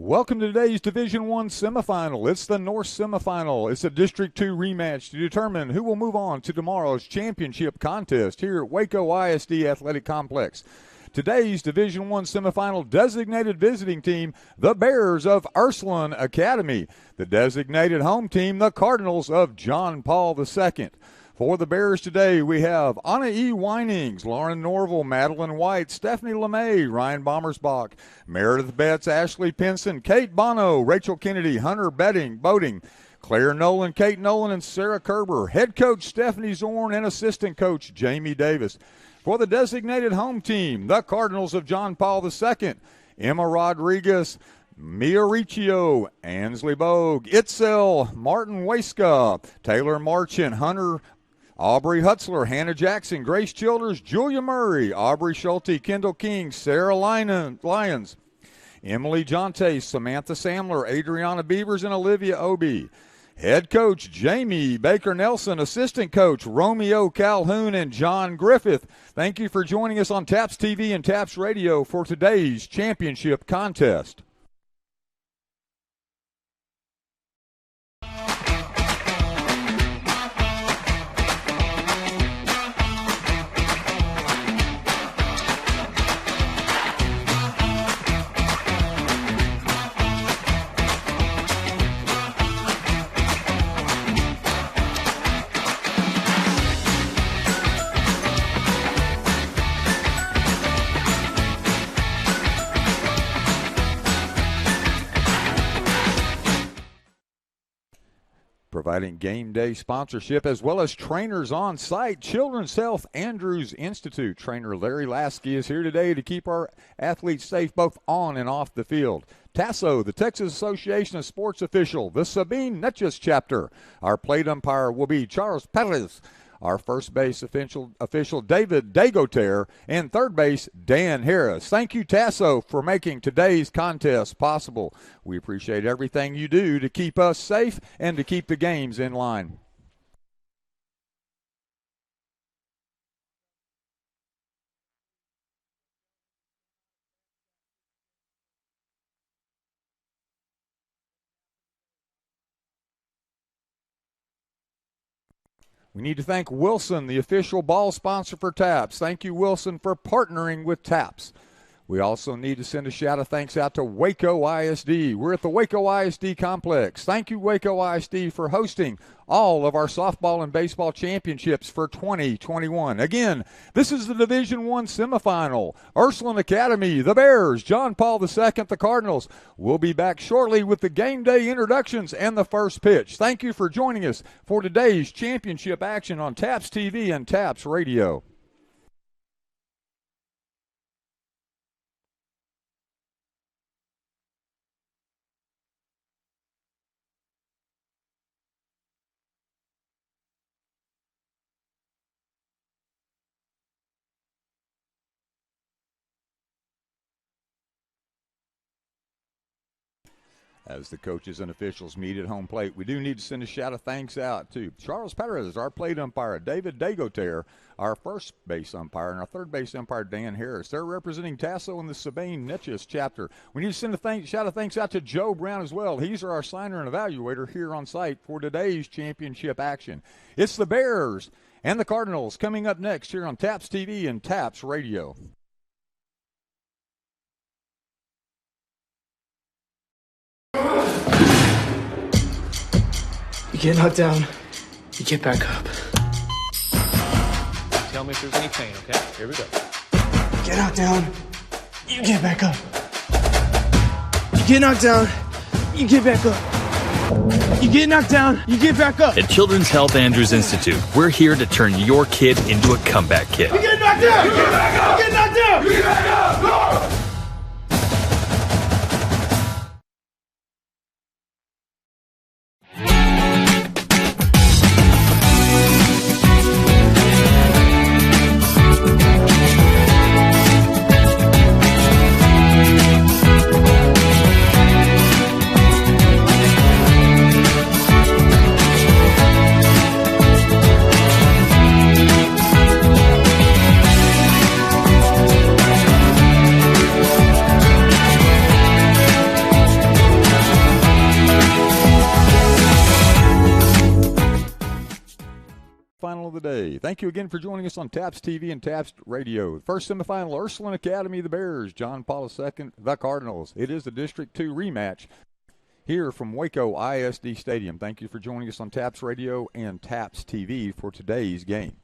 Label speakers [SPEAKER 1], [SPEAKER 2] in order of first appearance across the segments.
[SPEAKER 1] Welcome to today's Division I semifinal. It's the North semifinal. It's a District II rematch to determine who will move on to tomorrow's championship contest here at Waco ISD Athletic Complex. Today's Division I semifinal designated visiting team, the Bears of Ursuline Academy. The designated home team, the Cardinals of John Paul II. For the Bears today, we have Anna E. Winings, Lauren Norville, Madeline White, Stephanie LeMay, Ryan Bommersbach, Meredith Betts, Ashley Pinson, Kate Bono, Rachel Kennedy, Hunter Boating, Claire Nolan, Kate Nolan, and Sarah Kerber. Head coach Stephanie Zorn and assistant coach Jamie Davis. For the designated home team, the Cardinals of John Paul II, Emma Rodriguez, Mia Riccio, Ansley Bogue, Itzel, Martin Waiska, Taylor Marchant, Hunter Aubrey Hutzler, Hannah Jackson, Grace Childers, Julia Murray, Aubrey Schulte, Kendall King, Sarah Lyons, Emily Jonte, Samantha Samler, Adriana Beavers, and Olivia Obie. Head coach Jamie Baker Nelson, assistant coach Romeo Calhoun, and John Griffith. Thank you for joining us on TAPS TV and TAPS Radio for today's championship contest. Providing game day sponsorship as well as trainers on site, Children's Health Andrews Institute. Trainer Larry Lasky is here today to keep our athletes safe both on and off the field. TASO, the Texas Association of Sports Officials, the Sabine Netjes chapter. Our plate umpire will be Charles Perez. Our first base official David Dagoter, and third base Dan Harris. Thank you, Tasso, for making today's contest possible. We appreciate everything you do to keep us safe and to keep the games in line. We need to thank Wilson, the official ball sponsor for TAPS. Thank you, Wilson, for partnering with TAPS. We also need to send a shout of thanks out to Waco ISD. We're at the Waco ISD complex. Thank you, Waco ISD, for hosting all of our softball and baseball championships for 2021. Again, this is the Division I semifinal. Ursuline Academy, the Bears, John Paul II, the Cardinals. We'll be back shortly with the game day introductions and the first pitch. Thank you for joining us for today's championship action on TAPS TV and TAPS Radio. As the coaches and officials meet at home plate, we do need to send a shout of thanks out to Charles Perez, our plate umpire, David Dagoter, our first base umpire, and our third base umpire, Dan Harris. They're representing Tasso in the Sabine Netjes chapter. We need to send a shout of thanks out to Joe Brown as well. He's our signer and evaluator here on site for today's championship action. It's the Bears and the Cardinals coming up next here on TAPS TV and TAPS Radio.
[SPEAKER 2] You get knocked down, you get back up.
[SPEAKER 3] Tell me if there's any pain, okay? Here we go.
[SPEAKER 2] You get knocked down, you get back up. You get knocked down, you get back up. You get knocked down, you get back up.
[SPEAKER 4] At Children's Health Andrews Institute, we're here to turn your kid into a comeback kid.
[SPEAKER 2] You get knocked down, you get back up. You get knocked down, you get back up. Go!
[SPEAKER 1] Thank you again for joining us on TAPS TV and TAPS Radio. First semifinal, Ursuline Academy, the Bears, John Paul II, the Cardinals. It is the District 2 rematch here from Waco ISD Stadium. Thank you for joining us on TAPS Radio and TAPS TV for today's game.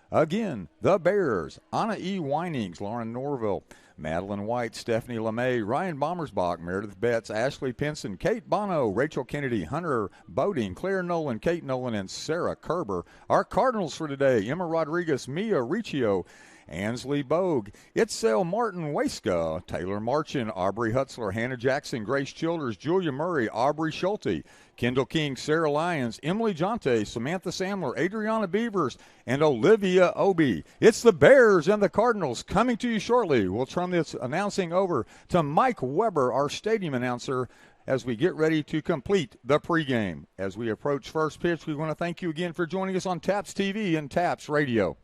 [SPEAKER 1] Again, the Bears, Anna E. Winings, Lauren Norville, Madeline White, Stephanie LeMay, Ryan Bommersbach, Meredith Betts, Ashley Pinson, Kate Bono, Rachel Kennedy, Hunter Boding, Claire Nolan, Kate Nolan, and Sarah Kerber. Our Cardinals for today, Emma Rodriguez, Mia Riccio, Ansley Bogue, Itzel Martin Waiska, Taylor Marchin, Aubrey Hutzler, Hannah Jackson, Grace Childers, Julia Murray, Aubrey Schulte, Kendall King, Sarah Lyons, Emily Jonte, Samantha Samler, Adriana Beavers, and Olivia Obie. It's the Bears and the Cardinals coming to you shortly. We'll turn this announcing over to Mike Weber, our stadium announcer, as we get ready to complete the pregame. As we approach first pitch, we want to thank you again for joining us on TAPS TV and TAPS Radio.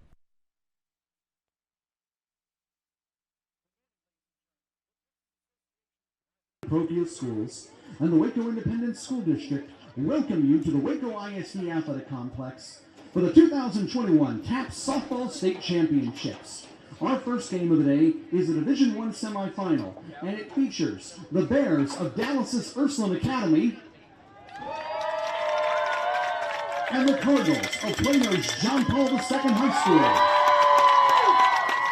[SPEAKER 5] Parochial Schools and the Waco Independent School District welcome you to the Waco ISD Athletic Complex for the 2021 TAPS Softball State Championships. Our first game of the day is a Division I semifinal, and it features the Bears of Dallas's Ursuline Academy and the Cardinals of Plano's John Paul II High School.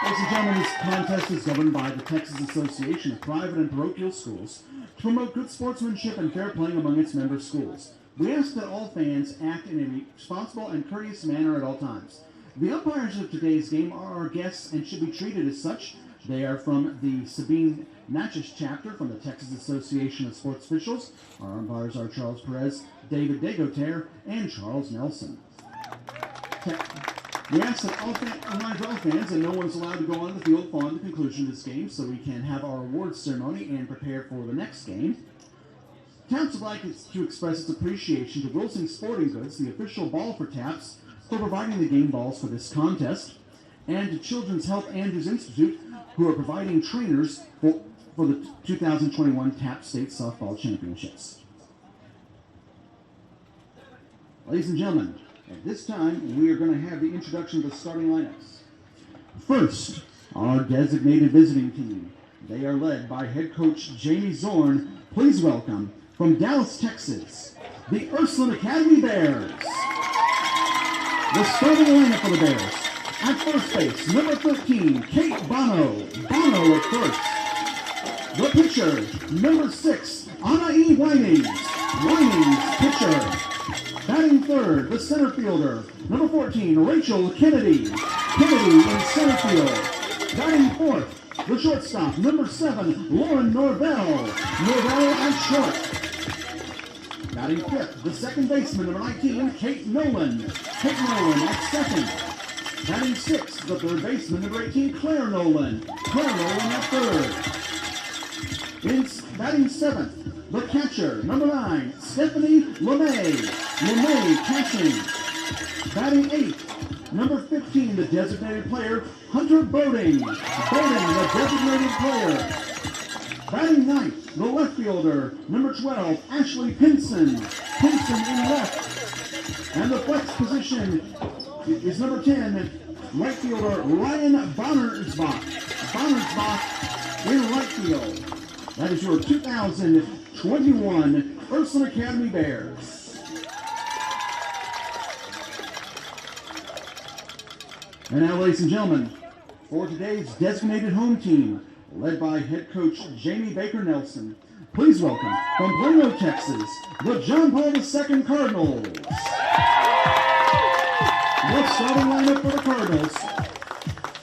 [SPEAKER 5] Ladies and gentlemen, this contest is governed by the Texas Association of Private and Parochial Schools to promote good sportsmanship and fair playing among its member schools. We ask that all fans act in a responsible and courteous manner at all times. The umpires of today's game are our guests and should be treated as such. They are from the Sabine Natchez chapter from the Texas Association of Sports Officials. Our umpires are Charles Perez, David Degoter, and Charles Nelson. We ask that all fans and no one is allowed to go on the field following the conclusion of this game so we can have our awards ceremony and prepare for the next game. TAPS would like to express its appreciation to Wilson Sporting Goods, the official ball for TAPS, for providing the game balls for this contest, and to Children's Health Andrews Institute, who are providing trainers for the 2021 TAPS State Softball Championships. Ladies and gentlemen, at this time, we are going to have the introduction of the starting lineups. First, our designated visiting team. They are led by head coach Jamie Zorn. Please welcome, from Dallas, Texas, the Ursuline Academy Bears. The starting lineup for the Bears. At first base, number 13, Kate Bono. Bono at first. The pitcher, number 6, Anna E. Winings. Winings, pitcher. Batting third, the center fielder, number 14, Rachel Kennedy. Kennedy in center field. Batting fourth, the shortstop, number 7, Lauren Norvell. Norvell at short. Batting fifth, the second baseman, number 19, Kate Nolan. Kate Nolan at second. Batting sixth, the third baseman, number 18, Claire Nolan. Claire Nolan at third. Batting seventh, the catcher, number 9, Stephanie LeMay. LeMay catching. Batting eighth, number 15, the designated player, Hunter Boding. Boding, the designated player. Batting ninth, the left fielder, number 12, Ashley Pinson. Pinson in left. And the flex position is number 10, right fielder, Ryan Bommersbach. Bommersbach in right field. That is your 2021 Ursuline Academy Bears. And now, ladies and gentlemen, for today's designated home team, led by head coach Jamie Baker Nelson, please welcome, from Plano, Texas, the John Paul II Cardinals. The starting lineup for the Cardinals.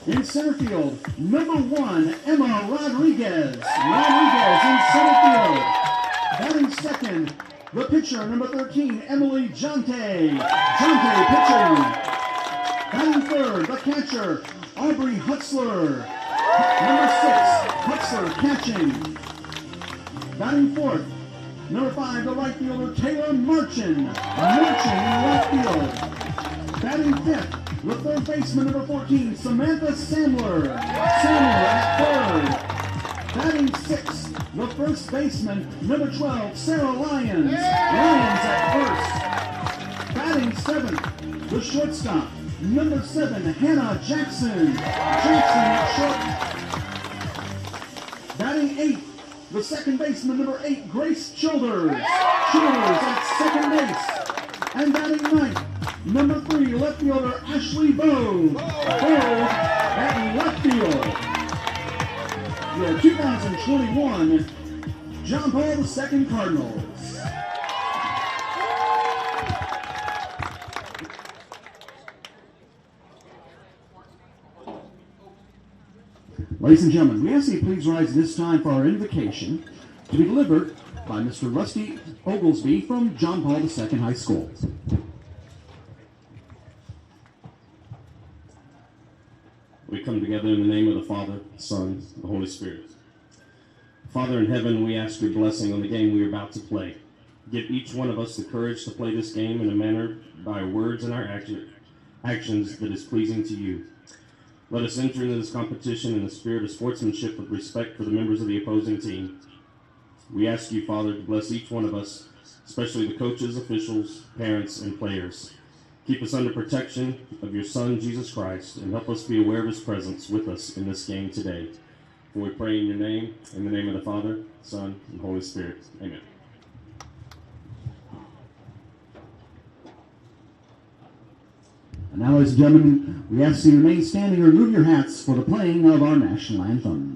[SPEAKER 5] In center field, number 1, Emma Rodriguez. Rodriguez in center field. Batting second, the pitcher, number 13, Emily Jonte. Jonte pitching. Batting third, the catcher, Aubrey Hutzler. Number 6, Hutzler catching. Batting fourth, number 5, the right fielder, Taylor Marchin. Marchin in left field. Batting fifth, the third baseman, number 14, Samantha Samler. Samler at third. Batting sixth, the first baseman, number 12, Sarah Lyons. Lyons at first. Batting seventh, the shortstop, number 7, Hannah Jackson. Jackson at short. Batting 8, the second baseman, number 8, Grace Childers. Childers at second base. And batting 9th, number 3, left fielder, Ashley Bode. Bode at left field. Your 2021 John Paul II Cardinals. Ladies and gentlemen, we ask that you please rise this time for our invocation to be delivered by Mr. Rusty Oglesby from John Paul II High School.
[SPEAKER 6] We come together in the name of the Father, the Son, the Holy Spirit. Father in heaven, we ask your blessing on the game we are about to play. Give each one of us the courage to play this game in a manner by our words and our actions that is pleasing to you. Let us enter into this competition in a spirit of sportsmanship with respect for the members of the opposing team. We ask you, Father, to bless each one of us, especially the coaches, officials, parents, and players. Keep us under protection of your Son, Jesus Christ, and help us be aware of his presence with us in this game today. For we pray in your name, in the name of the Father, Son, and Holy Spirit. Amen.
[SPEAKER 5] And now, ladies and gentlemen, we ask you to remain standing or remove your hats for the playing of our national anthem.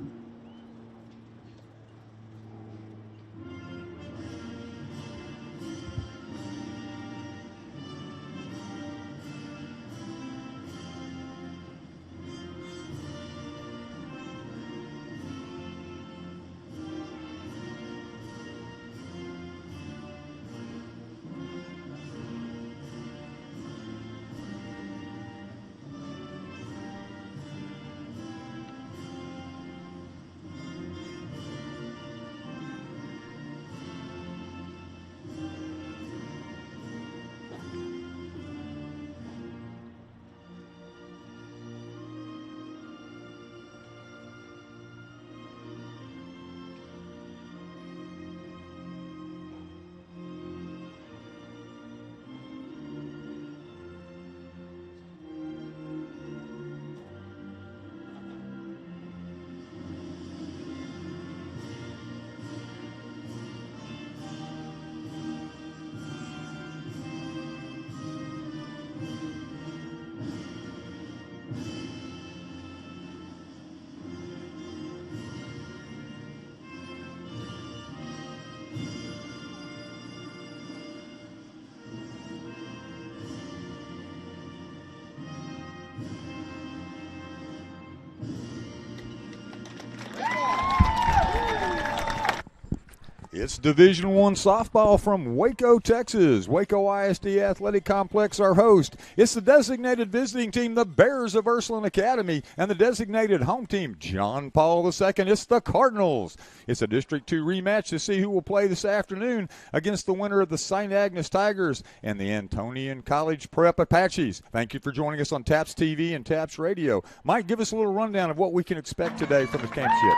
[SPEAKER 1] It's Division I softball from Waco, Texas. Waco ISD Athletic Complex, our host. It's the designated visiting team, the Bears of Ursuline Academy, and the designated home team, John Paul II. It's the Cardinals. It's a District II rematch to see who will play this afternoon against the winner of the St. Agnes Tigers and the Antonian College Prep Apaches. Thank you for joining us on TAPS TV and TAPS Radio. Mike, give us a little rundown of what we can expect today from the campship.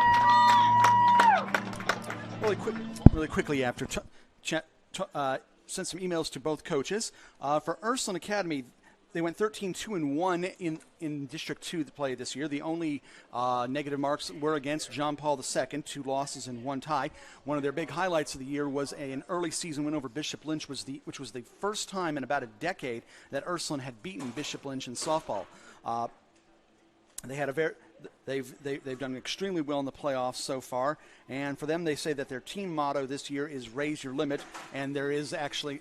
[SPEAKER 7] Really quickly after sent some emails to both coaches. For Ursuline Academy, they went 13-2-1 in District 2 to play this year. The only negative marks were against John Paul II, 2 losses and 1 tie. One of their big highlights of the year was an early season win over Bishop Lynch, which was the first time in about a decade that Ursuline had beaten Bishop Lynch in softball. They had they've done extremely well in the playoffs so far, and for them, they say that their team motto this year is "Raise Your Limit," and there is actually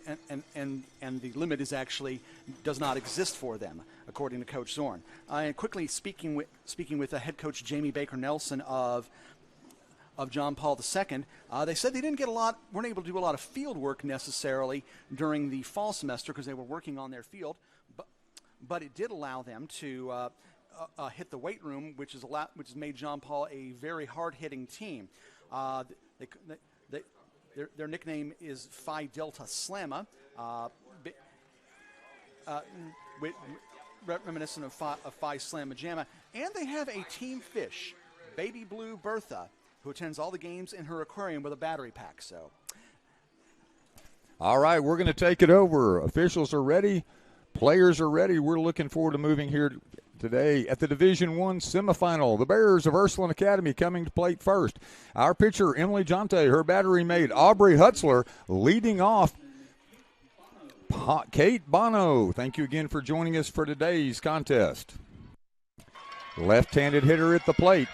[SPEAKER 7] and the limit is actually does not exist for them, according to Coach Zorn. And quickly speaking with head coach Jamie Baker Nelson of John Paul II, they said they weren't able to do a lot of field work necessarily during the fall semester because they were working on their field, but it did allow them to hit the weight room, which has made John Paul a very hard-hitting team. Their nickname is Phi Delta Slamma, reminiscent of Phi Slamma Jamma, and they have a team fish, Baby Blue Bertha, who attends all the games in her aquarium with a battery pack. So,
[SPEAKER 1] all right, we're going to take it over. Officials are ready. Players are ready. We're looking forward to moving here today at the Division I semifinal. The Bears of Ursuline Academy coming to plate first. Our pitcher, Emily Jonte, her battery mate, Aubrey Hutzler, leading off. Kate Bono, thank you again for joining us for today's contest. Left-handed hitter at the plate.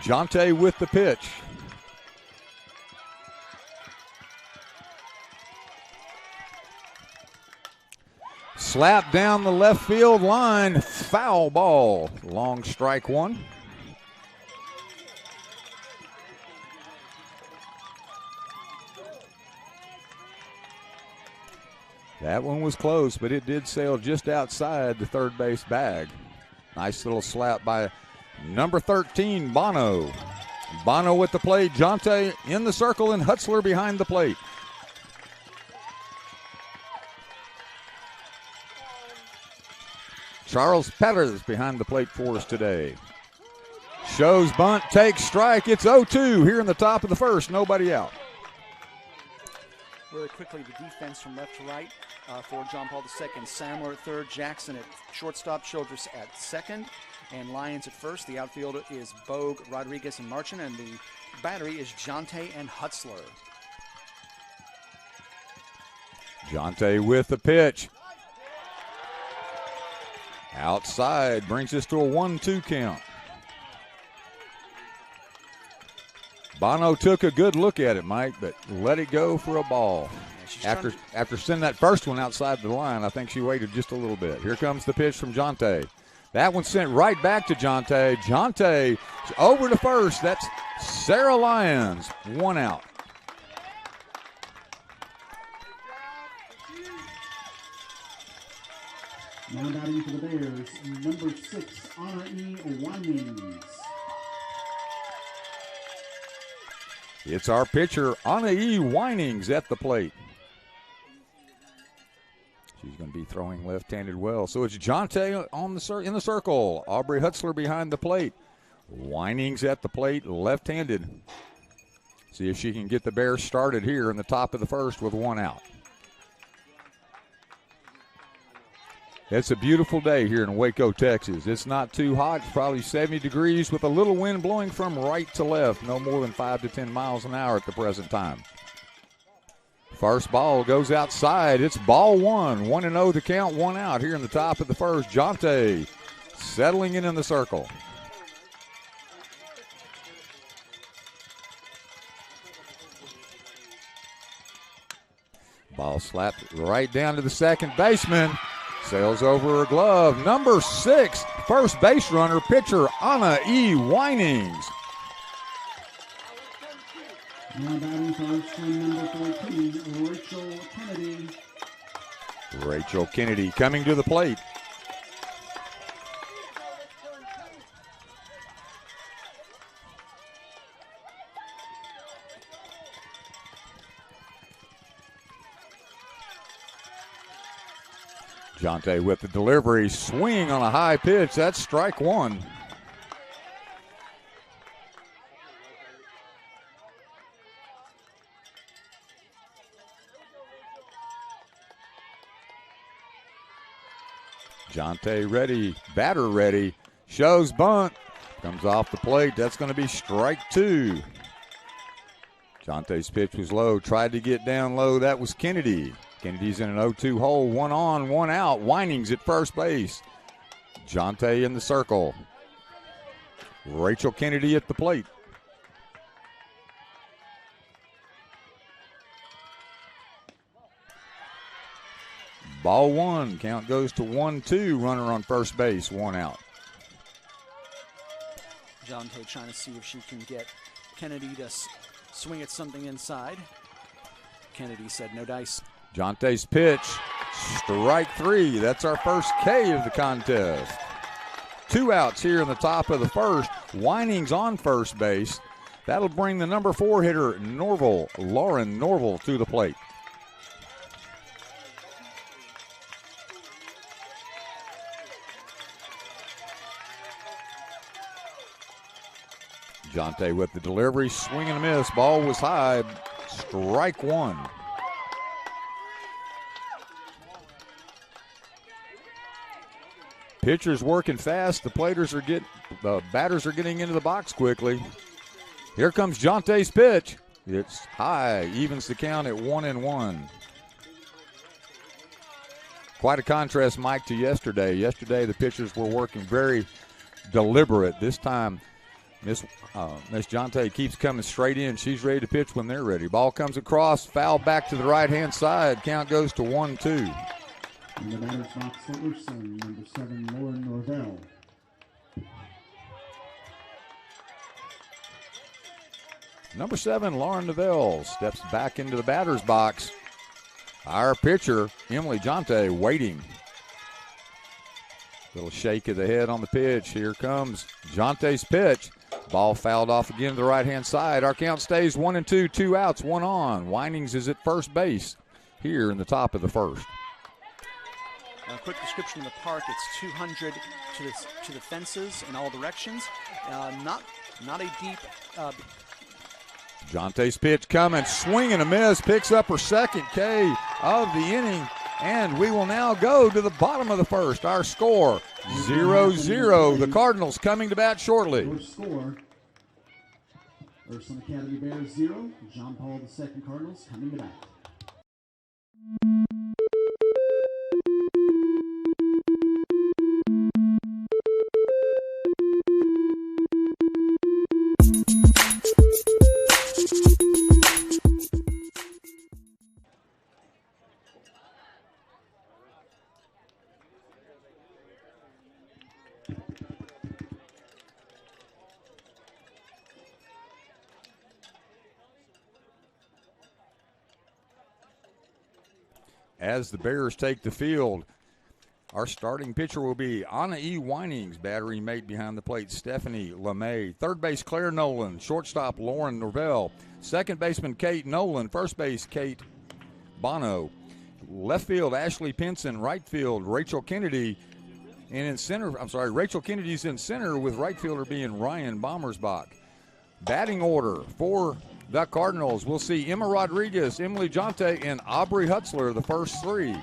[SPEAKER 1] Jonte with the pitch. Slap down the left field line, foul ball. Long strike one. That one was close, but it did sail just outside the third base bag. Nice little slap by number 13, Bono. Bono with the plate, Jonte in the circle, and Hutzler behind the plate. Charles Petters behind the plate for us today. Shows bunt, takes strike. It's 0-2 here in the top of the first. Nobody out.
[SPEAKER 7] Really quickly, the defense from left to right for John Paul II. Samler at third, Jackson at shortstop, Childress at second, and Lyons at first. The outfield is Bogue, Rodriguez, and Marchand, and the battery is Jonte and Hutzler.
[SPEAKER 1] Jonte with the pitch. Outside, brings us to a 1-2 count. Bono took a good look at it, Mike, but let it go for a ball. After sending that first one outside the line, I think she waited just a little bit. Here comes the pitch from Jonte. That one sent right back to Jonte. Jonte over to first. That's Sarah Lyons. One out.
[SPEAKER 5] Now batting for the Bears, number 6, Anna E. Winings.
[SPEAKER 1] It's our pitcher, Anna E. Winings, at the plate. She's going to be throwing left-handed well. So it's Jonte in the circle. Aubrey Hutzler behind the plate. Winings at the plate, left-handed. See if she can get the Bears started here in the top of the first with one out. It's a beautiful day here in Waco, Texas. It's not too hot. It's probably 70 degrees with a little wind blowing from right to left. No more than 5 to 10 miles an hour at the present time. First ball goes outside. It's ball one. 1-0 the count, one out here in the top of the first. Jonte settling in the circle. Ball slapped right down to the second baseman. Sails over her glove. Number 6, first base runner, pitcher Anna E. Winings.
[SPEAKER 5] Now batting first from number 14, Rachel Kennedy.
[SPEAKER 1] Rachel Kennedy coming to the plate. Jonte with the delivery, swing on a high pitch. That's strike one. Jonte ready, batter ready, shows bunt, comes off the plate. That's going to be strike two. Jonte's pitch was low, tried to get down low. That was Kennedy. Kennedy's in an 0-2 hole, one on, one out. Winings at first base. Jonte in the circle. Rachel Kennedy at the plate. Ball one. Count goes to 1-2. Runner on first base, one out.
[SPEAKER 7] Jonte trying to see if she can get Kennedy to swing at something inside. Kennedy said no dice.
[SPEAKER 1] Jonte's pitch, strike three. That's our first K of the contest. Two outs here in the top of the first. Winings on first base. That'll bring the number 4 hitter, Lauren Norval, to the plate. Jonte with the delivery, swing and a miss. Ball was high, strike one. Pitcher's working fast. The batters are getting into the box quickly. Here comes Jonte's pitch. It's high, evens the count at 1-1. Quite a contrast, Mike, to yesterday. Yesterday, the pitchers were working very deliberate. This time, Miss Jonte keeps coming straight in. She's ready to pitch when they're ready. Ball comes across, foul back to the right-hand side. Count goes to 1-2.
[SPEAKER 5] In the batter's box for Urson, number 7, Lauren Norvell.
[SPEAKER 1] Number 7, Lauren Neville, steps back into the batter's box. Our pitcher, Emily Jonte, waiting. Little shake of the head on the pitch. Here comes Jonte's pitch. Ball fouled off again to the right-hand side. Our count stays 1-2, 2 outs, 1 on. Winings is at first base here in the top of the first.
[SPEAKER 7] A quick description of the park. It's 200 to the fences in all directions. Not a deep.
[SPEAKER 1] Jonte's pitch coming, swing and a miss, picks up her second K of the inning, and we will now go to the bottom of the first. Our score, 0-0. The Cardinals coming to bat shortly.
[SPEAKER 5] Your score, Ursuline Academy Bears 0, John Paul II Cardinals coming to bat.
[SPEAKER 1] As the Bears take the field, our starting pitcher will be Anna E. Winings, battery mate behind the plate, Stephanie LeMay. Third base, Claire Nolan. Shortstop, Lauren Norvell. Second baseman, Kate Nolan. First base, Kate Bono. Left field, Ashley Pinson. Right field, Rachel Kennedy. And in center, Rachel Kennedy's in center with right fielder being Ryan Bommersbach. Batting order for the Cardinals. We'll see Emma Rodriguez, Emily Jonte, and Aubrey Hutzler, the first three.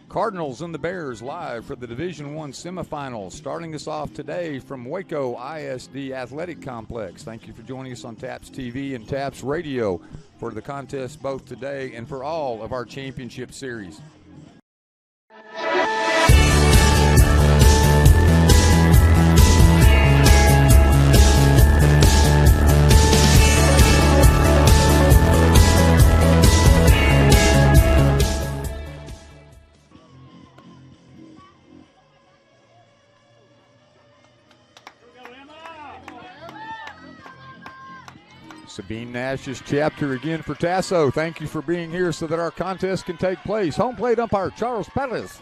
[SPEAKER 1] Cardinals and the Bears live for the Division I semifinals. Starting us off today from Waco ISD Athletic Complex. Thank you for joining us on TAPS TV and TAPS Radio for the contest both today and for all of our championship series. Sabine Nash's chapter again for Tasso. Thank you for being here so that our contest can take place. Home plate umpire Charles Pettis.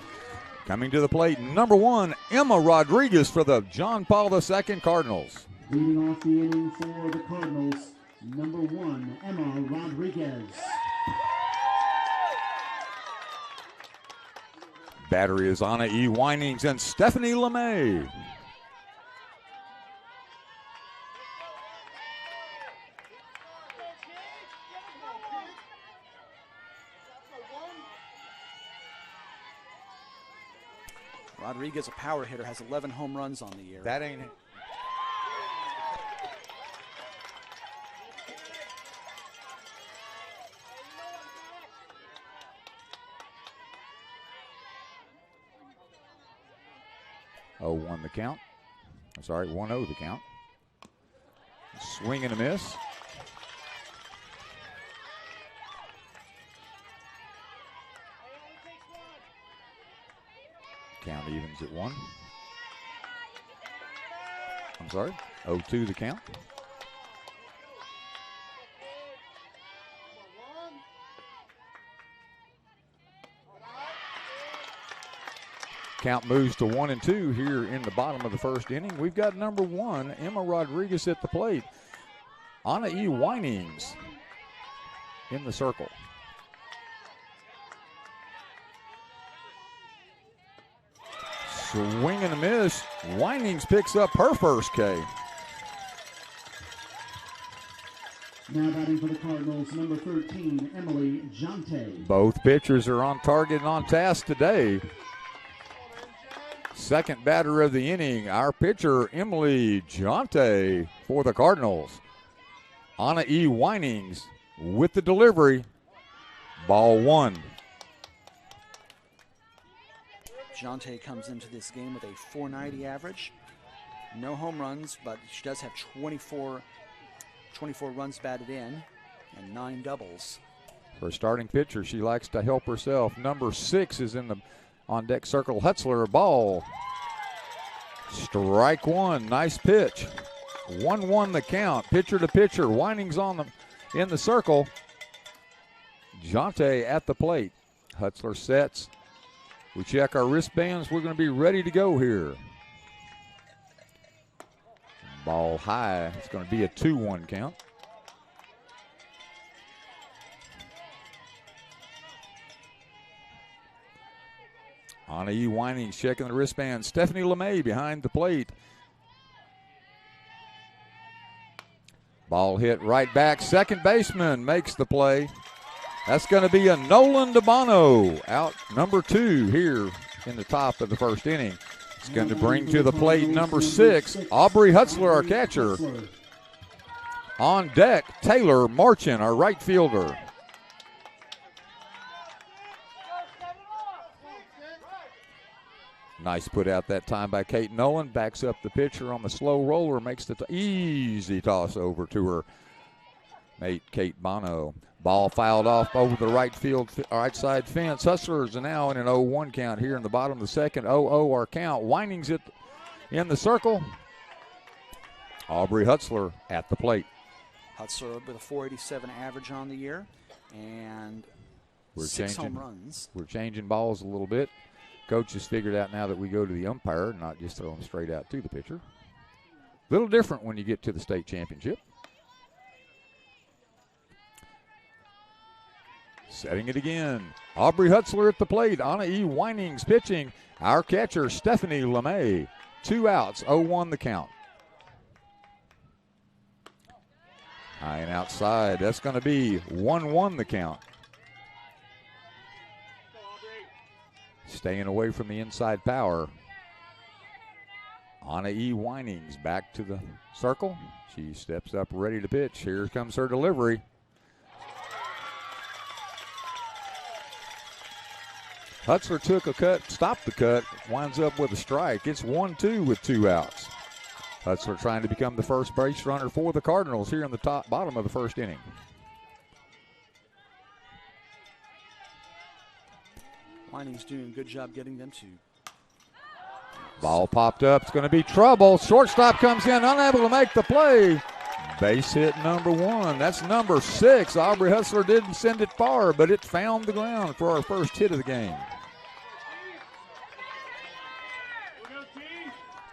[SPEAKER 1] Coming to the plate, number 1, Emma Rodriguez for the John Paul II Cardinals.
[SPEAKER 5] Leading off the inning for the Cardinals, number 1, Emma Rodriguez.
[SPEAKER 1] Battery is Anna E. Winings and Stephanie LeMay.
[SPEAKER 7] Rodriguez, a power hitter, has 11 home runs on the year.
[SPEAKER 1] That ain't it. Oh, 1 the count. I'm sorry, 1-0 the count. Swing and a miss. Count evens at 1. I'm sorry, 0-2 the count. Count moves to 1-2 here in the bottom of the first inning. We've got number 1, Emma Rodriguez at the plate. Anna E. Winings in the circle. Swing and a miss. Winings picks up her first K.
[SPEAKER 5] Now batting for the Cardinals, number 13, Emily Jonte.
[SPEAKER 1] Both pitchers are on target and on task today. second batter of the inning, our pitcher, Emily Jonte for the Cardinals. Anna E. Winings with the delivery. Ball one.
[SPEAKER 7] Jonte comes into this game with a .490 average. No home runs, but she does have 24 runs batted in and 9 doubles.
[SPEAKER 1] For a starting pitcher, she likes to help herself. Number 6 is in the on-deck circle. Hutzler, ball. Strike one. Nice pitch. 1-1 the count. Pitcher to pitcher. Winings in the circle. Jonte at the plate. Hutzler sets. We check our wristbands. We're going to be ready to go here. Ball high. It's going to be a 2-1 count. Anna E. Winings checking the wristband. Stephanie LeMay behind the plate. Ball hit right back. Second baseman makes the play. That's going to be a Nolan DeBono, out number 2 here in the top of the first inning. It's going to bring to the plate number 6, Aubrey Hutzler, our catcher. On deck, Taylor Marchin, our right fielder. Nice put out that time by Kate Nolan. Backs up the pitcher on the slow roller. Makes the easy toss over to her mate, Kate Bono. Ball fouled off over the right side fence. Hustlers are now in an 0-1 count here in the bottom of the second. 0-0 our count. Winings it in the circle. Aubrey Hutzler at the plate.
[SPEAKER 7] Hutzler with a .487 average on the year and
[SPEAKER 1] We're
[SPEAKER 7] 6 home runs.
[SPEAKER 1] We're changing balls a little bit. Coach has figured out now that we go to the umpire, not just throw them straight out to the pitcher. A little different when you get to the state championship. Setting it again. Aubrey Hutzler at the plate. Anna E. Winings pitching. Our catcher, Stephanie LeMay. 2 outs, 0-1 the count. High and outside. That's going to be 1-1 the count. Staying away from the inside power. Anna E. Winings back to the circle. She steps up ready to pitch. Here comes her delivery. Hutzler took a cut, stopped the cut, winds up with a strike. It's 1-2 with 2 outs. Hutzler trying to become the first base runner for the Cardinals here in the bottom of the first inning.
[SPEAKER 7] Winings doing a good job getting them to.
[SPEAKER 1] Ball popped up. It's going to be trouble. Shortstop comes in, unable to make the play. Base hit number 1. That's number 6. Aubrey Hutzler didn't send it far, but it found the ground for our first hit of the game.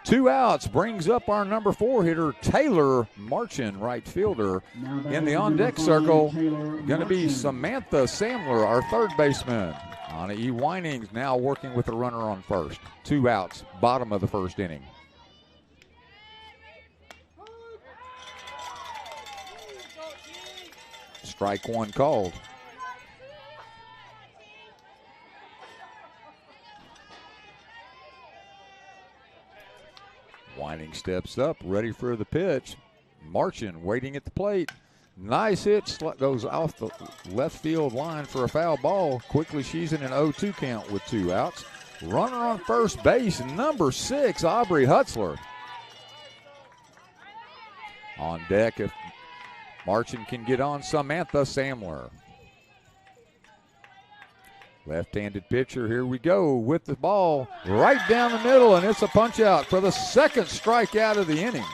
[SPEAKER 1] 2 outs brings up our number 4 hitter, Taylor Marchin, right fielder. In the on-deck circle, going to be Samantha Samler, our third baseman. Anna E. Winings now working with the runner on first. 2 outs, bottom of the first inning. Strike 1 called. Winings steps up, ready for the pitch. Marchin waiting at the plate. Nice hit, goes off the left field line for a foul ball. Quickly she's in an 0-2 count with 2 outs. Runner on first base, number 6, Aubrey Hutzler. On deck, if Marchin can get on, Samantha Samler. Left-handed pitcher, here we go with the ball right down the middle, and it's a punch out for the second strikeout of the inning.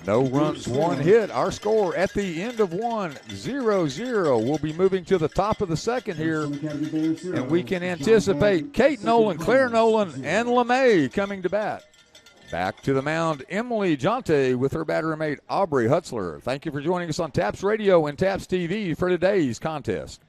[SPEAKER 1] No runs, 1 hit. Our score at the end of 1, 0-0. We'll be moving to the top of the second here, and we can anticipate Kate Nolan, Claire Nolan, and LeMay coming to bat. Back to the mound, Emily Jonte with her batter mate, Aubrey Hutzler. Thank you for joining us on TAPS Radio and TAPS TV for today's contest.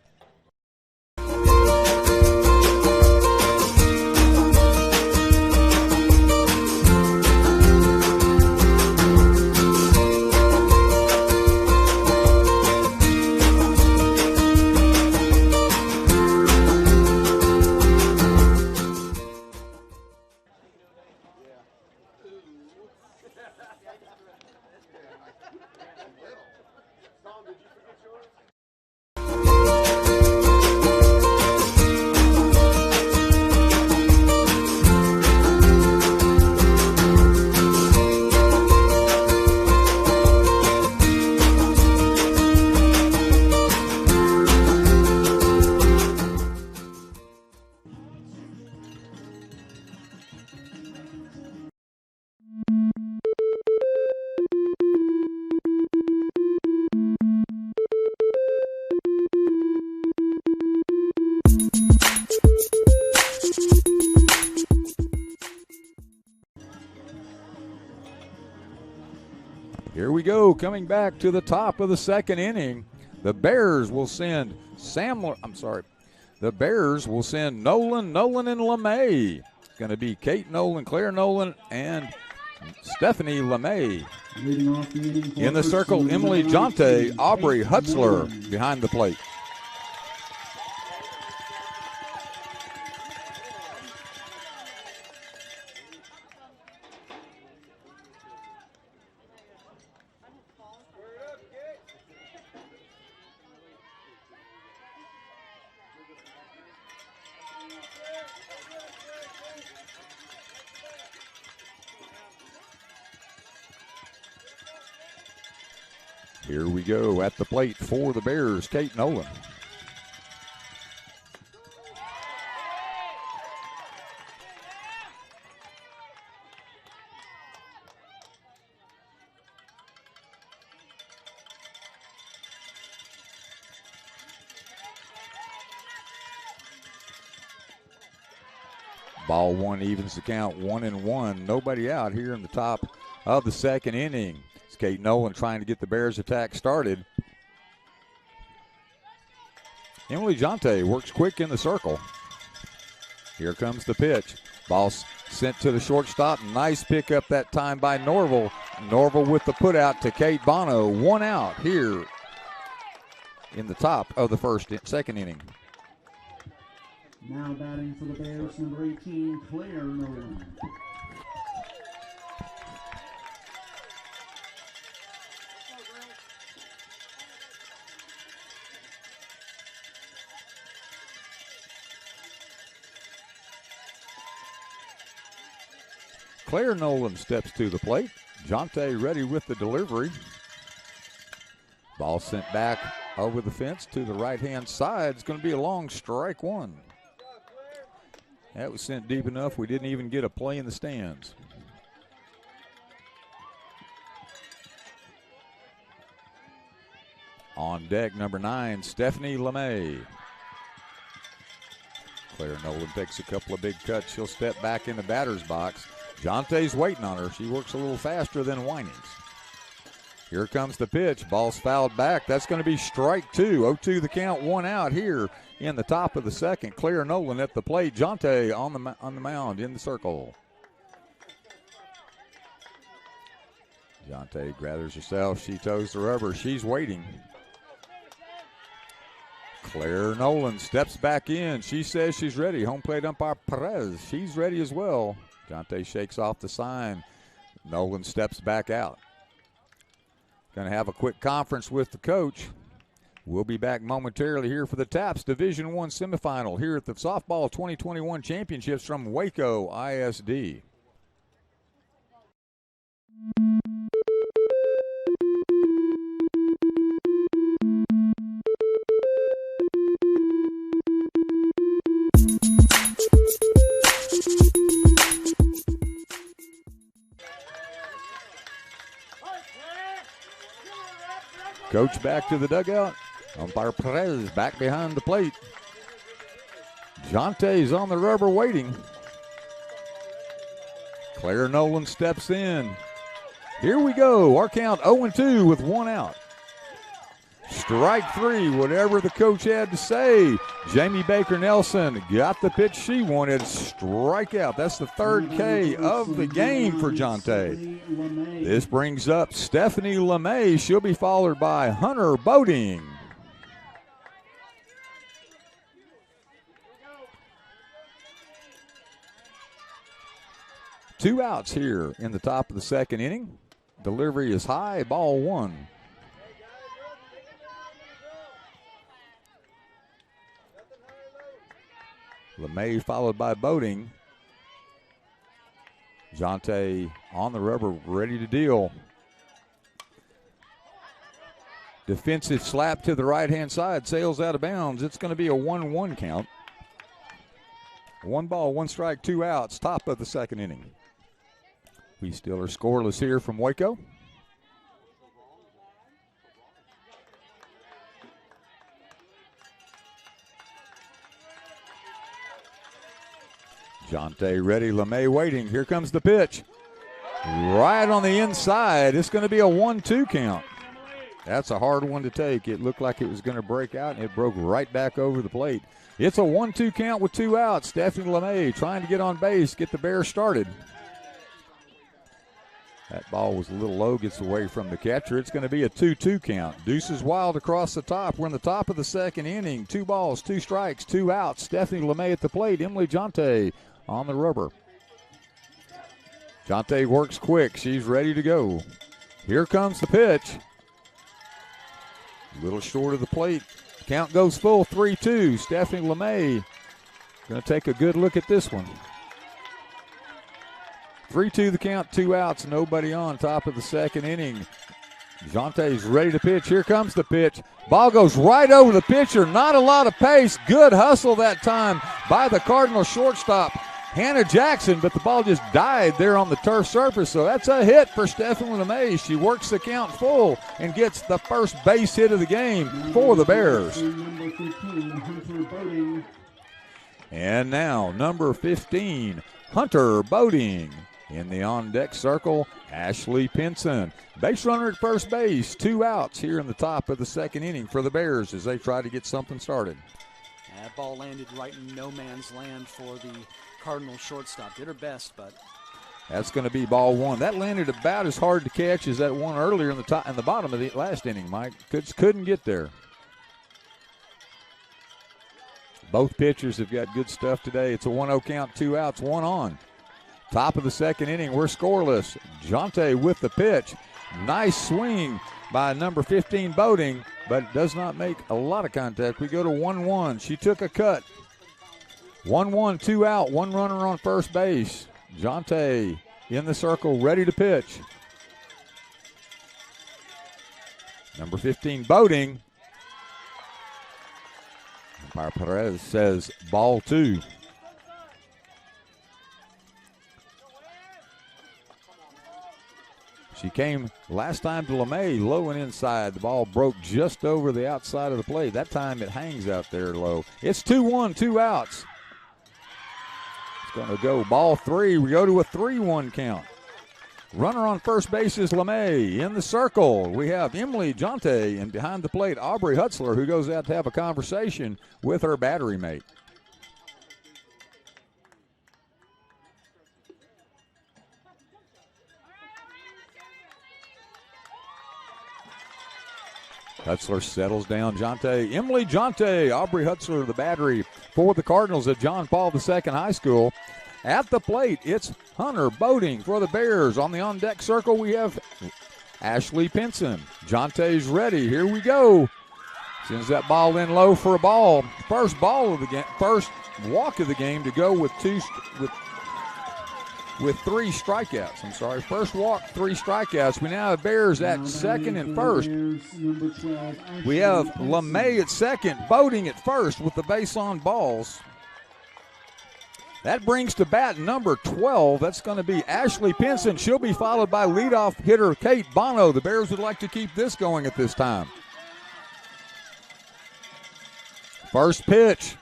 [SPEAKER 1] Here we go, coming back to the top of the second inning. The Bears will send Nolan, and LeMay. It's going to be Kate Nolan, Claire Nolan, and Stephanie LeMay.
[SPEAKER 5] Leading off the inning for
[SPEAKER 1] In the circle,
[SPEAKER 5] Ursuline,
[SPEAKER 1] Emily
[SPEAKER 5] number
[SPEAKER 1] Jonte,
[SPEAKER 5] 18,
[SPEAKER 1] Aubrey
[SPEAKER 5] Kate
[SPEAKER 1] Hutzler
[SPEAKER 5] Nolan.
[SPEAKER 1] behind the plate. Here we go at the plate for the Bears, Kate Nolan. Ball one evens the count, 1-1. Nobody out here in the top of the second inning. It's Kate Nolan trying to get the Bears attack started. Emily Jonte works quick in the circle. Here comes the pitch. Ball sent to the shortstop. Nice pickup that time by Norval. Norval with the put out to Kate Bono. One out here in the top of the second inning.
[SPEAKER 5] Now batting for the Bears, number 18, Claire Nolan.
[SPEAKER 1] Claire Nolan steps to the plate. Jonte ready with the delivery. Ball sent back over the fence to the right-hand side. It's going to be a long strike one. That was sent deep enough we didn't even get a play in the stands. On deck, number 9, Stephanie LeMay. Claire Nolan takes a couple of big cuts. She'll step back in the batter's box. Jonte's waiting on her. She works a little faster than Winings. Here comes the pitch. Ball's fouled back. That's going to be strike 2. 0-2 the count, one out here in the top of the second. Claire Nolan at the plate. Jonte on the mound in the circle. Jonte gathers herself. She toes the rubber. She's waiting. Claire Nolan steps back in. She says she's ready. Home plate umpire Perez. She's ready as well. Jonte shakes off the sign. Nolan steps back out. Going to have a quick conference with the coach. We'll be back momentarily here for the TAPS Division I semifinal here at the Softball 2021 Championships from Waco ISD. Coach back to the dugout. Umpire Perez back behind the plate. Jonte's on the rubber waiting. Claire Nolan steps in. Here we go. Our count 0-2 with one out. Strike 3, whatever the coach had to say. Jamie Baker Nelson got the pitch she wanted. Strikeout. That's the third K of the game for Jonte. This brings up Stephanie LeMay. She'll be followed by Hunter Boding. Two outs here in the top of the second inning. Delivery is high, ball one. LeMay followed by Boding. Jonte on the rubber, ready to deal. Defensive slap to the right-hand side, sails out of bounds. It's going to be a 1-1 count. 1 ball, 1 strike, 2 outs, top of the second inning. We still are scoreless here from Waco. Jonte ready, LeMay waiting. Here comes the pitch. right on the inside. It's going to be a 1-2 count. That's a hard one to take. It looked like it was going to break out, and it broke right back over the plate. It's a 1-2 count with 2 outs. Stephanie LeMay trying to get on base, get the Bears started. That ball was a little low, gets away from the catcher. It's going to be a 2-2 count. Deuces Wild across the top. We're in the top of the second inning. 2 balls, 2 strikes, 2 outs. Stephanie LeMay at the plate. Emily Jonte on the rubber. Jonte works quick. She's ready to go. Here comes the pitch. A little short of the plate. Count goes full, 3-2. Stephanie LeMay going to take a good look at this one. 3-2 the count, 2 outs, nobody on. Top of the second inning. Jonte's ready to pitch. Here comes the pitch. Ball goes right over the pitcher. Not a lot of pace. Good hustle that time by the Cardinal shortstop, Hannah Jackson, but the ball just died there on the turf surface. So that's a hit for Stephanie LeMay. She works the count full and gets the first base hit of the game for the Bears.
[SPEAKER 5] Number 15, Hunter Boating.
[SPEAKER 1] And now, number 15, Hunter Boating. In the on-deck circle, Ashley Pinson. Base runner at first base. 2 outs here in the top of the second inning for the Bears as they try to get something started.
[SPEAKER 7] That ball landed right in no man's land for the Cardinal shortstop. Did her best, but
[SPEAKER 1] that's going to be ball 1. That landed about as hard to catch as that one earlier in the top and the bottom of the last inning, Mike. Couldn't get there. Both pitchers have got good stuff today. It's a 1-0 count, 2 outs, 1 on. Top of the second inning, we're scoreless. Jonte with the pitch. Nice swing by number 15 Boating, but does not make a lot of contact. We go to 1-1. She took a cut. 1-1, 2 out, 1 runner on first base. Jonte in the circle, ready to pitch. Number 15 Boating. Umpire Perez says ball 2. She came last time to LeMay low and inside. The ball broke just over the outside of the plate. That time it hangs out there low. It's 2-1, 2 outs. It's going to go ball 3. We go to a 3-1 count. Runner on first base is LeMay. In the circle, we have Emily Jonte, and behind the plate, Aubrey Hutzler, who goes out to have a conversation with her battery mate. Hutzler settles down. Jonte, Emily Jonte, Aubrey Hutzler, the battery for the Cardinals at John Paul II High School. At the plate, it's Hunter Boating for the Bears. On the on-deck circle, we have Ashley Pinson. Jonte's ready. Here we go. Sends that ball in low for a ball. First ball of the game, first walk of the game to go with 3 strikeouts. I'm sorry. First walk, 3 strikeouts. We now have Bears at second and first. We have LeMay at second, Boating at first with the base on balls. That brings to bat number 12. That's going to be Ashley Pinson. She'll be followed by leadoff hitter Kate Bono. The Bears would like to keep this going at this time. First pitch,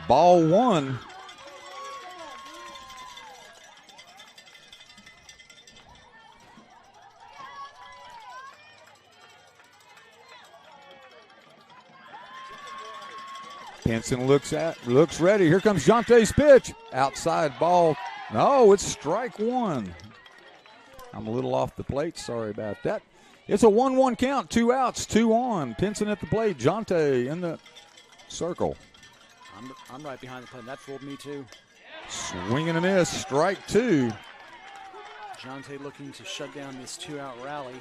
[SPEAKER 1] ball 1. Pinson looks ready. Here comes Jonte's pitch. Outside ball. No, it's strike 1. I'm a little off the plate. Sorry about that. It's a 1-1 count. 2 outs, 2 on. Pinson at the plate. Jonte in the circle.
[SPEAKER 7] I'm right behind the plate. That fooled me too.
[SPEAKER 1] Swing and a miss. Strike 2.
[SPEAKER 7] Jonte looking to shut down this 2-out rally.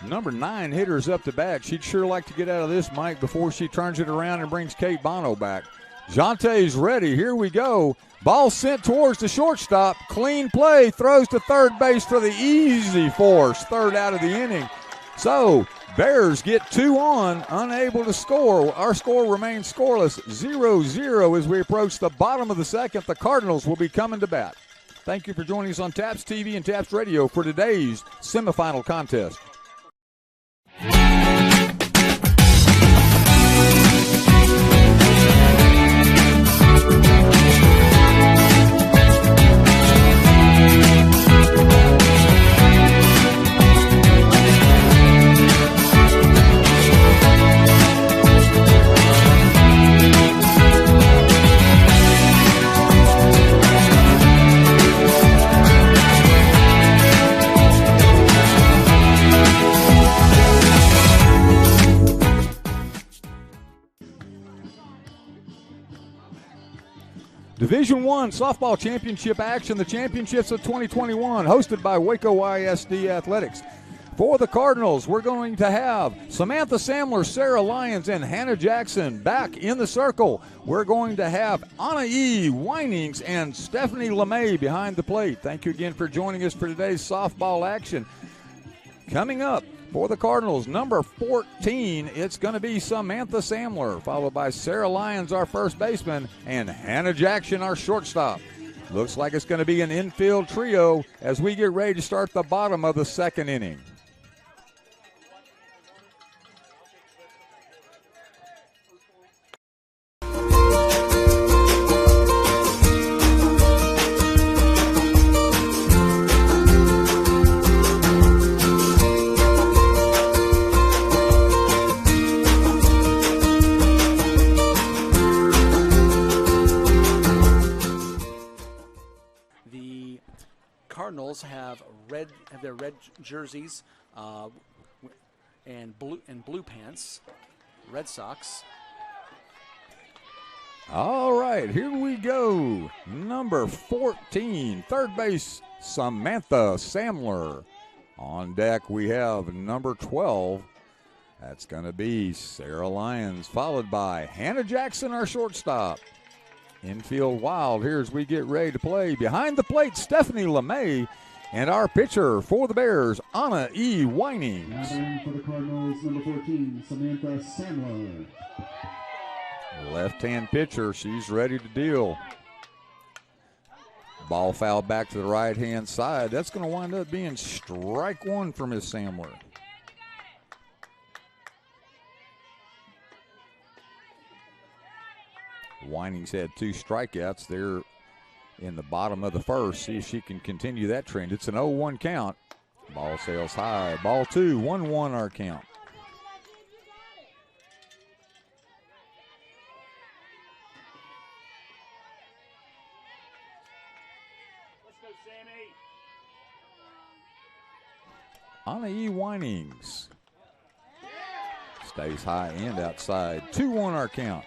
[SPEAKER 1] Number 9 hitter's up to bat. She'd sure like to get out of this, Mike, before she turns it around and brings Kate Bono back. Jonte's ready. Here we go. Ball sent towards the shortstop. Clean play. Throws to third base for the easy force. 3rd out of the inning. So, Bears get 2 on, unable to score. Our score remains scoreless. 0-0 as we approach the bottom of the second. The Cardinals will be coming to bat. Thank you for joining us on TAPS TV and TAPS Radio for today's semifinal contest. Division I softball championship action, the championships of 2021, hosted by Waco ISD Athletics. For the Cardinals, we're going to have Samantha Samler, Sarah Lyons, and Hannah Jackson back in the circle. We're going to have Anna E. Winings and Stephanie LeMay behind the plate. Thank you again for joining us for today's softball action. Coming up for the Cardinals, number 14, it's going to be Samantha Samler, followed by Sarah Lyons, our first baseman, and Hannah Jackson, our shortstop. Looks like it's going to be an infield trio as we get ready to start the bottom of the second inning.
[SPEAKER 7] Have their red jerseys and blue pants. Red Sox.
[SPEAKER 1] All right, here we go. Number 14, third base, Samantha Samler. On deck we have number 12. That's going to be Sarah Lyons, followed by Hannah Jackson, our shortstop. Infield wild here as we get ready to play. Behind the plate, Stephanie LeMay. And our pitcher for the Bears, Anna E. Winings.
[SPEAKER 5] Now in for the Cardinals, number 14, Samantha Samler.
[SPEAKER 1] Left-hand pitcher, she's ready to deal. Ball fouled back to the right-hand side. That's going to wind up being strike one for Miss Samler. Winings had 2 strikeouts there in the bottom of the first. See if she can continue that trend. It's an 0-1 count. Ball sails high. Ball 2, 1-1 our count.
[SPEAKER 8] Let's go, Sammy.
[SPEAKER 1] Anna E. Winings stays high and outside. 2-1 our count.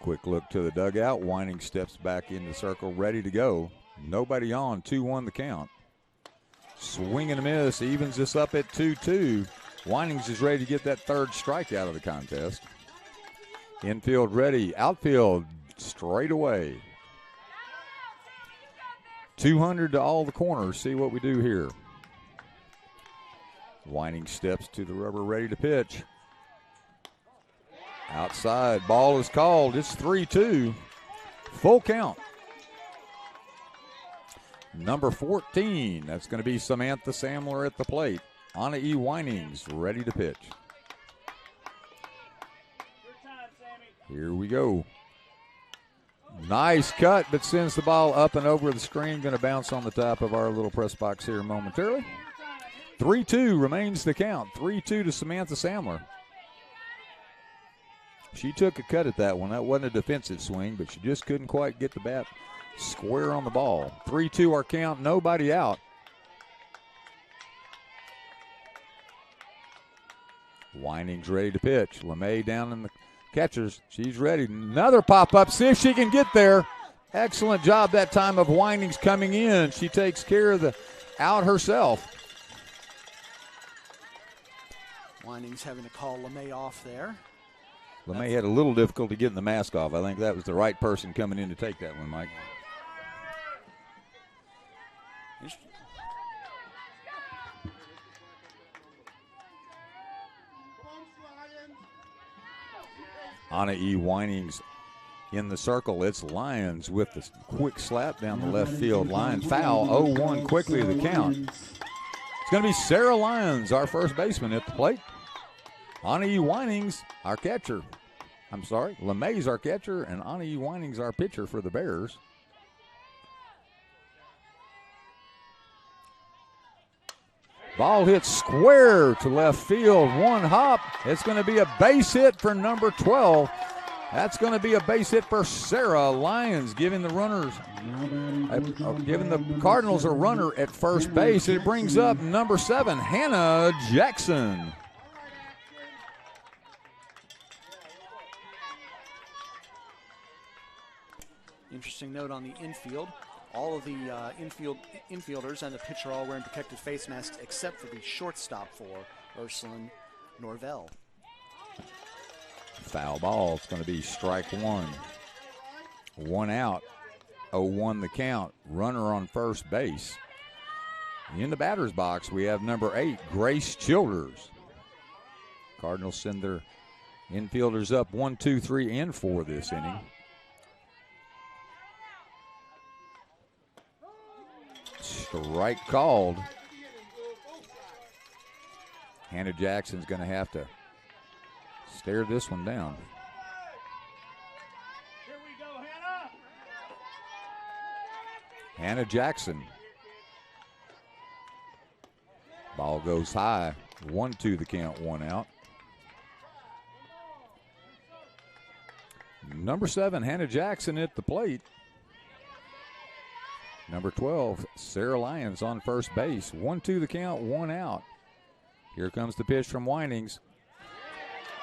[SPEAKER 1] Quick look to the dugout. Winings steps back in the circle, ready to go. Nobody on. 2-1 the count. Swing and a miss. Evens this up at 2-2. Winings is ready to get that third strikeout of the contest. Infield ready. Outfield straight away. 200 to all the corners. See what we do here. Winings steps to the rubber, ready to pitch. Outside, ball is called. It's 3-2. Full count. Number 14, that's going to be Samantha Samler at the plate. Anna E. Winings ready to pitch. Here we go. Nice cut, but sends the ball up and over the screen. Going to bounce on the top of our little press box here momentarily. 3-2 remains the count. 3-2 to Samantha Samler. She took a cut at that one. That wasn't a defensive swing, but she just couldn't quite get the bat square on the ball. 3-2 our count, nobody out. Winings ready to pitch. LeMay down in the catchers. She's ready. Another pop-up. See if she can get there. Excellent job that time of Winings coming in. She takes care of the out herself.
[SPEAKER 7] Winings having to call LeMay off there.
[SPEAKER 1] LeMay had a little difficulty getting the mask off. I think that was the right person coming in to take that one, Mike. Anna E. Winings in the circle. It's Lyons with the quick slap down the left field line. Foul, 0-1 quickly to the count. It's going to be Sarah Lyons, our first baseman, at the plate. Anna E. Winings, our catcher. I'm sorry, LeMay's our catcher, and Anna E. Winings our pitcher for the Bears. Ball hits square to left field. One hop. It's going to be a base hit for number 12. That's going to be a base hit for Sarah Lyons, giving the runners, giving the Cardinals a runner at first base. It brings up number 7, Hannah Jackson.
[SPEAKER 7] Interesting note on the infield. All of the infielders and the pitcher are all wearing protective face masks except for the shortstop for Ursuline Norvell.
[SPEAKER 1] Foul ball. It's going to be strike 1. 1 out. 0-1 the count. Runner on first base. In the batter's box, we have number 8, Grace Childers. Cardinals send their infielders up 1, 2, 3, and 4 this inning. Strike called. Hannah Jackson's going to have to stare this one down.
[SPEAKER 8] Here we go, Hannah.
[SPEAKER 1] Hannah Jackson. Ball goes high. 1-2 the count, 1 out. Number 7, Hannah Jackson at the plate. Number 12, Sarah Lyons on first base. 1-2 the count, 1 out. Here comes the pitch from Winings.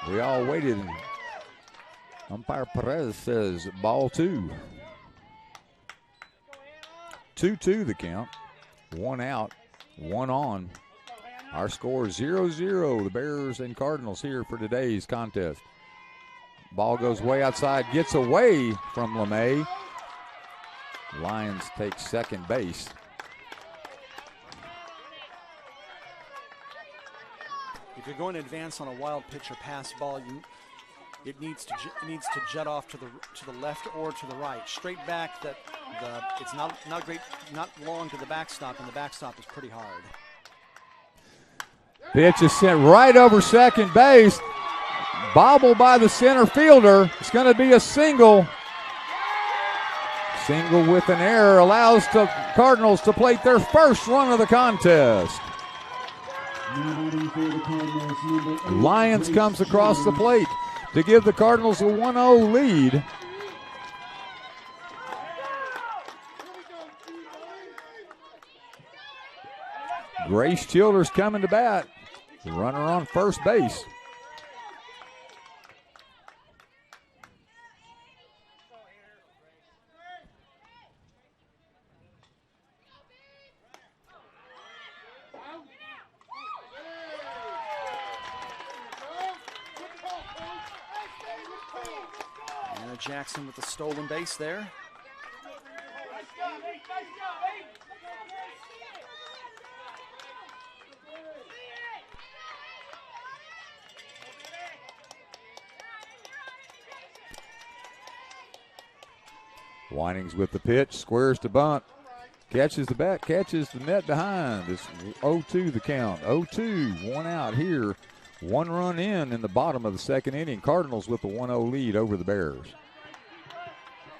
[SPEAKER 1] We all waited, and umpire Perez says ball 2. 2-2 the count, 1 out, 1 on. Our score 0-0. The Bears and Cardinals here for today's contest. Ball goes way outside, gets away from LeMay. Lions take second base.
[SPEAKER 7] If you're going to advance on a wild pitch or pass ball, it needs to jet off to the left or to the right. Straight back, it's not great, not long to the backstop, and the backstop is pretty hard.
[SPEAKER 1] Pitch is sent right over second base. Bobbled by the center fielder. It's going to be a single. Single with an error allows the Cardinals to plate their first run of the contest. Lyons comes across the plate to give the Cardinals a 1-0 lead. Grace Childers coming to bat. Runner on first base.
[SPEAKER 7] Anna Jackson with the stolen base there.
[SPEAKER 1] Winings with the pitch, squares to bunt, catches the bat, catches the net behind. It's 0-2 the count. 0-2, 1 out here. 1 run in the bottom of the second inning. Cardinals with a 1-0 lead over the Bears.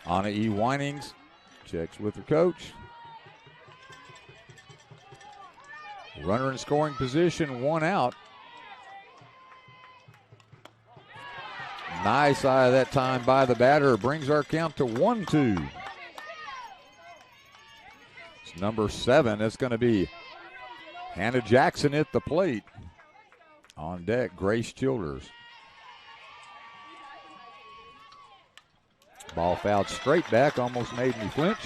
[SPEAKER 1] Anna E. Winings checks with her coach. Runner in scoring position, 1 out. Nice eye that time by the batter. Brings our count to 1-2. It's number 7. It's going to be Hannah Jackson at the plate. On deck, Grace Childers. Ball fouled straight back, almost made me flinch.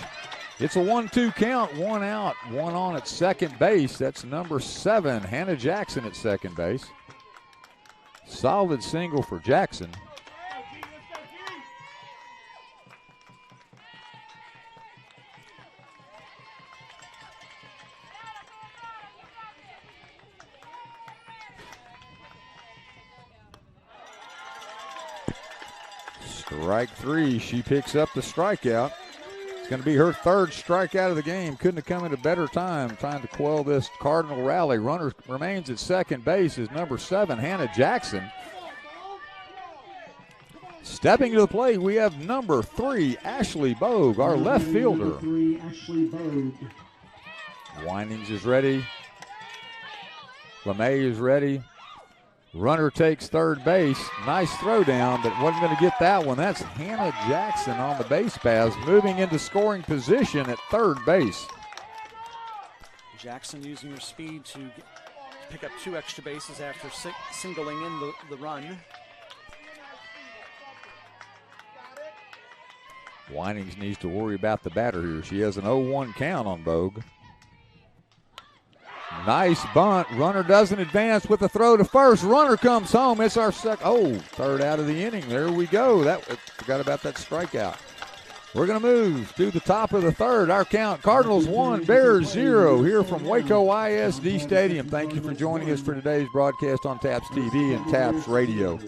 [SPEAKER 1] It's a 1-2 count, 1 out, 1 on at second base. That's number 7, Hannah Jackson at second base. Solid single for Jackson. Strike 3, she picks up the strikeout. It's going to be her third strikeout of the game. Couldn't have come at a better time trying to quell this Cardinal rally. Runner remains at second base is number 7, Hannah Jackson. Stepping to the plate, we have number 3, Ashley Bogue, our left fielder.
[SPEAKER 5] Number 3, Ashley Bogue.
[SPEAKER 1] Winings is ready. LeMay is ready. Runner takes third base. Nice throw down, but wasn't going to get that one. That's Hannah Jackson on the base paths, moving into scoring position at third base.
[SPEAKER 7] Jackson using her speed to pick up 2 extra bases after singling in the run.
[SPEAKER 1] Winings needs to worry about the batter here. She has an 0-1 count on Bogue. Nice bunt. Runner doesn't advance with the throw to first. Runner comes home. It's our third out of the inning. There we go. Forgot about that strikeout. We're going to move to the top of the third. Our count, Cardinals 1, Bears 0 here from Waco ISD Stadium. Thank you for joining us for today's broadcast on TAPS TV and TAPS Radio.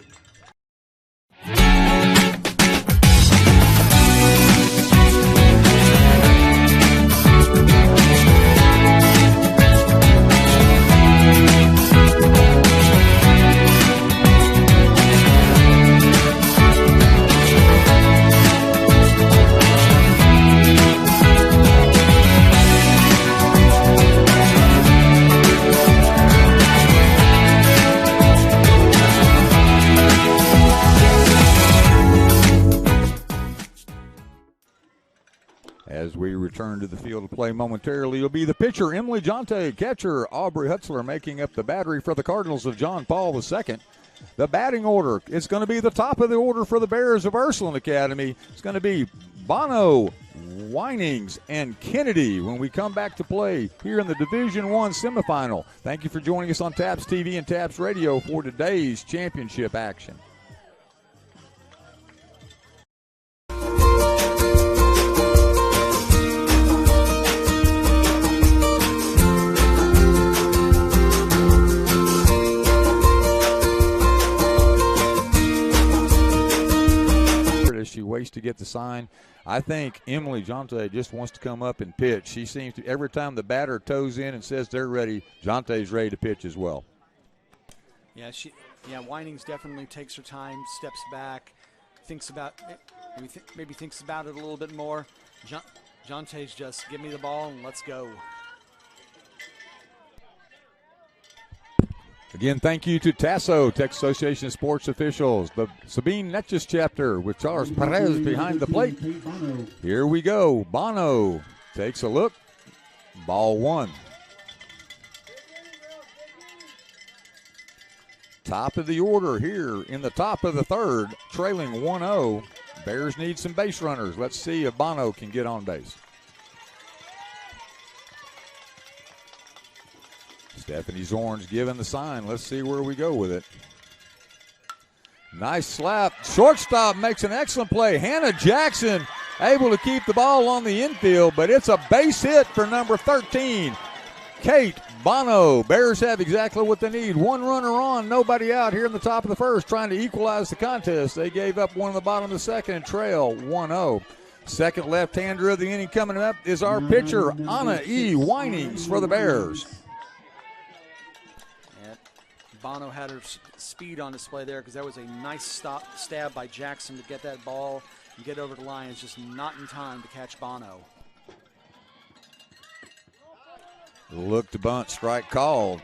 [SPEAKER 1] As we return to the field of play momentarily, it'll be the pitcher, Emily Jonte, catcher, Aubrey Hutzler, making up the battery for the Cardinals of John Paul II. The batting order, it's going to be the top of the order for the Bears of Ursuline Academy. It's going to be Bono, Winings, and Kennedy when we come back to play here in the Division I semifinal. Thank you for joining us on TAPS TV and TAPS Radio for today's championship action. She waits to get the sign. I think Emily Jonte just wants to come up and pitch. She seems to, every time the batter toes in and says they're ready, Jonte's ready to pitch as well.
[SPEAKER 7] Yeah, Winings definitely takes her time, steps back, thinks about maybe thinks about it a little bit more. Jonte's just give me the ball and let's go.
[SPEAKER 1] Again, thank you to TASO, Texas Association of Sports Officials, the Sabine Netches chapter with Charles Perez behind the plate. Here we go. Bono takes a look. Ball 1. Top of the order here in the top of the third, trailing 1-0. Bears need some base runners. Let's see if Bono can get on base. Stephanie Zorn's giving the sign. Let's see where we go with it. Nice slap. Shortstop makes an excellent play. Hannah Jackson able to keep the ball on the infield, but it's a base hit for number 13, Kate Bono. Bears have exactly what they need. One runner on, nobody out here in the top of the first, trying to equalize the contest. They gave up one in the bottom of the second and trail 1-0. Second left-hander of the inning coming up is our pitcher, Anna E. Winings for the Bears.
[SPEAKER 7] Bono had her speed on display there because that was a nice stab by Jackson to get that ball and get over the line. It's just not in time to catch Bono.
[SPEAKER 1] Look to bunt, strike called.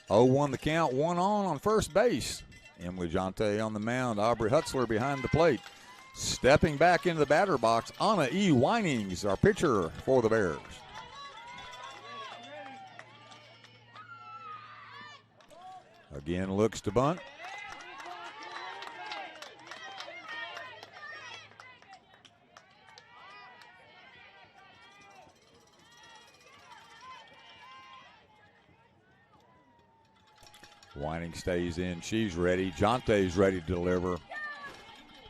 [SPEAKER 1] 0-1 the count, one on first base. Emily Jonte on the mound, Aubrey Hutzler behind the plate. Stepping back into the batter box, Anna E. Winings, our pitcher for the Bears. Again, looks to bunt. Whining stays in. She's ready. Jonte's ready to deliver.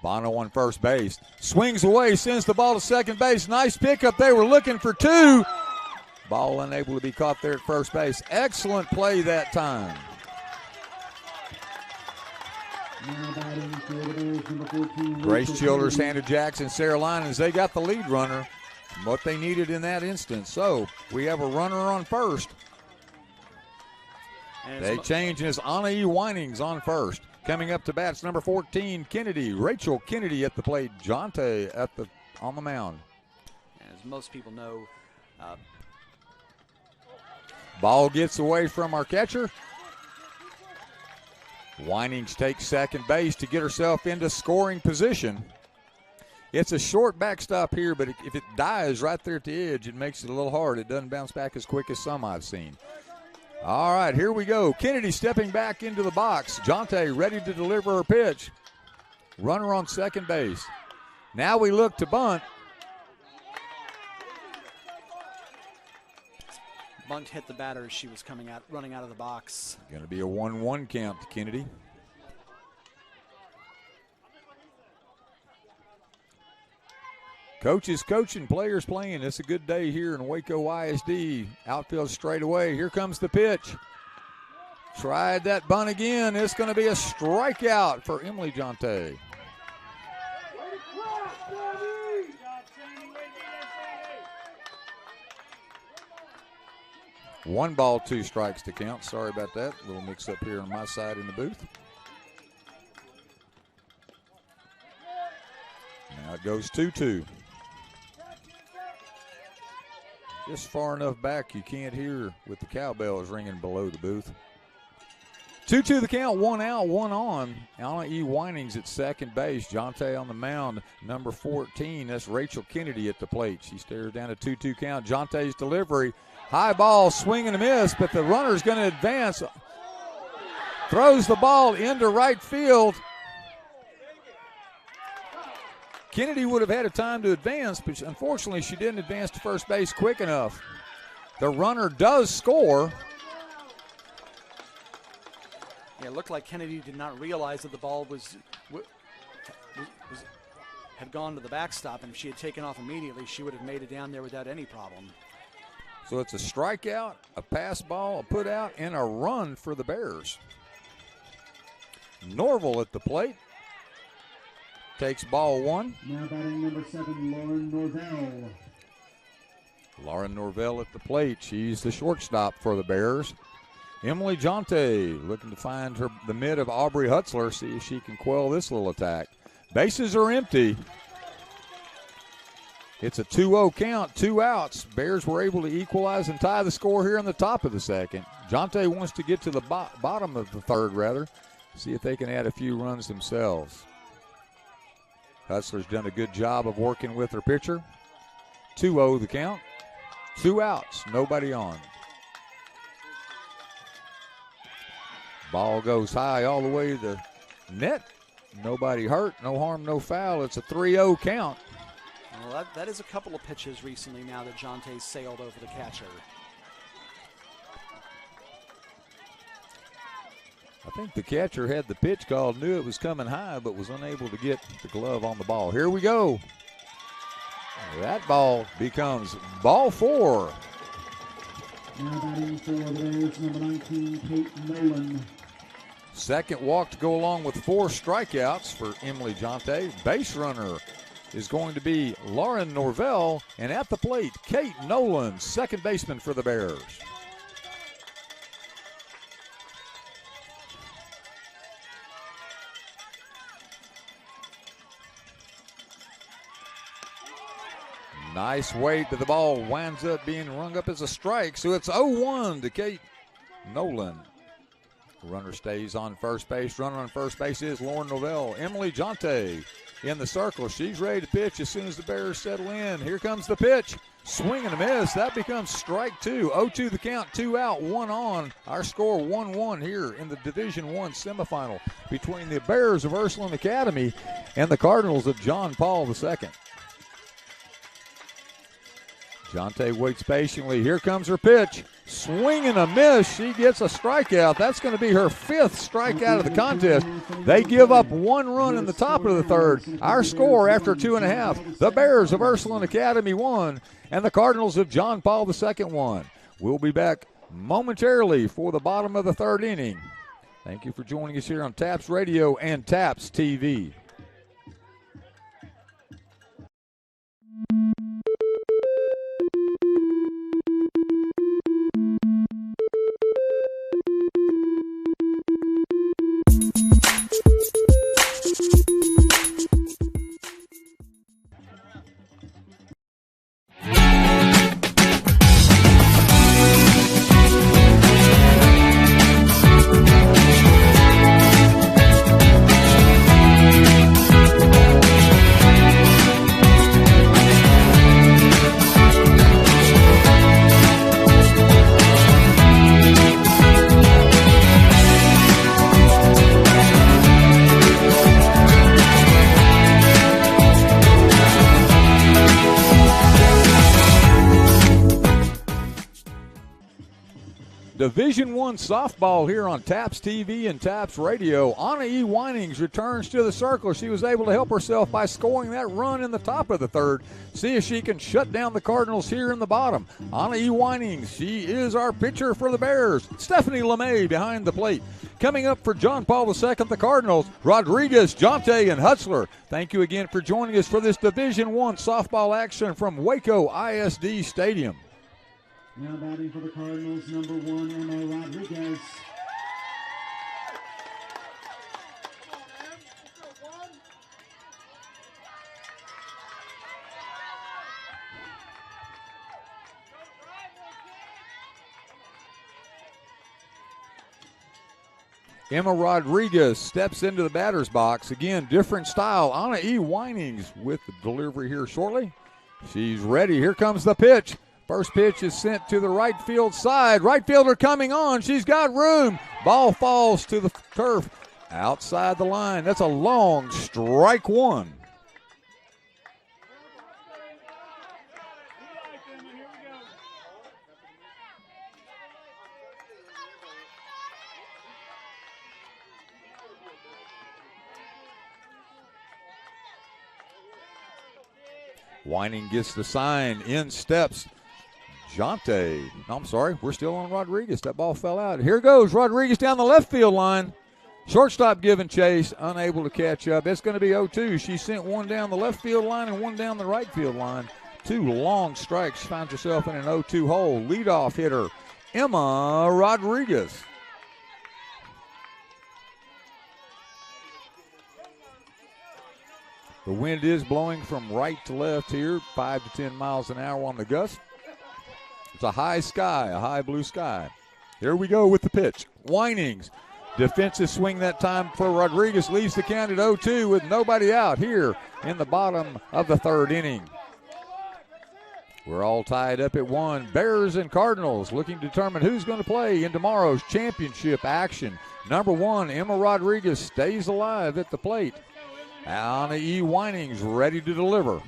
[SPEAKER 1] Bono on first base. Swings away, sends the ball to second base. Nice pickup. They were looking for 2. Ball unable to be caught there at first base. Excellent play that time. Grace Childers, Hannah Jackson, Sarah Linens, they got the lead runner, what they needed in that instance. So we have a runner on first. They change, and it's Anna E. Winings on first. Coming up to bats, number 14, Kennedy. Rachel Kennedy at the plate. Jonte on the mound.
[SPEAKER 7] As most people know,
[SPEAKER 1] Ball gets away from our catcher. Winings takes second base to get herself into scoring position. It's a short backstop here, but if it dies right there at the edge, it makes it a little hard. It doesn't bounce back as quick as some I've seen. All right, here we go. Kennedy stepping back into the box. Jonte ready to deliver her pitch. Runner on second base. Now we look to bunt.
[SPEAKER 7] Bunt hit the batter as she was running out of the box.
[SPEAKER 1] Going to be a 1-1 count to Kennedy. Coaches coaching, players playing. It's a good day here in Waco ISD. Outfield straight away. Here comes the pitch. Tried that bunt again. It's going to be a strikeout for Emily Jonte. One ball, two strikes to count. Sorry about that. A little mix up here on my side in the booth. Now it goes 2-2. Just far enough back you can't hear with the cowbells ringing below the booth. 2-2 the count, one out, one on. Anna E. Winings at second base. Jonte on the mound, number 14. That's Rachel Kennedy at the plate. She stares down a 2-2 count. Jonte's delivery. High ball, swing and a miss, but the runner's going to advance. Throws the ball into right field. Kennedy would have had a time to advance, but unfortunately she didn't advance to first base quick enough. The runner does score.
[SPEAKER 7] Yeah, it looked like Kennedy did not realize that the ball had gone to the backstop, and if she had taken off immediately, she would have made it down there without any problem.
[SPEAKER 1] So it's a strikeout, a pass ball, a put out, and a run for the Bears. Norville at the plate. Takes ball one.
[SPEAKER 5] Now batting number 7, Lauren Norvell.
[SPEAKER 1] Lauren Norvell at the plate. She's the shortstop for the Bears. Emily Jonte looking to find the mid of Aubrey Hutzler, see if she can quell this little attack. Bases are empty. It's a 2-0 count, 2 outs. Bears were able to equalize and tie the score here in the top of the second. Jonte wants to get to the bottom of the third, rather, see if they can add a few runs themselves. Hutzler's done a good job of working with her pitcher. 2-0 the count. 2 outs, nobody on. Ball goes high all the way to the net. Nobody hurt, no harm, no foul. It's a 3-0 count.
[SPEAKER 7] Well, that is a couple of pitches recently now that Jonte sailed over the catcher.
[SPEAKER 1] I think the catcher had the pitch called, knew it was coming high, but was unable to get the glove on the ball. Here we go. That ball becomes ball 4.
[SPEAKER 5] Now batting for the Bears, number 19, Kate Nolan.
[SPEAKER 1] Second walk to go along with 4 strikeouts for Emily Jonte. Base runner is going to be Lauren Norvell, and at the plate, Kate Nolan, second baseman for the Bears. Nice weight, but the ball winds up being rung up as a strike, so it's 0-1 to Kate Nolan. Runner stays on first base. Runner on first base is Lauren Norvell. Emily Jonte in the circle. She's ready to pitch as soon as the Bears settle in. Here comes the pitch. Swing and a miss. That becomes strike 2. 0-2 the count, 2 out, 1 on. Our score 1-1 here in the Division I semifinal between the Bears of Ursuline Academy and the Cardinals of John Paul II. Jonte waits patiently. Here comes her pitch. Swing and a miss. She gets a strikeout. That's going to be her 5th strikeout of the contest. They give up 1 run in the top of the third. Our score after 2.5. The Bears of Ursuline Academy 1 and the Cardinals of John Paul II 1. We'll be back momentarily for the bottom of the third inning. Thank you for joining us here on TAPS Radio and TAPS TV. Division I softball here on TAPS TV and TAPS Radio. Anna E. Winings returns to the circle. She was able to help herself by scoring that run in the top of the third. See if she can shut down the Cardinals here in the bottom. Anna E. Winings, she is our pitcher for the Bears. Stephanie LeMay behind the plate. Coming up for John Paul II, the Cardinals, Rodriguez, Jonte, and Hutzler. Thank you again for joining us for this Division I softball action from Waco ISD Stadium.
[SPEAKER 5] Now batting for the Cardinals, number 1, Emma Rodriguez.
[SPEAKER 1] Emma Rodriguez steps into the batter's box. Again, different style. Anna E. Winings with the delivery here shortly. She's ready. Here comes the pitch. First pitch is sent to the right field side. Right fielder coming on. She's got room. Ball falls to the turf outside the line. That's a long strike one. Whining gets the sign. In steps Jonte. No, I'm sorry. We're still on Rodriguez. That ball fell out. Here goes Rodriguez down the left field line. Shortstop giving chase. Unable to catch up. It's going to be 0-2. She sent one down the left field line and one down the right field line. Two long strikes. She finds herself in an 0-2 hole. Leadoff hitter Emma Rodriguez. The wind is blowing from right to left here, 5 to 10 miles an hour on the gust. It's a high sky, a high blue sky. Here we go with the pitch. Winings. Defensive swing that time for Rodriguez. Leaves the count at 0-2 with nobody out here in the bottom of the third inning. We're all tied up at 1. Bears and Cardinals looking to determine who's going to play in tomorrow's championship action. Number 1, Emma Rodriguez stays alive at the plate. Anna E. Winings ready to deliver.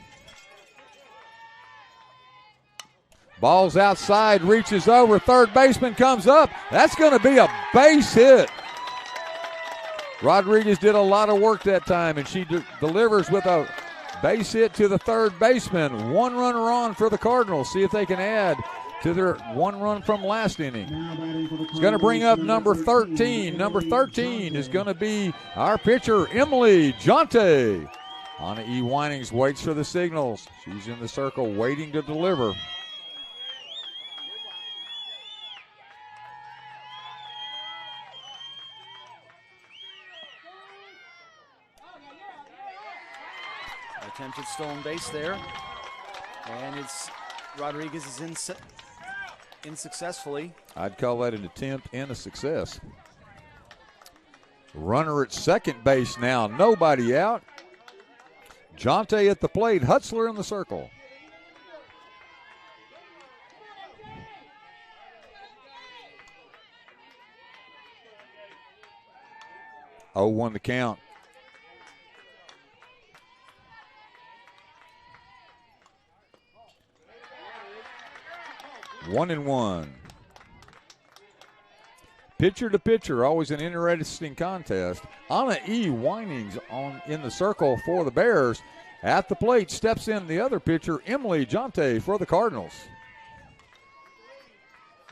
[SPEAKER 1] Ball's outside, reaches over, third baseman comes up. That's going to be a base hit. Rodriguez did a lot of work that time, and she delivers with a base hit to the third baseman. One runner on for the Cardinals. See if they can add to their one run from last inning. It's going to bring up number 13. Number 13 is going to be our pitcher, Emily Jonte. Anna E. Winings waits for the signals. She's in the circle waiting to deliver.
[SPEAKER 7] Attempted stolen base there. And it's Rodriguez is in successfully.
[SPEAKER 1] I'd call that an attempt and a success. Runner at second base now. Nobody out. Jonte at the plate. Hutzler in the circle. Oh, 1 the count. 1-1. Pitcher to pitcher, always an interesting contest. Anna E. Winings in the circle for the Bears. At the plate steps in the other pitcher, Emily Jonte for the Cardinals.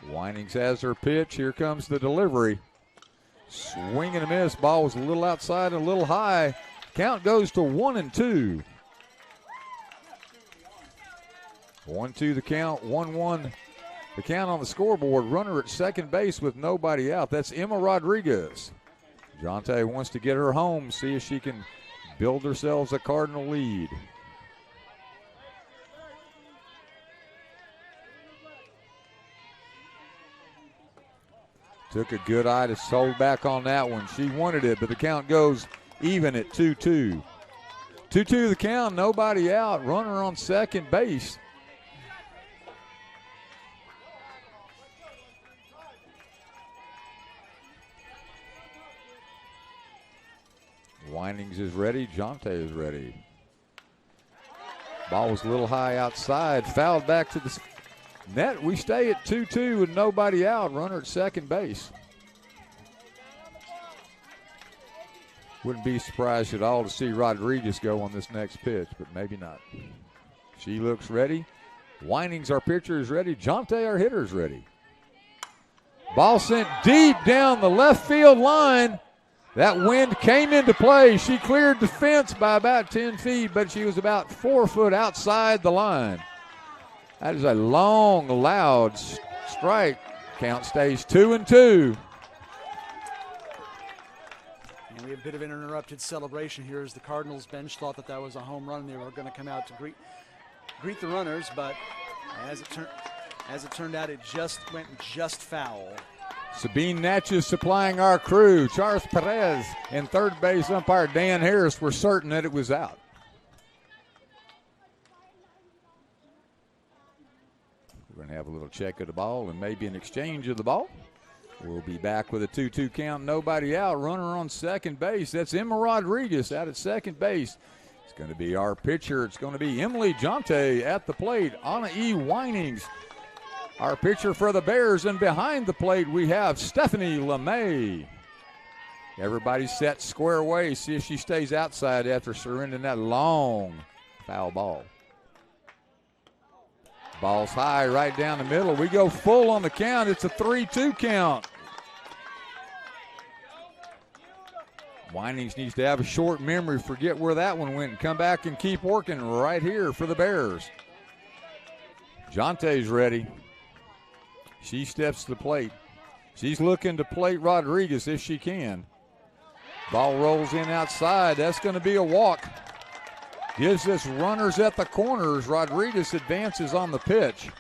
[SPEAKER 1] Winings has her pitch. Here comes the delivery. Swing and a miss. Ball was a little outside and a little high. Count goes to 1-2. 1-2 the count. 1-1 the count on the scoreboard. Runner at second base with nobody out. That's Emma Rodriguez. Jonte wants to get her home, see if she can build herself a Cardinal lead. Took a good eye to hold back on that one. She wanted it, but the count goes even at 2-2. 2-2 the count, nobody out. Runner on second base. Winings is ready. Jonte is ready. Ball was a little high outside. Fouled back to the Net, we stay at 2-2 with nobody out. Runner at second base. Wouldn't be surprised at all to see Rodriguez go on this next pitch, but maybe not. She looks ready. Winings, our pitcher, is ready. Jonte, our hitter, is ready. Ball sent deep down the left field line. That wind came into play. She cleared the fence by about 10 feet, but she was about 4 foot outside the line. That is a long, loud strike. Count stays 2-2.
[SPEAKER 7] And we have a bit of an interrupted celebration here as the Cardinals bench thought that was a home run. They were going to come out to greet the runners, but as it turned out, it just went foul.
[SPEAKER 1] Sabine Natchez supplying our crew. Charles Perez and third base umpire Dan Harris were certain that it was out. We're going to have a little check of the ball and maybe an exchange of the ball. We'll be back with a 2-2 count, nobody out. Runner on second base. That's Emma Rodriguez out at second base. It's going to be our pitcher. It's going to be Emily Jonte at the plate. Anna E. Winings, our pitcher for the Bears. And behind the plate, we have Stephanie LeMay. Everybody's set square away. See if she stays outside after surrendering that long foul ball. Ball's high right down the middle. We go full on the count. It's a 3-2 count. Winings needs to have a short memory, forget where that one went, and come back and keep working right here for the Bears. Jonte's ready. She steps to the plate. She's looking to plate Rodriguez if she can. Ball rolls in outside. That's going to be a walk. Gives us runners at the corners. Rodriguez advances on the pitch.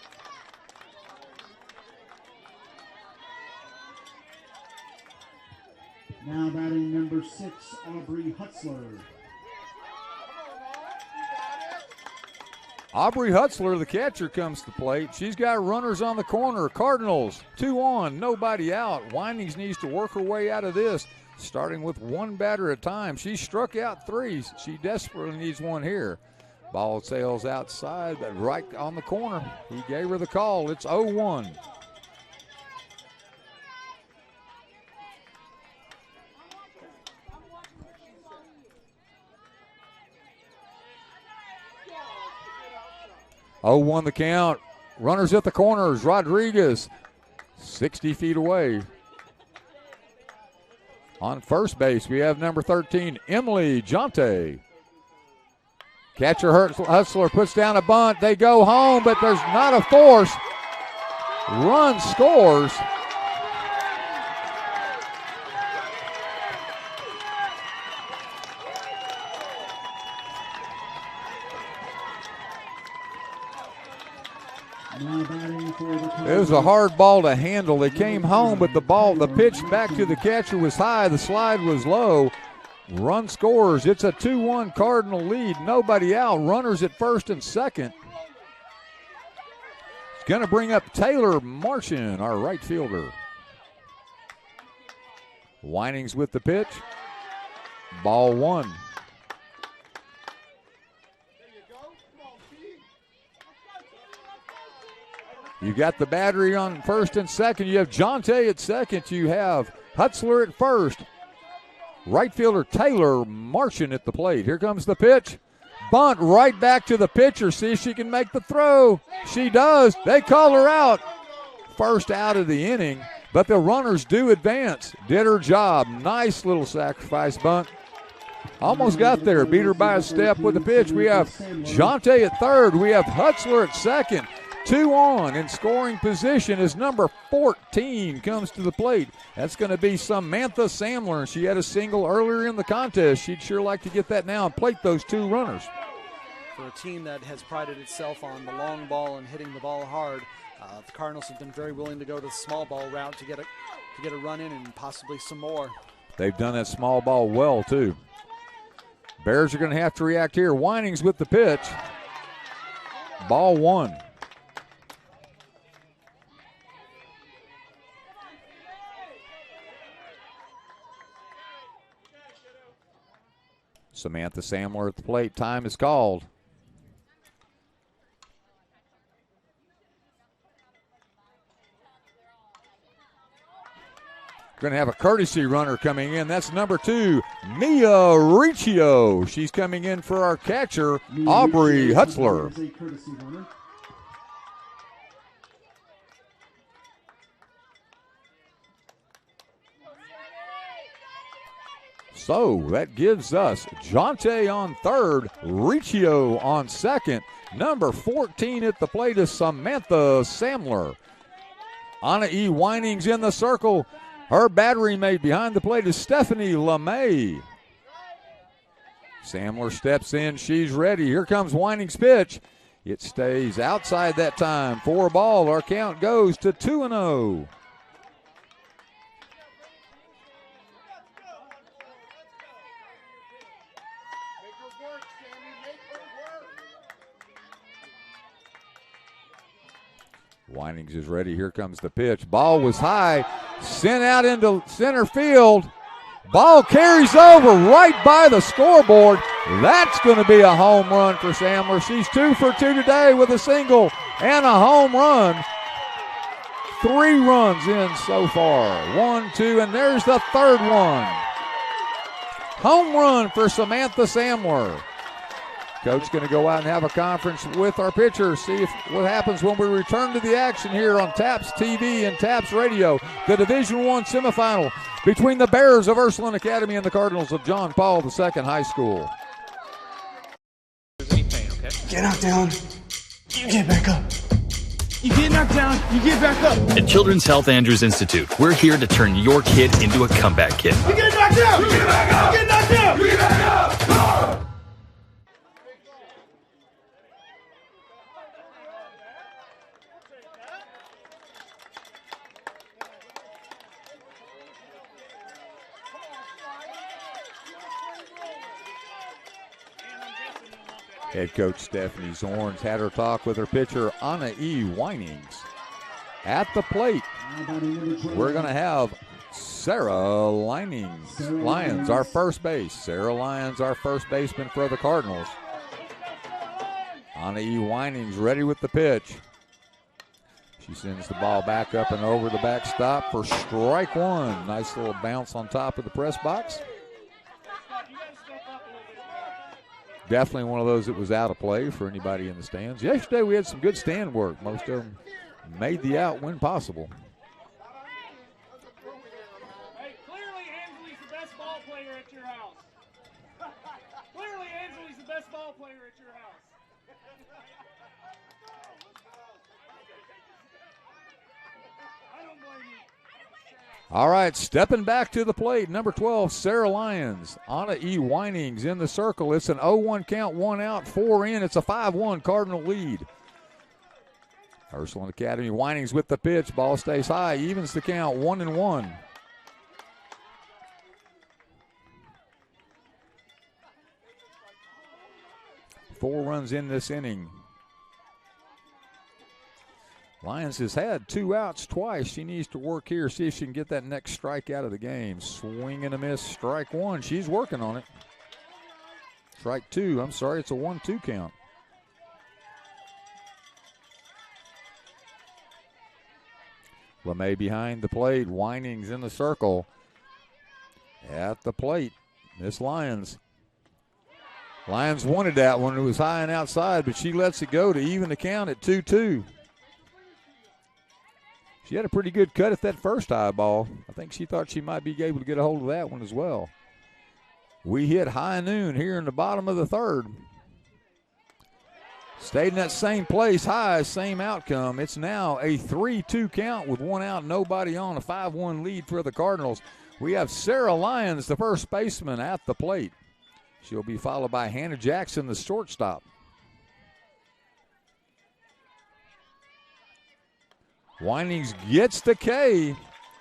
[SPEAKER 5] Now batting number 6, Aubrey Hutzler.
[SPEAKER 1] Aubrey Hutzler, the catcher, comes to the plate. She's got runners on the corner. Cardinals, 2 on, nobody out. Winings needs to work her way out of this, starting with one batter at a time. She struck out 3. She desperately needs one here. Ball sails outside, but right on the corner. He gave her the call. It's 0-1. Oh, the count. Runners at the corners. Rodriguez 60 feet away. On first base, we have number 13, Emily Jonte. Catcher Hutzler puts down a bunt. They go home, but there's not a force. Run scores. It was a hard ball to handle. They came home, but the pitch back to the catcher was high. The slide was low. Run scores. It's a 2-1 Cardinal lead. Nobody out. Runners at first and second. It's going to bring up Taylor Martian, our right fielder. Winings with the pitch. Ball 1. You got the battery on first and second. You have Jonte at second. You have Hutzler at first. Right fielder Taylor Martian at the plate. Here comes the pitch. Bunt right back to the pitcher. See if she can make the throw. She does. They call her out. First out of the inning, but the runners do advance. Did her job. Nice little sacrifice bunt. Almost got there. Beat her by a step with the pitch. We have Jonte at third. We have Hutzler at second. 2 on in scoring position as number 14 comes to the plate. That's going to be Samantha Samler. She had a single earlier in the contest. She'd sure like to get that now and plate those 2 runners.
[SPEAKER 7] For a team that has prided itself on the long ball and hitting the ball hard, the Cardinals have been very willing to go the small ball route to get a run in and possibly some more.
[SPEAKER 1] They've done that small ball well, too. Bears are going to have to react here. Winings with the pitch. Ball 1. Samantha Samler at the plate. Time is called. Going to have a courtesy runner coming in. That's number 2, Mia Riccio. She's coming in for our catcher, Aubrey Hutzler.
[SPEAKER 5] Is a courtesy runner.
[SPEAKER 1] So that gives us Jonte on third, Riccio on second. Number 14 at the plate is Samantha Samler. Anna E. Wining's in the circle. Her battery mate behind the plate is Stephanie LeMay. Samler steps in. She's ready. Here comes Wining's pitch. It stays outside that time. 4 ball. Our count goes to 2-0. Winings is ready. Here comes the pitch. Ball was high. Sent out into center field. Ball carries over right by the scoreboard. That's going to be a home run for Samler. She's 2 for 2 today with a single and a home run. 3 runs in so far. 1, 2, and there's the third one. Home run for Samantha Samler. Coach going to go out and have a conference with our pitcher, see what happens when we return to the action here on TAPS TV and TAPS Radio. The Division I semifinal between the Bears of Ursuline Academy and the Cardinals of John Paul II High School.
[SPEAKER 8] There's any pain, okay?
[SPEAKER 2] Get knocked down, you get back up. You get knocked down, you get back up.
[SPEAKER 4] At Children's Health Andrews Institute, we're here to turn your kid into a comeback kid.
[SPEAKER 2] You get knocked down, you get back up. You get knocked down, you get back up.
[SPEAKER 1] Head coach Stephanie Zorns had her talk with her pitcher, Anna E. Winings. At the plate, we're going to have Sarah Lyons, our first base. Sarah Lyons, our first baseman for the Cardinals. Anna E. Winings ready with the pitch. She sends the ball back up and over the backstop for strike 1. Nice little bounce on top of the press box. Definitely one of those that was out of play for anybody in the stands. Yesterday we had some good stand work. Most of them made the out when possible.
[SPEAKER 8] Hey, clearly Ansley's the best ball player at your house. Clearly Ansley's the best ball player at your house. I don't blame you.
[SPEAKER 1] All right, stepping back to the plate, number 12, Sarah Lyons. Anna E. Winings in the circle. It's an 0-1 count, 1 out, 4 in. It's a 5-1 Cardinal lead. Ursuline Academy, Winings with the pitch. Ball stays high, evens the count, 1-1. Four runs in this inning. Lyons has had 2 outs twice. She needs to work here, see if she can get that next strike out of the game. Swing and a miss, strike 1. She's working on it. Strike 2, I'm sorry, it's a 1-2 count. LeMay behind the plate, Winings in the circle. At the plate, Miss Lyons. Lyons wanted that one. It was high and outside, but she lets it go to even the count at 2-2. She had a pretty good cut at that first high ball. I think she thought she might be able to get a hold of that one as well. We hit high noon here in the bottom of the third. Stayed in that same place, high, same outcome. It's now a 3-2 count with 1 out, nobody on, a 5-1 lead for the Cardinals. We have Sarah Lyons, the first baseman, at the plate. She'll be followed by Hannah Jackson, the shortstop. Winings gets the K.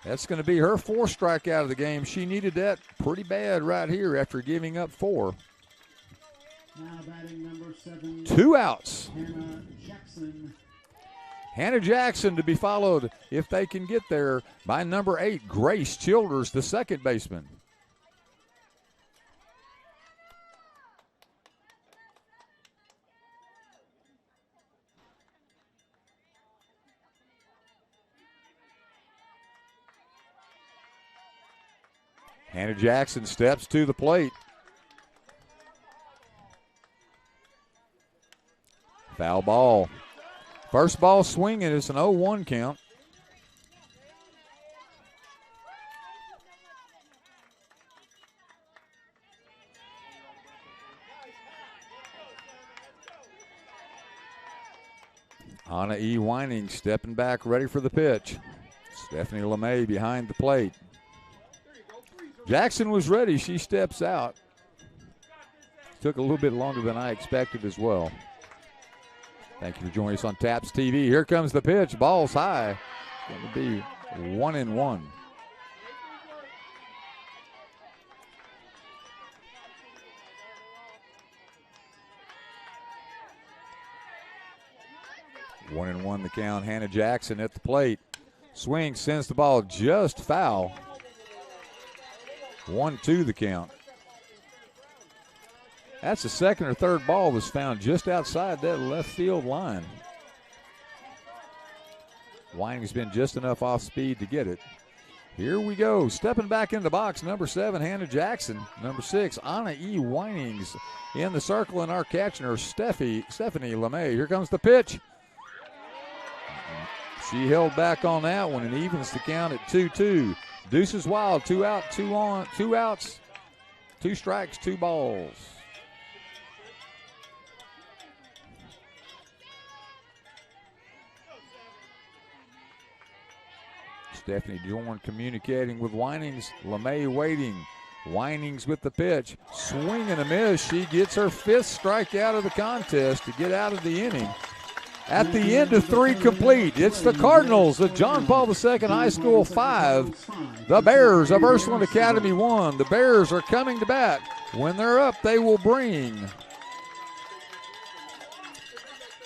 [SPEAKER 1] That's going to be her 4th strikeout of the game. She needed that pretty bad right here after giving up 4.
[SPEAKER 5] Now batting number 7.
[SPEAKER 1] 2 outs.
[SPEAKER 5] Hannah Jackson.
[SPEAKER 1] Hannah Jackson to be followed, if they can get there, by number 8, Grace Childers, the second baseman. Hannah Jackson steps to the plate. Foul ball. First ball swinging. It's an 0-1 count. Anna E. Whining stepping back, ready for the pitch. Stephanie LeMay behind the plate. Jackson was ready. She steps out. Took a little bit longer than I expected as well. Thank you for joining us on TAPS TV. Here comes the pitch. Ball's high. Going to be 1-1. One and one the count. Hannah Jackson at the plate. Swing sends the ball just foul. 1-2 the count. That's the second or third ball was found just outside that left field line. Whining's been just enough off speed to get it. Here we go. Stepping back in the box, number 7, Hannah Jackson. Number 6, Anna E. Whinings in the circle, and our catcher, Stephanie LeMay. Here comes the pitch. She held back on that one and evens the count at 2-2. Deuces wild, 2 out, 2 on, 2 outs, 2 strikes, 2 balls. Stephanie Dorn communicating with Whinings. LeMay waiting. Whinings with the pitch. Swing and a miss. She gets her 5th strikeout of the contest to get out of the inning. At the end of 3 complete, it's the Cardinals of John Paul II High School 5. The Bears of Ursuline Academy 1. The Bears are coming to bat. When they're up, they will bring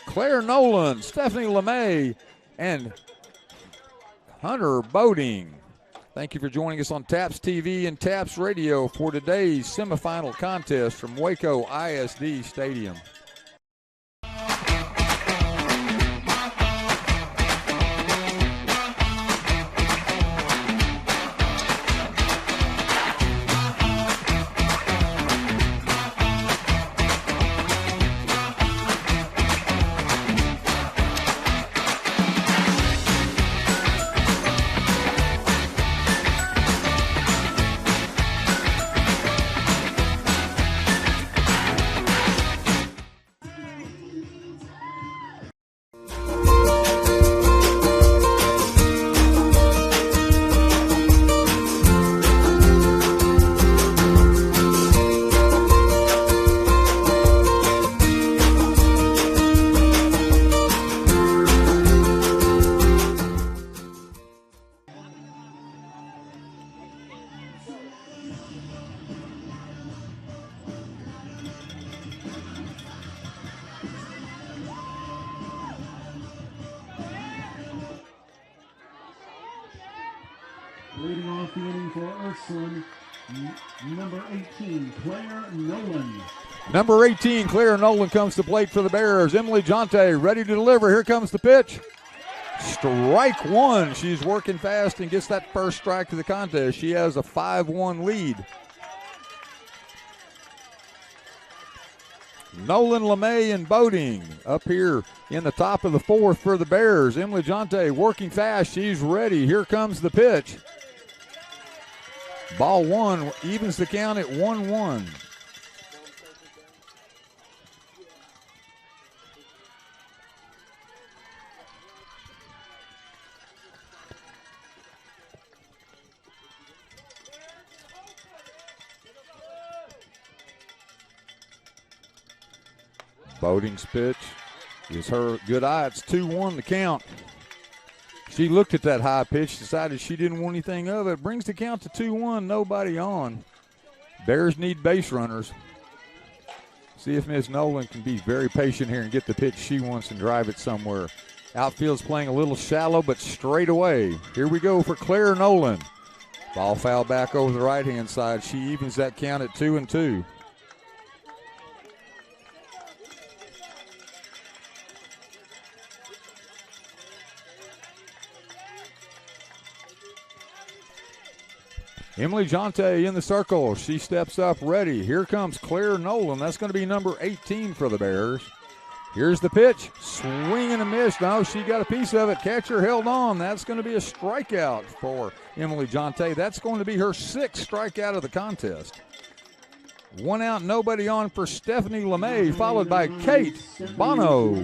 [SPEAKER 1] Claire Nolan, Stephanie LeMay, and Hunter Boding. Thank you for joining us on TAPS TV and TAPS Radio for today's semifinal contest from Waco ISD Stadium.
[SPEAKER 5] Leading off the inning for Ursuline, number 18, Claire Nolan.
[SPEAKER 1] Number 18, Claire Nolan comes to plate for the Bears. Emily Jonte ready to deliver. Here comes the pitch. Strike one. She's working fast and gets that first strike to the contest. She has a 5-1 lead. Nolan, LeMay, and Boding up here in the top of the 4th for the Bears. Emily Jonte working fast. She's ready. Here comes the pitch. Ball 1 evens the count at 1-1. Boding's pitch is her good eye. It's 2-1 the count. She looked at that high pitch, decided she didn't want anything of it. Brings the count to 2-1, nobody on. Bears need base runners. See if Ms. Nolan can be very patient here and get the pitch she wants and drive it somewhere. Outfield's playing a little shallow, but straight away. Here we go for Claire Nolan. Ball foul back over the right-hand side. She evens that count at 2-2. Emily Jonte in the circle. She steps up ready. Here comes Claire Nolan. That's going to be number 18 for the Bears. Here's the pitch. Swing and a miss. No, she got a piece of it. Catcher held on. That's going to be a strikeout for Emily Jonte. That's going to be her 6th strikeout of the contest. 1 out, nobody on for Stephanie LeMay, followed by Kate Bono.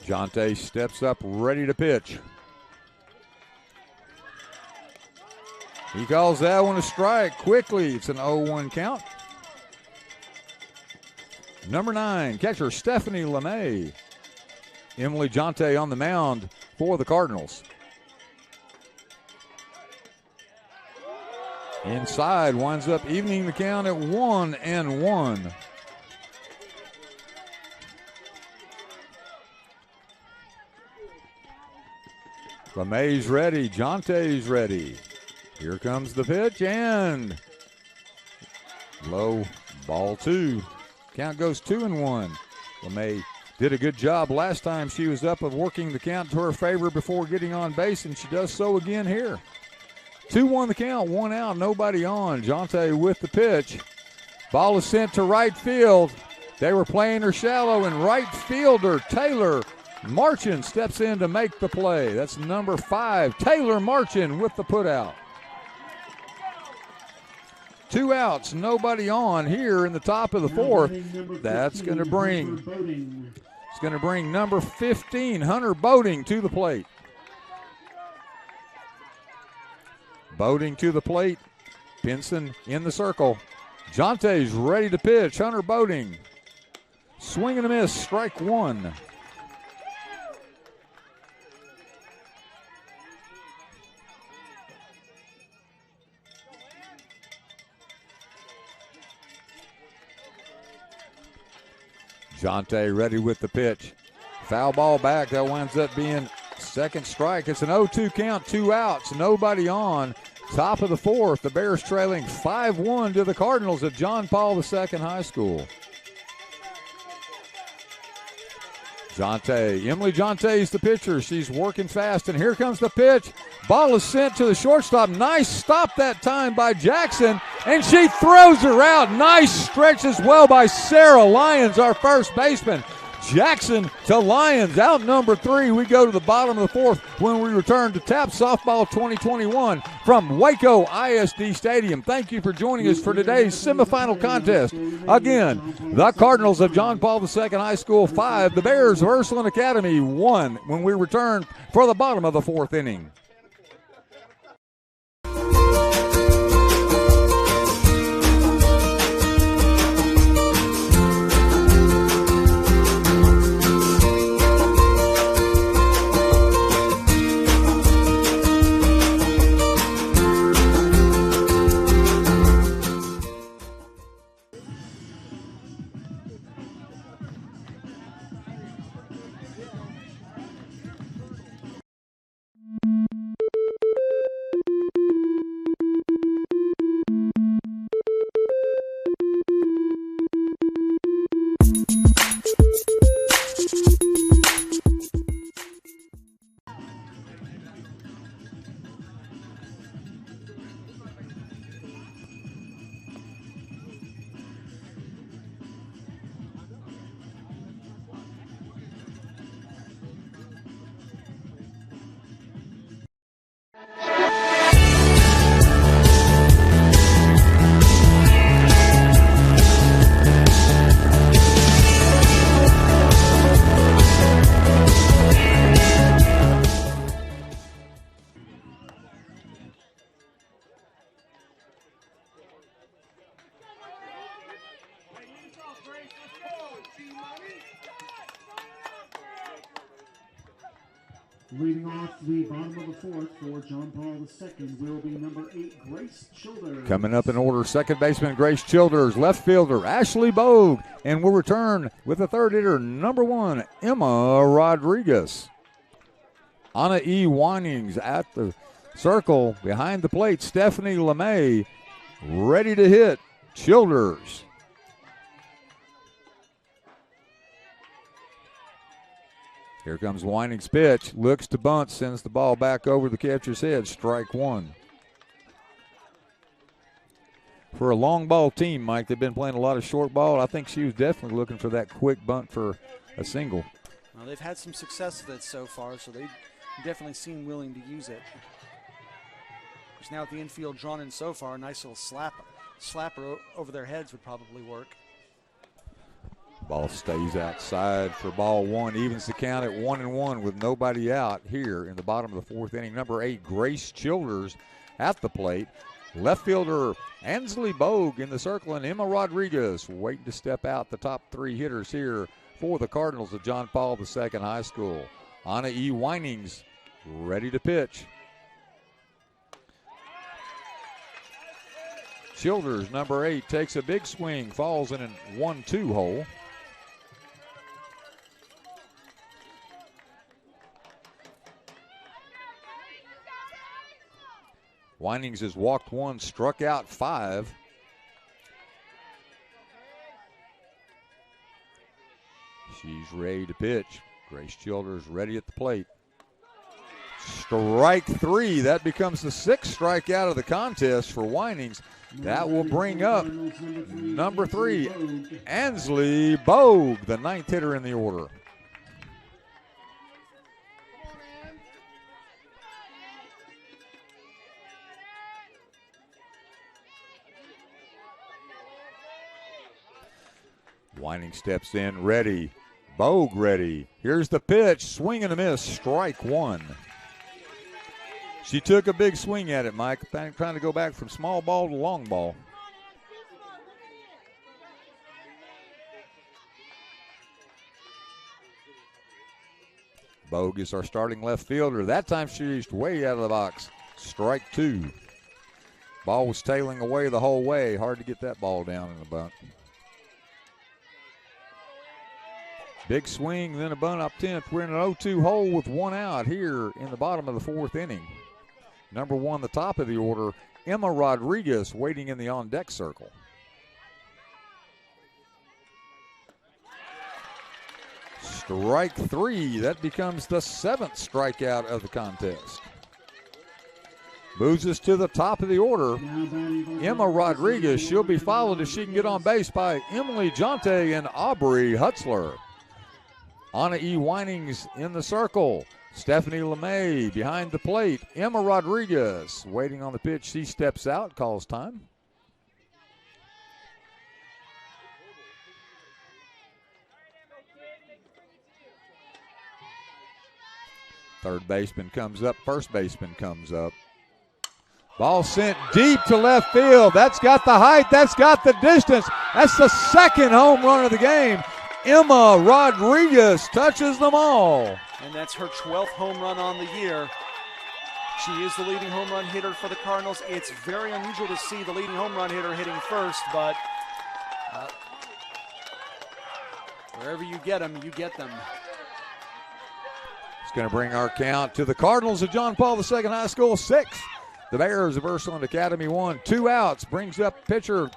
[SPEAKER 1] Jonte steps up, ready to pitch. He calls that one a strike quickly. It's an 0-1 count. Number 9, catcher Stephanie LeMay. Emily Jonte on the mound for the Cardinals. Inside, winds up evening the count at 1-1. LeMay's ready, Jonte's ready. Here comes the pitch, and low, ball 2. Count goes 2-1. LeMay did a good job last time she was up of working the count to her favor before getting on base, and she does so again here. 2-1 the count, 1 out, nobody on. Jonte with the pitch. Ball is sent to right field. They were playing her shallow, and right fielder Taylor Marchin steps in to make the play. That's number 5, Taylor Marchin with the putout. 2 outs, nobody on here in the top of the 4th. That's going to bring, it's going to bring number 15, Hunter Boating, to the plate. Boating to the plate. Pinson in the circle. Jonte's ready to pitch. Hunter Boating. Swing and a miss. Strike 1. Jonte ready with the pitch. Foul ball back. That winds up being 2nd strike. It's an 0-2 count, 2 outs, nobody on. Top of the 4th, the Bears trailing 5-1 to the Cardinals at John Paul II High School. Jonte, Emily Jonte's the pitcher. She's working fast, and here comes the pitch. Ball is sent to the shortstop. Nice stop that time by Jackson, and she throws her out. Nice stretch as well by Sarah Lyons, our first baseman. Jackson to Lyons, out number 3. We go to the bottom of the 4th when we return to TAP Softball 2021 from Waco ISD Stadium. Thank you for joining us for today's semifinal contest. Again, the Cardinals of John Paul II High School 5, the Bears of Ursuline Academy 1 when we return for the bottom of the 4th inning.
[SPEAKER 5] Leading off the bottom of the 4th for John Paul II will be number 8, Grace Childers.
[SPEAKER 1] Coming up in order, second baseman Grace Childers, left fielder Ashley Bogue, and we'll return with the third hitter, number 1, Emma Rodriguez. Anna E. Winings at the circle behind the plate. Stephanie LeMay ready to hit. Childers. Here comes Weining's pitch. Looks to bunt, sends the ball back over the catcher's head. Strike one. For a long ball team, Mike, they've been playing a lot of short ball. I think she was definitely looking for that quick bunt for a single.
[SPEAKER 7] Well, they've had some success with it so far, so they definitely seem willing to use it. There's now at the infield drawn in so far. A nice little slapper over their heads would probably work.
[SPEAKER 1] Ball stays outside for ball one. Evens the count at 1-1 with nobody out here in the bottom of the fourth inning. Number 8, Grace Childers at the plate. Left fielder Ansley Bogue in the circle, and Emma Rodriguez waiting to step out. The top 3 hitters here for the Cardinals of John Paul II High School. Anna E. Weinings ready to pitch. Childers, number 8, takes a big swing, falls in a 1-2 hole. Weinings has walked 1, struck out 5. She's ready to pitch. Grace Childers ready at the plate. Strike 3. That becomes the 6th strikeout of the contest for Weinings. That will bring up number 3, Ansley Bogue, the 9th hitter in the order. Weinings steps in, ready. Bogue ready. Here's the pitch, swing and a miss, strike 1. She took a big swing at it, Mike, trying to go back from small ball to long ball. Bogue is our starting left fielder. That time she reached way out of the box. Strike 2. Ball was tailing away the whole way. Hard to get that ball down in the bunt. Big swing, then a bunt up 10th. We're in an 0-2 hole with 1 out here in the bottom of the 4th inning. Number 1, the top of the order, Emma Rodriguez waiting in the on-deck circle. Strike 3. That becomes the 7th strikeout of the contest. Moves us to the top of the order. Emma Rodriguez. She'll be followed if she can get on base by Emily Jonte and Aubrey Hutzler. Anna E. Weinings in the circle. Stephanie LeMay behind the plate. Emma Rodriguez waiting on the pitch. She steps out, calls time. Third baseman comes up. First baseman comes up. Ball sent deep to left field. That's got the height. That's got the distance. That's the 2nd home run of the game. Emma Rodriguez touches them all.
[SPEAKER 7] And that's her 12th home run on the year. She is the leading home run hitter for the Cardinals. It's very unusual to see the leading home run hitter hitting first, but wherever you get them, you get them.
[SPEAKER 1] It's going to bring our count to the Cardinals of John Paul II High School 6. The Bears of Ursuline Academy 1. 2 outs. Brings up pitcher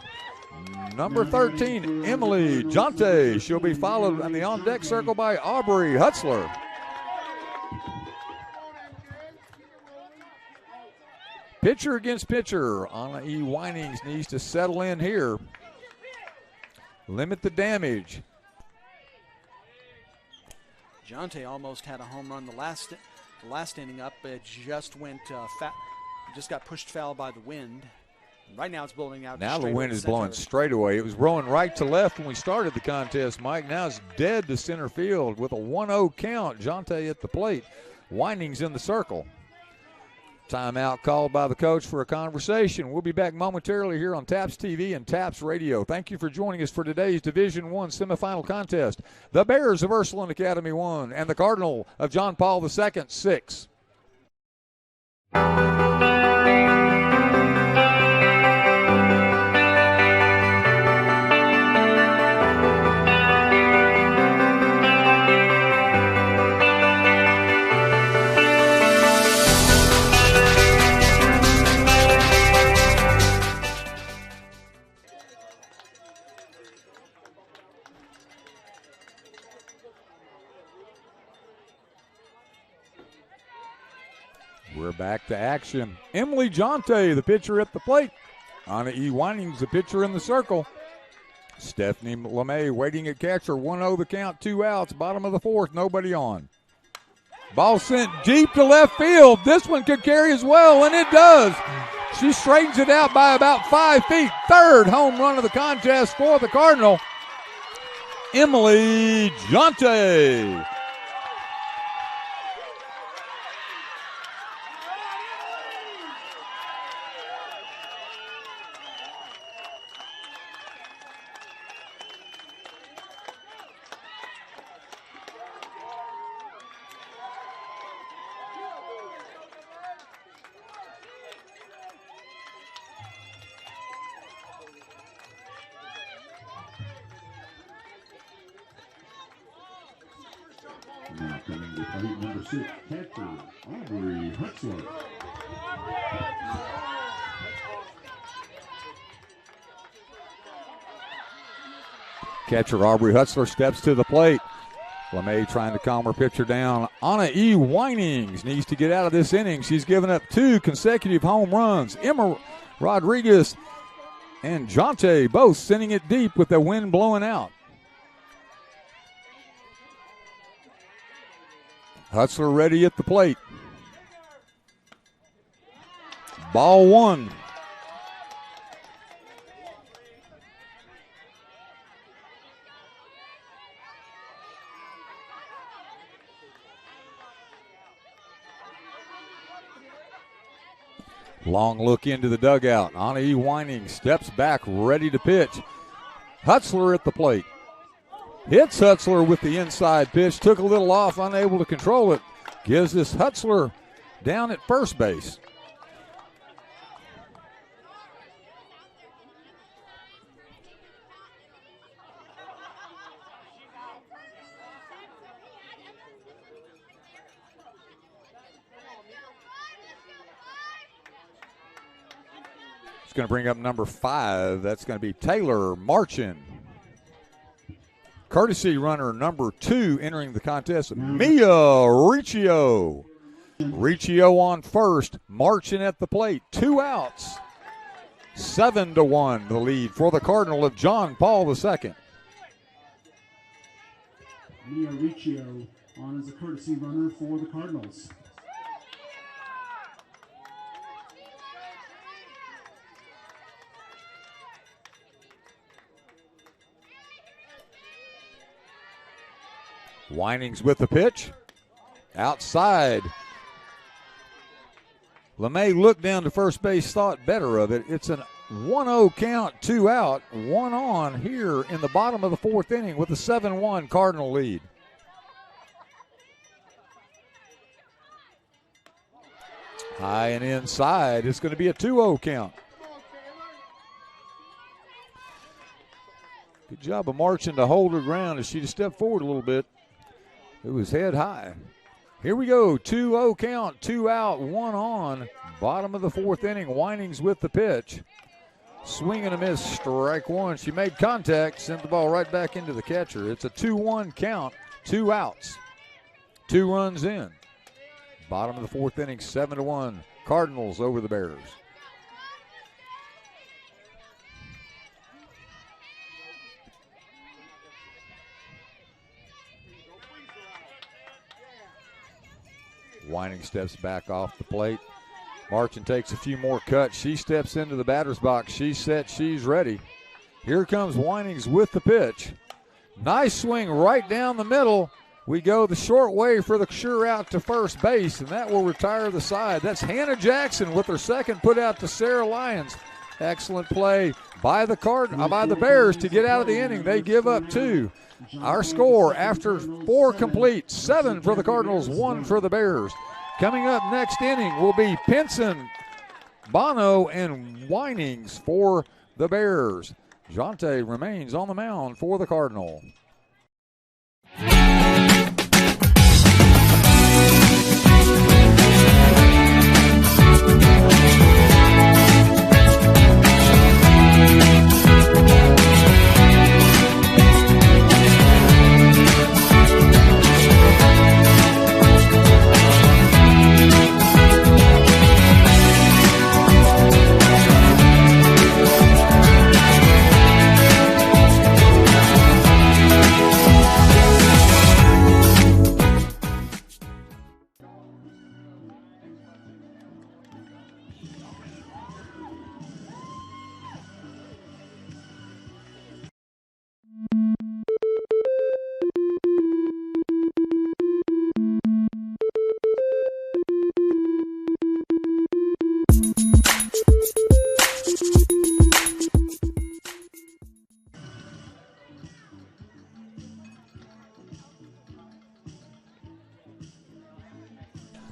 [SPEAKER 1] number 13, Emily Jonte. She'll be followed on the on-deck circle by Aubrey Hutzler. Pitcher against pitcher. Anna E. Weinings needs to settle in here. Limit the damage.
[SPEAKER 7] Jonte almost had a home run the last inning up. It just went just got pushed foul by the wind. Right now it's blowing out.
[SPEAKER 1] Now the wind is blowing straight away. It was blowing right to left when we started the contest, Mike. Now it's dead to center field with a 1-0 count. Jonte at the plate. Weinings in the circle. Timeout called by the coach for a conversation. We'll be back momentarily here on TAPS TV and TAPS Radio. Thank you for joining us for today's Division I semifinal contest. The Bears of Ursuline Academy 1 and the Cardinal of John Paul II 6. We're back to action. Emily Jonte, the pitcher at the plate. Anna E. Winings, the pitcher in the circle. Stephanie LeMay waiting at catcher. 1-0 the count, 2 outs. Bottom of the fourth, nobody on. Ball sent deep to left field. This one could carry as well, and it does. She straightens it out by about 5 feet. Third home run of the contest for the Cardinal, Emily Jonte.
[SPEAKER 5] Now coming to plate number 6, catcher Aubrey Hutzler.
[SPEAKER 1] Catcher Aubrey Hutzler steps to the plate. LeMay trying to calm her pitcher down. Anna E. Winings needs to get out of this inning. She's given up 2 consecutive home runs. Emma Rodriguez and Jonte both sending it deep with the wind blowing out. Hutzler ready at the plate. Ball 1. Long look into the dugout. Anna E. Wining steps back, ready to pitch. Hutzler at the plate. Hits Hutzler with the inside pitch. Took a little off, unable to control it. Gives this Hutzler down at first base. It's going to bring up number 5. That's going to be Taylor Marchin. Courtesy runner number 2 entering the contest, Mia Riccio. Riccio on first, Marchin at the plate. 2 outs. 7-1 the lead for the Cardinal of John Paul II.
[SPEAKER 5] Mia Riccio on as a courtesy runner for the Cardinals.
[SPEAKER 1] Winings with the pitch. Outside. LeMay looked down to first base, thought better of it. It's an 1-0 count, 2 out, 1 on here in the bottom of the fourth inning with a 7-1 Cardinal lead. High and inside. It's going to be a 2-0 count. Good job of Marchin to hold her ground as she just stepped forward a little bit. It was head high. Here we go. 2-0 count, 2 out, 1 on. Bottom of the fourth inning. Winings with the pitch. Swing and a miss, strike 1. She made contact, sent the ball right back into the catcher. It's a 2-1 count, 2 outs. 2 runs in. Bottom of the fourth inning, 7-1. Cardinals over the Bears. Wining steps back off the plate. Marchin takes a few more cuts. She steps into the batter's box. She's set. She's ready. Here comes Winings with the pitch. Nice swing right down the middle. We go the short way for the sure out to first base, and that will retire the side. That's Hannah Jackson with her second put out to Sarah Lyons. Excellent play by the Bears to get out of the inning. They give up 2. Our score after 4 complete, 7 for the Cardinals, 1 for the Bears. Coming up next inning will be Pinson, Bono, and Winings for the Bears. Jonte remains on the mound for the Cardinal.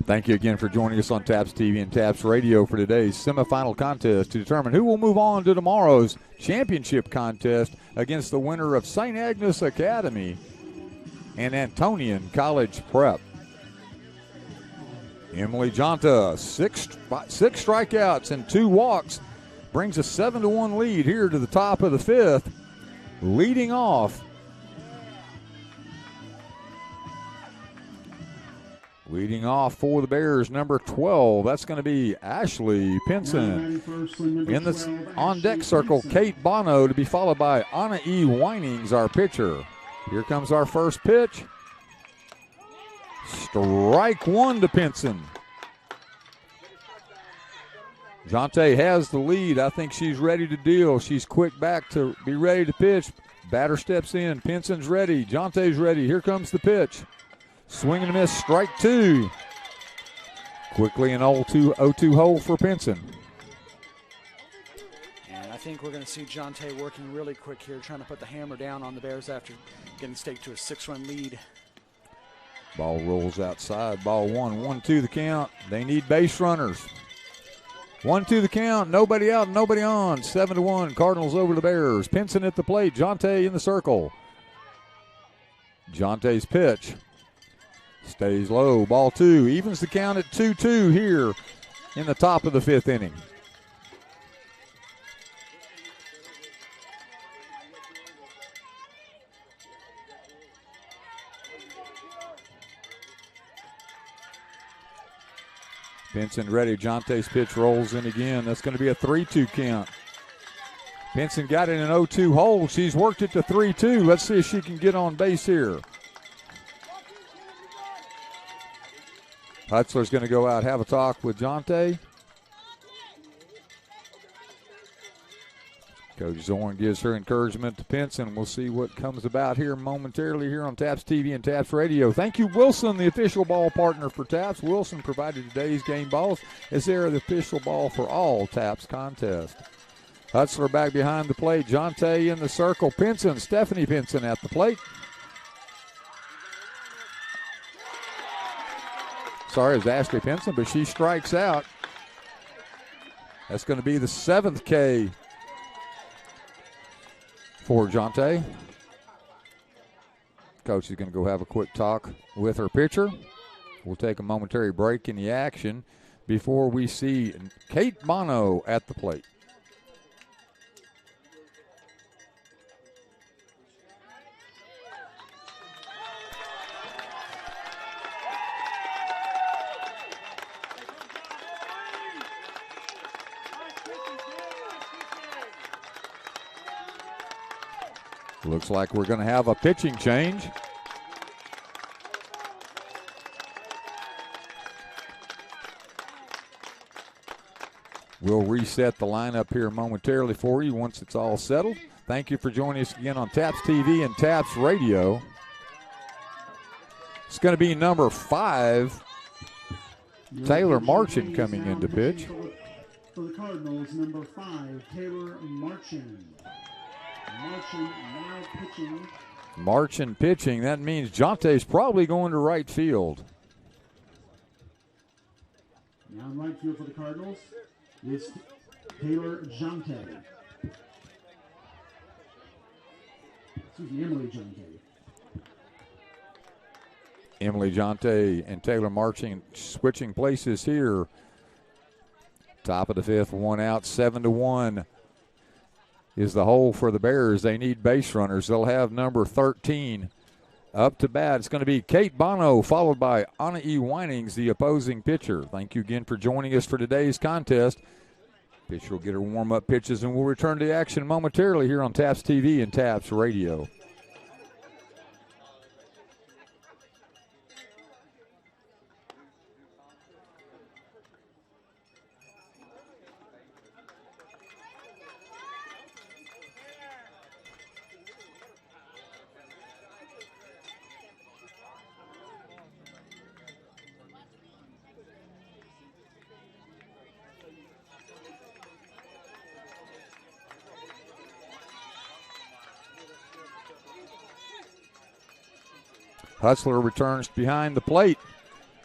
[SPEAKER 1] Thank you again for joining us on TAPS TV and TAPS Radio for today's semifinal contest to determine who will move on to tomorrow's championship contest against the winner of St. Agnes Academy and Antonian College Prep. Emily Jonta, six strikeouts and 2 walks, brings a 7-1 lead here to the top of the 5th. Leading off for the Bears, number 12. That's going to be Ashley Pinson. In the on-deck circle, Kate Bono, to be followed by Anna E. Winings, our pitcher. Here comes our first pitch. Strike 1 to Pinson. Jonte has the lead. I think she's ready to deal. She's quick back to be ready to pitch. Batter steps in. Pinson's ready. Jonte's ready. Here comes the pitch. Swing and a miss. Strike 2. Quickly an 0-2 hole for Pinson.
[SPEAKER 7] And I think we're going to see Jonte working really quick here, trying to put the hammer down on the Bears after getting staked to a 6-run lead.
[SPEAKER 1] Ball rolls outside. Ball 1-2 the count. They need base runners. 1-2 the count. Nobody out, nobody on. 7-1. Cardinals over the Bears. Pinson at the plate. Jonte in the circle. Jonte's pitch. Stays low. Ball 2. Evens the count at 2-2 here in the top of the 5th inning. Pinson ready. Jonte's pitch rolls in again. That's going to be a 3-2 count. Pinson got it in an 0-2 hole. She's worked it to 3-2. Let's see if she can get on base here. Hutzler's going to go out, have a talk with Jonte. Coach Zorn gives her encouragement to Pinson. We'll see what comes about here momentarily here on TAPS TV and TAPS Radio. Thank you, Wilson, the official ball partner for TAPS. Wilson provided today's game balls as they're the official ball for all TAPS contests. Hutzler back behind the plate. Jonte in the circle. Pinson, Stephanie Pinson at the plate. Sorry, it was Ashley Pinson, but she strikes out. That's going to be the 7th K for Jonte. Coach is going to go have a quick talk with her pitcher. We'll take a momentary break in the action before we see Kate Bono at the plate. Looks like we're going to have a pitching change. We'll reset the lineup here momentarily for you once it's all settled. Thank you for joining us again on TAPS TV and TAPS Radio. It's going to be number 5, Taylor Marchand, coming in to pitch.
[SPEAKER 5] For the Cardinals, number 5, Taylor Marchand. Marchand now pitching.
[SPEAKER 1] Marchand pitching. That means Jonte's probably going to right field.
[SPEAKER 5] Now in right field for the Cardinals is Taylor Jonte. Excuse me, Emily Jonte.
[SPEAKER 1] Emily Jonte and Taylor Marchand switching places here. Top of the 5th, 1 out, 7-1. Is the hole for the Bears. They need base runners. They'll have number 13 up to bat. It's going to be Kate Bono, followed by Anna E. Winings, the opposing pitcher. Thank you again for joining us for today's contest. Pitcher will get her warm-up pitches, and we'll return to the action momentarily here on TAPS TV and TAPS Radio. Hutzler returns behind the plate.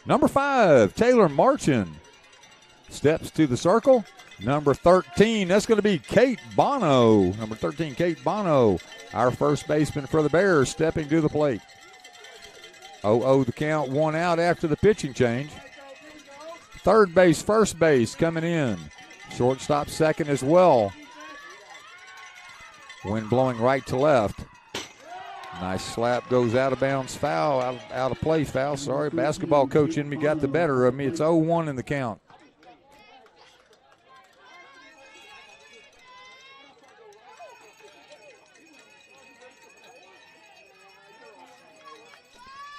[SPEAKER 1] Number 5, Taylor Marchin steps to the circle. Number 13, that's going to be Kate Bono. Number 13, Kate Bono, our first baseman for the Bears, stepping to the plate. 0-0 the count, 1 out after the pitching change. Third base, first base coming in. Shortstop second as well. Wind blowing right to left. Nice slap, goes out of bounds, foul, out of play foul. Sorry, basketball coach in me got the better of me. It's 0-1 in the count.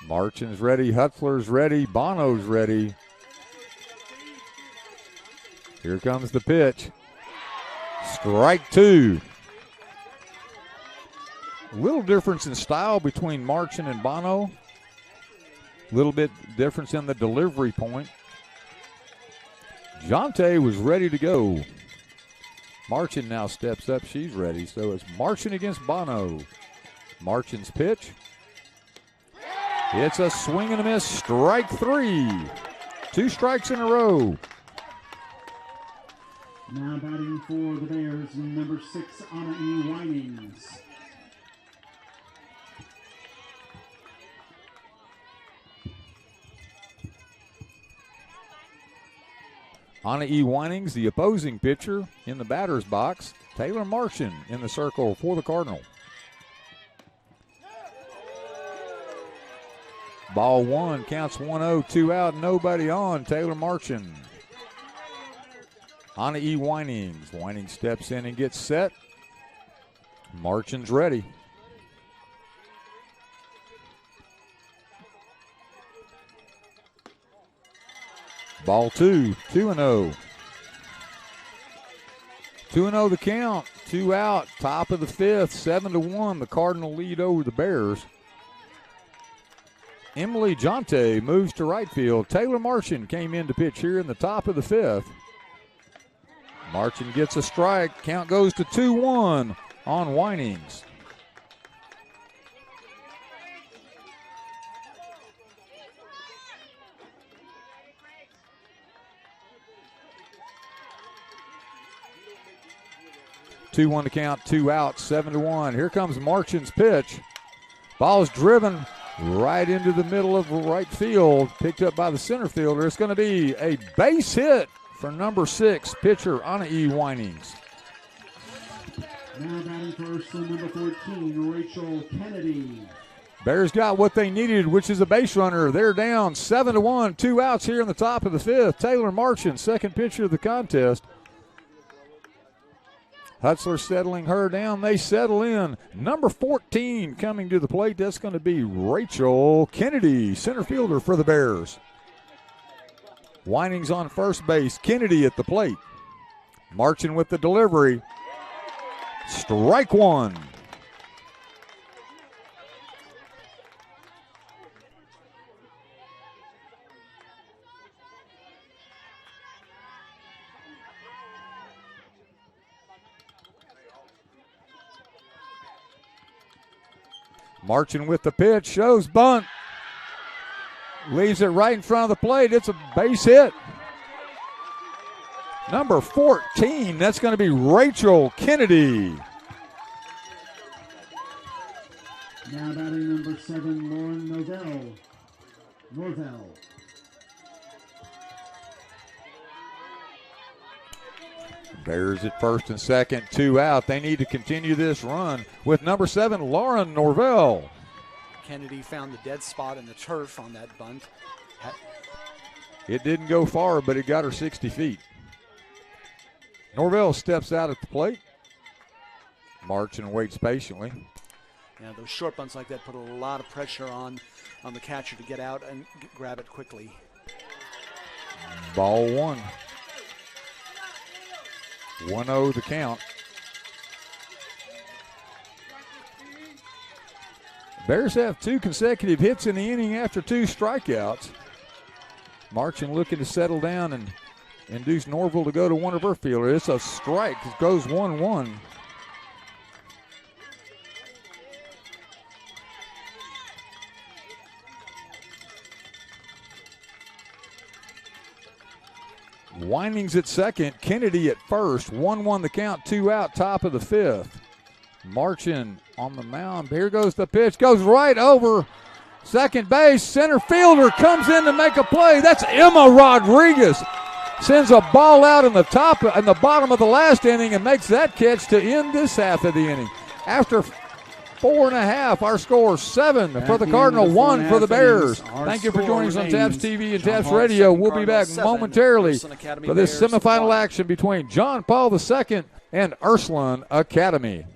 [SPEAKER 1] Marchin's ready, Hutzler's ready, Bono's ready. Here comes the pitch. Strike 2. Little difference in style between Marchin and Bono. Little bit difference in the delivery point. Jonte was ready to go. Marchin now steps up. She's ready. So it's Marchin against Bono. Marchin's pitch. It's a swing and a miss. Strike 3. 2 strikes in a row.
[SPEAKER 5] Now batting for the Bears, number 6, Anna E. Winings.
[SPEAKER 1] Anna E. Winings, the opposing pitcher in the batter's box. Taylor Marchin in the circle for the Cardinal. Ball 1, counts 1-0, 2 out, nobody on. Taylor Marchin. Anna E. Winings. Winings steps in and gets set. Marchin's ready. Ball 2, 2-0. 2-0 the count, 2 out, top of the 5th, 7-1. The Cardinal lead over the Bears. Emily Jonte moves to right field. Taylor Marchin came in to pitch here in the top of the 5th. Marchin gets a strike. Count goes to 2-1 on Winings. Two-one to count, 2 out, 7-1. Here comes Marchin's pitch. Ball's driven right into the middle of right field, picked up by the center fielder. It's going to be a base hit for number 6, pitcher Anna E. Winings.
[SPEAKER 5] Now batting first, number 14, Rachel Kennedy.
[SPEAKER 1] Bears got what they needed, which is a base runner. They're down 7-1, 2 outs here in the top of the 5th. Taylor Marchin, second pitcher of the contest. Hutzler settling her down. They settle in. Number 14 coming to the plate. That's going to be Rachel Kennedy, center fielder for the Bears. Winings on first base. Kennedy at the plate. Marchin with the delivery. Strike 1. Marchin with the pitch, shows bunt. Leaves it right in front of the plate. It's a base hit. Number 14, that's going to be Rachel Kennedy.
[SPEAKER 5] Now batting number 7, Lauren Norvell.
[SPEAKER 1] Bears at first and second, 2 out. They need to continue this run with number 7, Lauren Norvell.
[SPEAKER 7] Kennedy found the dead spot in the turf on that bunt.
[SPEAKER 1] It didn't go far, but it got her 60 feet. Norvell steps out at the plate. Marchin waits patiently.
[SPEAKER 7] Yeah, those short bunts like that put a lot of pressure on the catcher to get out and grab it quickly.
[SPEAKER 1] Ball 1. 1-0 the count. Bears have 2 consecutive hits in the inning after 2 strikeouts. Marchin looking to settle down and induce Norville to go to one of her fielders. It's a strike. It goes 1-1. Winings at second, Kennedy at first. 1-1 the count, 2 out, top of the fifth. Marching on the mound. Here goes the pitch, goes right over second base. Center fielder comes in to make a play. That's Emma Rodriguez. Sends a ball out in the bottom of the last inning and makes that catch to end this half of the inning. After 4.5, our score 7 for the Cardinal, 1 for the Bears. Thank you for joining us on Taps TV and Taps Radio. We'll be back momentarily for this semifinal action between John Paul II and Ursuline Academy.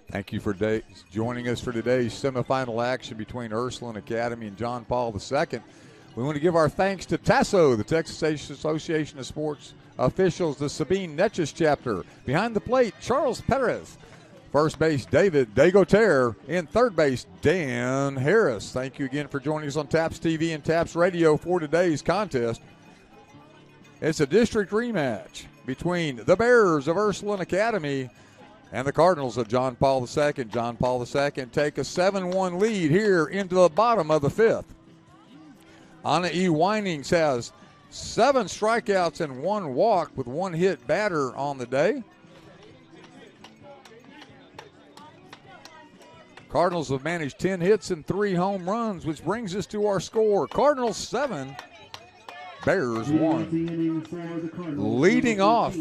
[SPEAKER 1] Thank you for joining us for today's semifinal action between Ursuline Academy and John Paul II. We want to give our thanks to TASO, the Texas Association of Sports Officials, the Sabine Netches chapter. Behind the plate, Charles Perez. First base, David Degoter. In third base, Dan Harris. Thank you again for joining us on Taps TV and Taps Radio for today's contest. It's a district rematch between the Bears of Ursuline Academy and the Cardinals of John Paul II. John Paul II take a 7-1 lead here into the bottom of the fifth. Anna E. Winings has 7 strikeouts and 1 walk with 1 hit batter on the day. Cardinals have managed 10 hits and 3 home runs, which brings us to our score. Cardinals 7, Bears 1. Leading off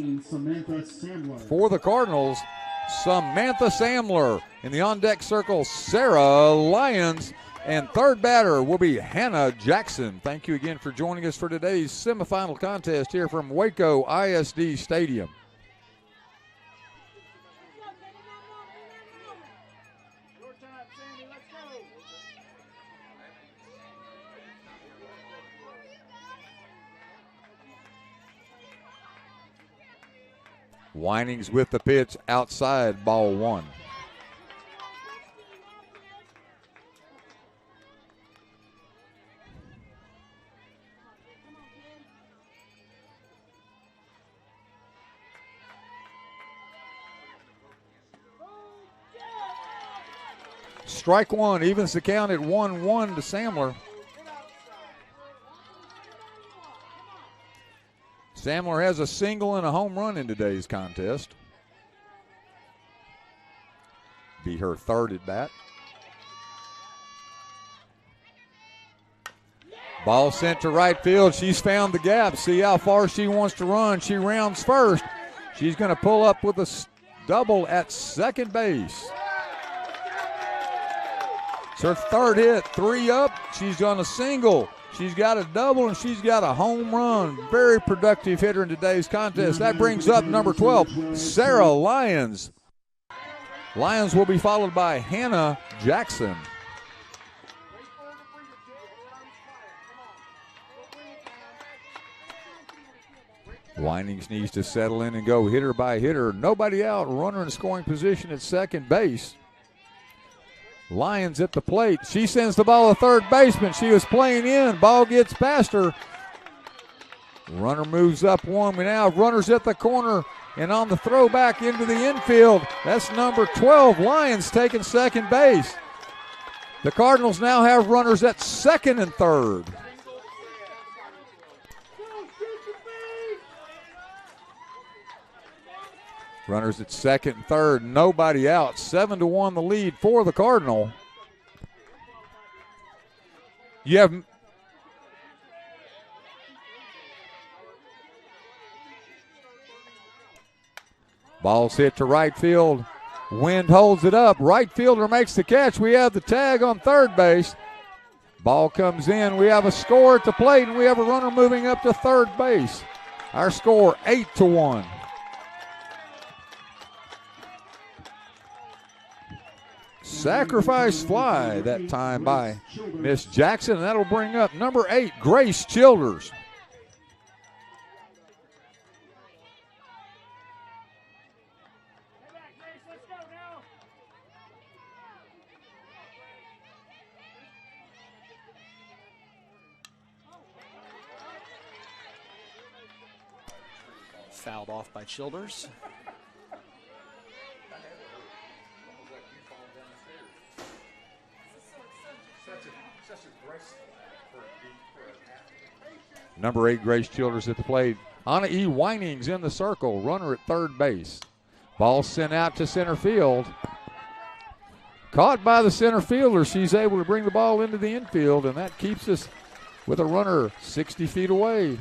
[SPEAKER 1] for the Cardinals, Samantha Samler. In the on-deck circle, Sarah Lyons. And third batter will be Hannah Jackson. Thank you again for joining us for today's semifinal contest here from Waco ISD Stadium.
[SPEAKER 8] Your time, Sandy. Let's go.
[SPEAKER 1] Winings with the pitch outside, ball 1. Strike 1 evens the count at 1-1 to Samler. Samler has a single and a home run in today's contest. Be her third at bat. Ball sent to right field. She's found the gap. See how far she wants to run. She rounds first. She's going to pull up with a double at second base. It's her third hit, 3 up. She's on a single. She's got a double, and she's got a home run. Very productive hitter in today's contest. That brings up number 12, Sarah Lyons. Lyons will be followed by Hannah Jackson. Winings needs to settle in and go hitter by hitter. Nobody out, runner in scoring position at second base. Lyons at the plate. She sends the ball to third baseman. She was playing in. Ball gets past her. Runner moves up 1. We now have runners at the corner and on the throw back into the infield. That's number 12, Lyons, taking second base. The Cardinals now have runners at second and third. Runners at second and third, nobody out. 7-1 the lead for the Cardinal. You have ball's hit to right field. Wind holds it up. Right fielder makes the catch. We have the tag on third base. Ball comes in. We have a score at the plate, and we have a runner moving up to third base. Our score 8-1. sacrifice fly that time by Miss Jackson, and that'll bring up number 8, Grace Childers.
[SPEAKER 8] Hey, back, Grace. Let's go now.
[SPEAKER 7] Fouled off by Childers.
[SPEAKER 1] Number 8, Grace Childers at the plate. Anna E. Winings in the circle, runner at third base. Ball sent out to center field. Caught by the center fielder. She's able to bring the ball into the infield, and that keeps us with a runner 60 feet away.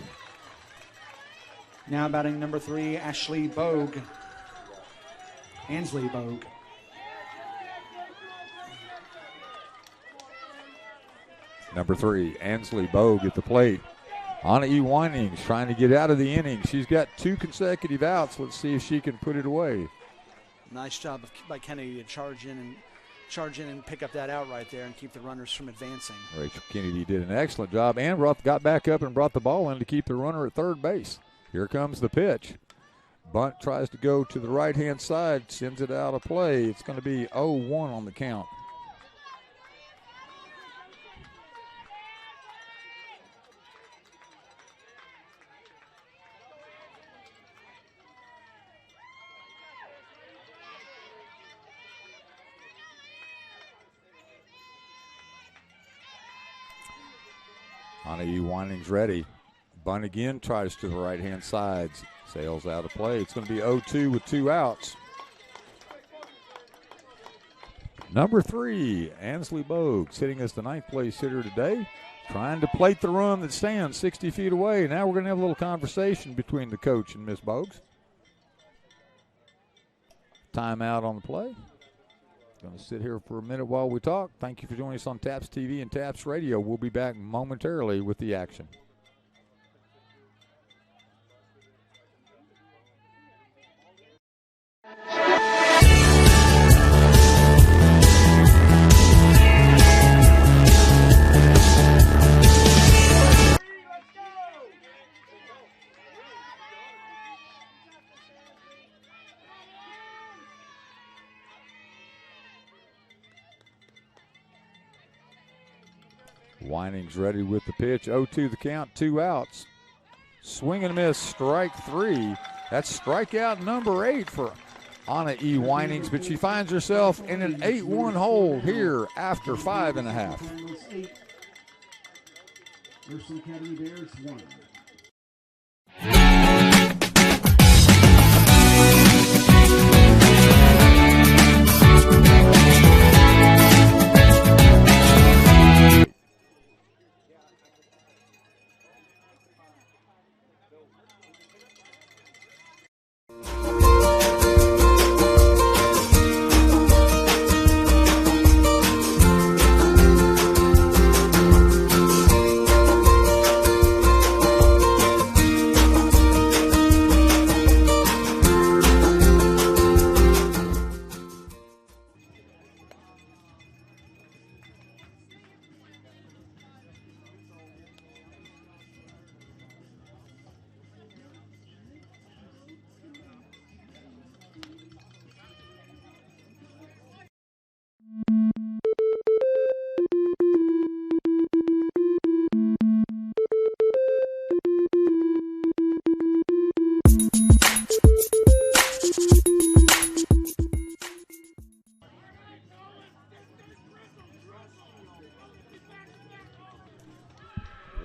[SPEAKER 7] Now batting number 3, Ashley Bogue. Ansley Bogue.
[SPEAKER 1] Number 3, Ansley Bogue at the plate. Anna E. Winings trying to get out of the inning. She's got 2 consecutive outs. Let's see if she can put it away.
[SPEAKER 7] Nice job by Kennedy to charge in and pick up that out right there and keep the runners from advancing.
[SPEAKER 1] Rachel Kennedy did an excellent job and got back up and brought the ball in to keep the runner at third base. Here comes the pitch. Bunt tries to go to the right-hand side, sends it out of play. It's going to be 0-1 on the count. Anna E. Winings ready. Bunt again, tries to the right-hand side. Sails out of play. It's going to be 0-2 with 2 outs. Number 3, Ansley Bogue, sitting as the 9th place hitter today, trying to plate the run that stands 60 feet away. Now we're going to have a little conversation between the coach and Miss Bogues. Timeout on the play. Going to sit here for a minute while we talk. Thank you for joining us on TAPS TV and TAPS Radio. We'll be back momentarily with the action. Winings ready with the pitch. 0-2 the count, 2 outs. Swing and a miss, strike 3. That's strikeout number 8 for Anna E. Winings, but she finds herself in an 8-1 hole here after 5.5.
[SPEAKER 5] Ursuline Academy Bears 1.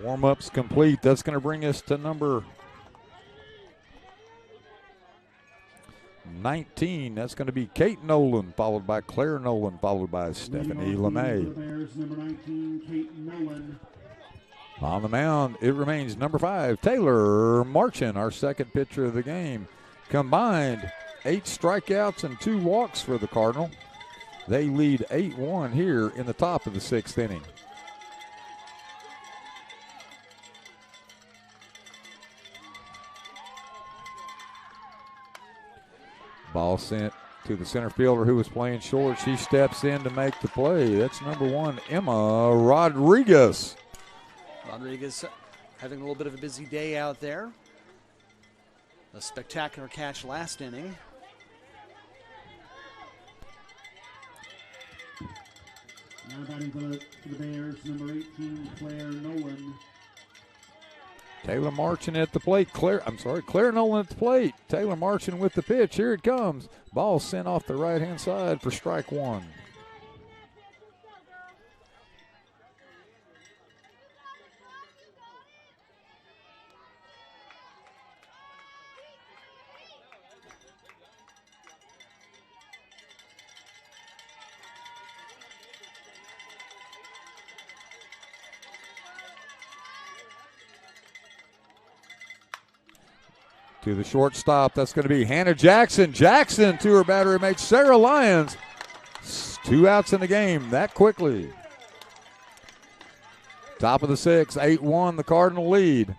[SPEAKER 1] Warm-up's complete. That's going to bring us to number 19. That's going to be Kate Nolan, followed by Claire Nolan, followed by Stephanie LeMay.
[SPEAKER 5] Bears, number 19, Kate Nolan.
[SPEAKER 1] On the mound, it remains number 5, Taylor Marchand, our second pitcher of the game. Combined 8 strikeouts and 2 walks for the Cardinal. They lead 8-1 here in the top of the 6th inning. Ball sent to the center fielder who was playing short. She steps in to make the play. That's number 1, Emma Rodriguez.
[SPEAKER 7] Rodriguez having a little bit of a busy day out there. A spectacular catch last inning.
[SPEAKER 5] Now batting for the Bears, number 18, Claire Nolan.
[SPEAKER 1] Taylor Marching at the plate. Claire Nolan at the plate. Taylor Marching with the pitch. Here it comes. Ball sent off the right-hand side for strike 1. To the shortstop, that's going to be Hannah Jackson. Jackson to her battery mate, Sarah Lyons. 2 outs in the game that quickly. Top of the 6th, 8-1, the Cardinal lead.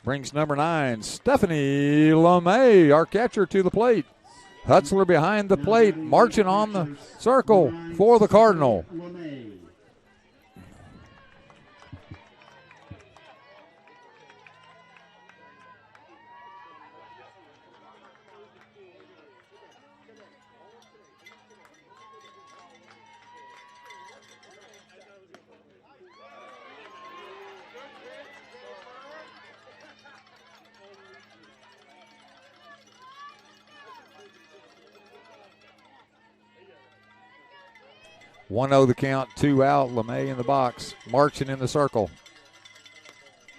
[SPEAKER 1] Brings number 9, Stephanie LeMay, our catcher, to the plate. Hutzler behind the plate, marching on the circle for the Cardinal. 1-0 the count, 2 out. LeMay in the box, Marching in the circle.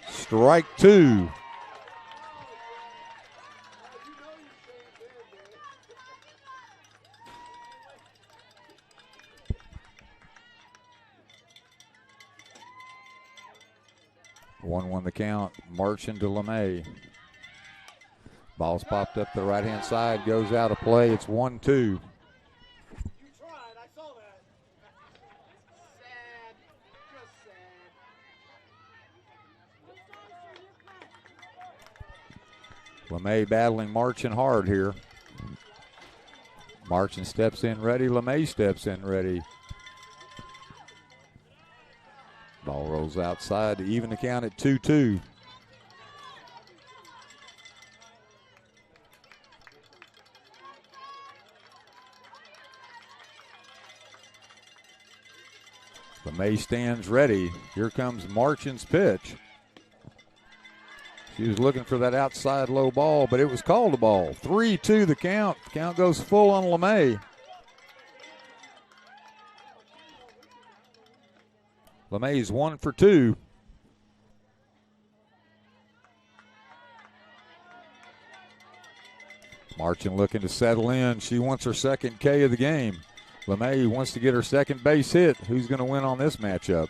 [SPEAKER 1] Strike 2. One the count, Marching to LeMay. Ball's popped up the right-hand side, goes out of play. It's 1-2. LeMay battling Marching hard here. Marching steps in ready. LeMay steps in ready. Ball rolls outside to even the count at 2-2. LeMay stands ready. Here comes Marching's pitch. She was looking for that outside low ball, but it was called a ball. 3-2 the count. The count goes full on LeMay. LeMay's 1 for 2. Marching looking to settle in. She wants her second K of the game. LeMay wants to get her second base hit. Who's going to win on this matchup?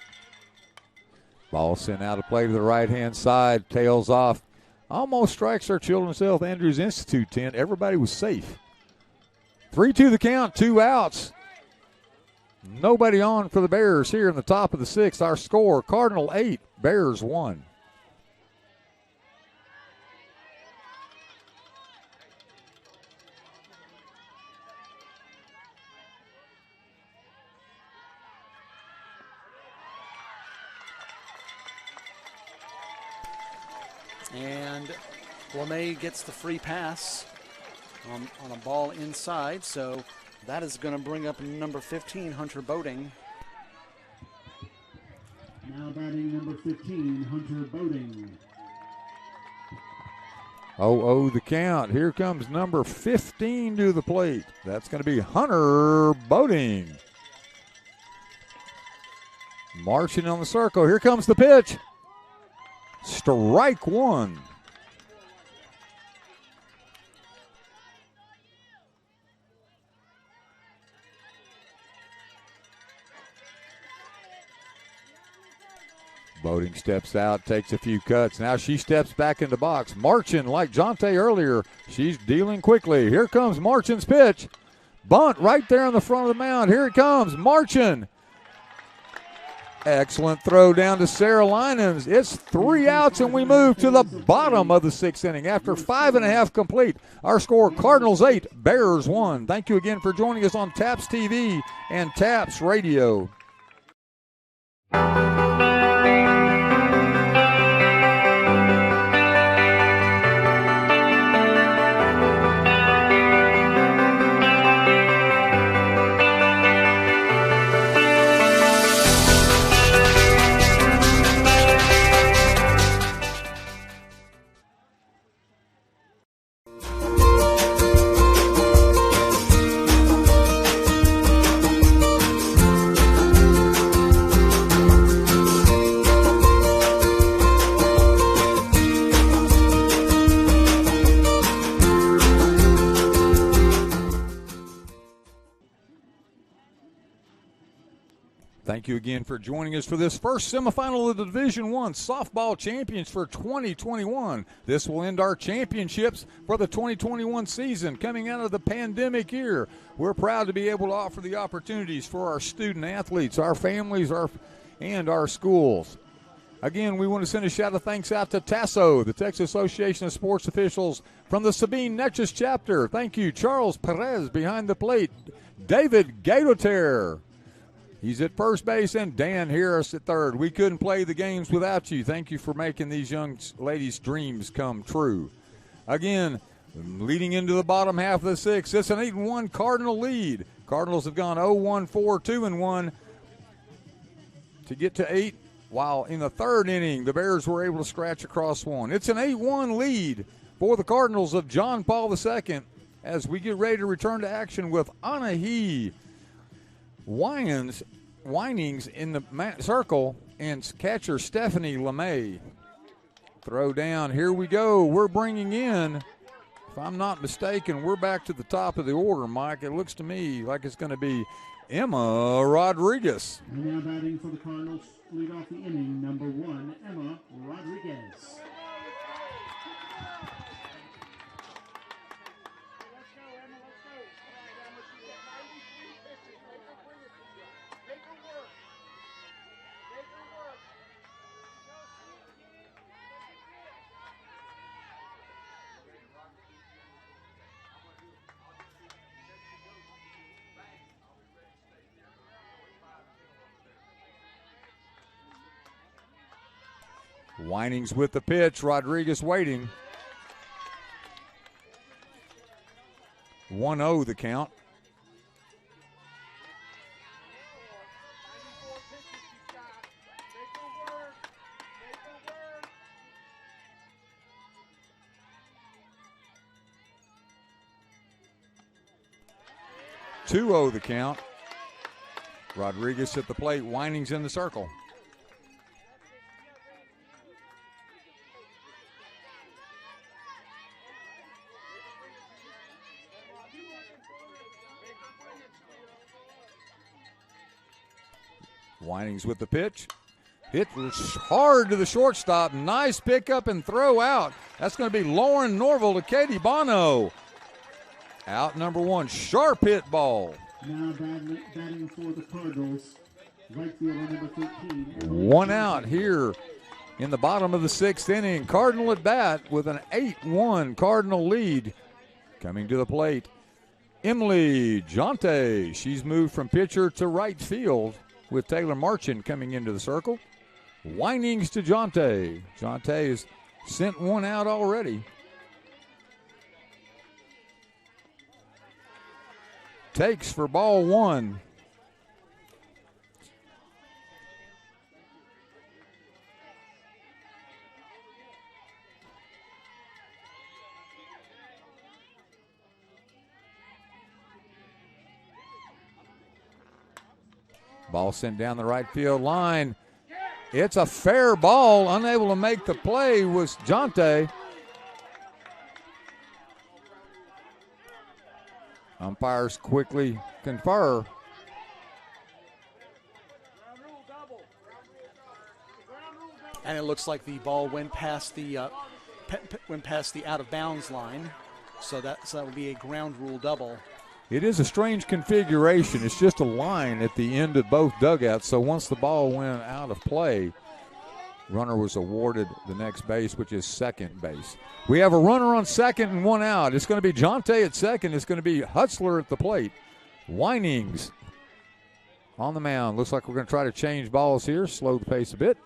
[SPEAKER 1] Ball sent out of play to the right-hand side. Tails off. Almost strikes our Children's Health Andrews Institute tent. Everybody was safe. 3-2 the count, 2 outs. Nobody on for the Bears here in the top of the 6th. Our score, Cardinal 8, Bears 1.
[SPEAKER 7] And LeMay gets the free pass on a ball inside, so that is going to bring up number 15, Hunter Boating.
[SPEAKER 5] Now batting number 15, Hunter Boating.
[SPEAKER 1] 0-0 the count. Here comes number 15 to the plate. That's going to be Hunter Boating. Marching on the circle. Here comes the pitch. Strike 1. Boating steps out, takes a few cuts. Now she steps back in the box. Marching like Jonte earlier. She's dealing quickly. Here comes Marching's pitch. Bunt right there in the front of the mound. Here it comes. Marching Excellent throw down to Sarah Linens. It's 3 outs, and we move to the bottom of the 6th inning. After 5.5 complete, our score, Cardinals 8, Bears 1. Thank you again for joining us on TAPS TV and TAPS Radio. Thank you again for joining us for this first semifinal of the Division I Softball Champions for 2021. This will end our championships for the 2021 season coming out of the pandemic year. We're proud to be able to offer the opportunities for our student athletes, our families, and our schools. Again, we want to send a shout of thanks out to TASO, the Texas Association of Sports Officials from the Sabine Neches chapter. Thank you, Charles Perez behind the plate, David Gadoter. He's at first base, and Dan Harris at third. We couldn't play the games without you. Thank you for making these young ladies' dreams come true. Again, leading into the bottom half of the 6th, it's an 8-1 Cardinal lead. Cardinals have gone 0-1, 4, 2-1 to get to 8, while in the 3rd inning, the Bears were able to scratch across 1. It's an 8-1 lead for the Cardinals of John Paul II as we get ready to return to action with Anahi Winings in the circle and catcher Stephanie LeMay. Throw down. Here we go. We're bringing in, if I'm not mistaken, we're back to the top of the order, Mike. It looks to me like it's going to be Emma Rodriguez.
[SPEAKER 5] And now batting for the Cardinals, lead off the inning, number 1, Emma Rodriguez.
[SPEAKER 1] Winings with the pitch. Rodriguez waiting. 1-0 the count. The count. Rodriguez at the plate. Winings in the circle. Winings with the pitch. Hit hard to the shortstop. Nice pickup and throw out. That's going to be Lauren Norville to Katie Bono. Out number 1. Sharp hit ball.
[SPEAKER 5] Now batting for the Cardinals, right fielder number 13.
[SPEAKER 1] 1 out here in the bottom of the 6th inning. Cardinal at bat with an 8-1 Cardinal lead. Coming to the plate, Emily Jonte. She's moved from pitcher to right field with Taylor Marchand coming into the circle. Winings to Jonte. Jonte has sent 1 out already. Takes for ball 1. Ball sent down the right field line. It's a fair ball. Unable to make the play was Jonte. Umpires quickly confer.
[SPEAKER 7] And it looks like the ball went past the out of bounds line, so that will be a ground rule double.
[SPEAKER 1] It is a strange configuration. It's just a line at the end of both dugouts. So once the ball went out of play, runner was awarded the next base, which is second base. We have a runner on second and one out. It's going to be Jonte at second. It's going to be Hutzler at the plate. Winings on the mound. Looks like we're going to try to change balls here, slow the pace a bit.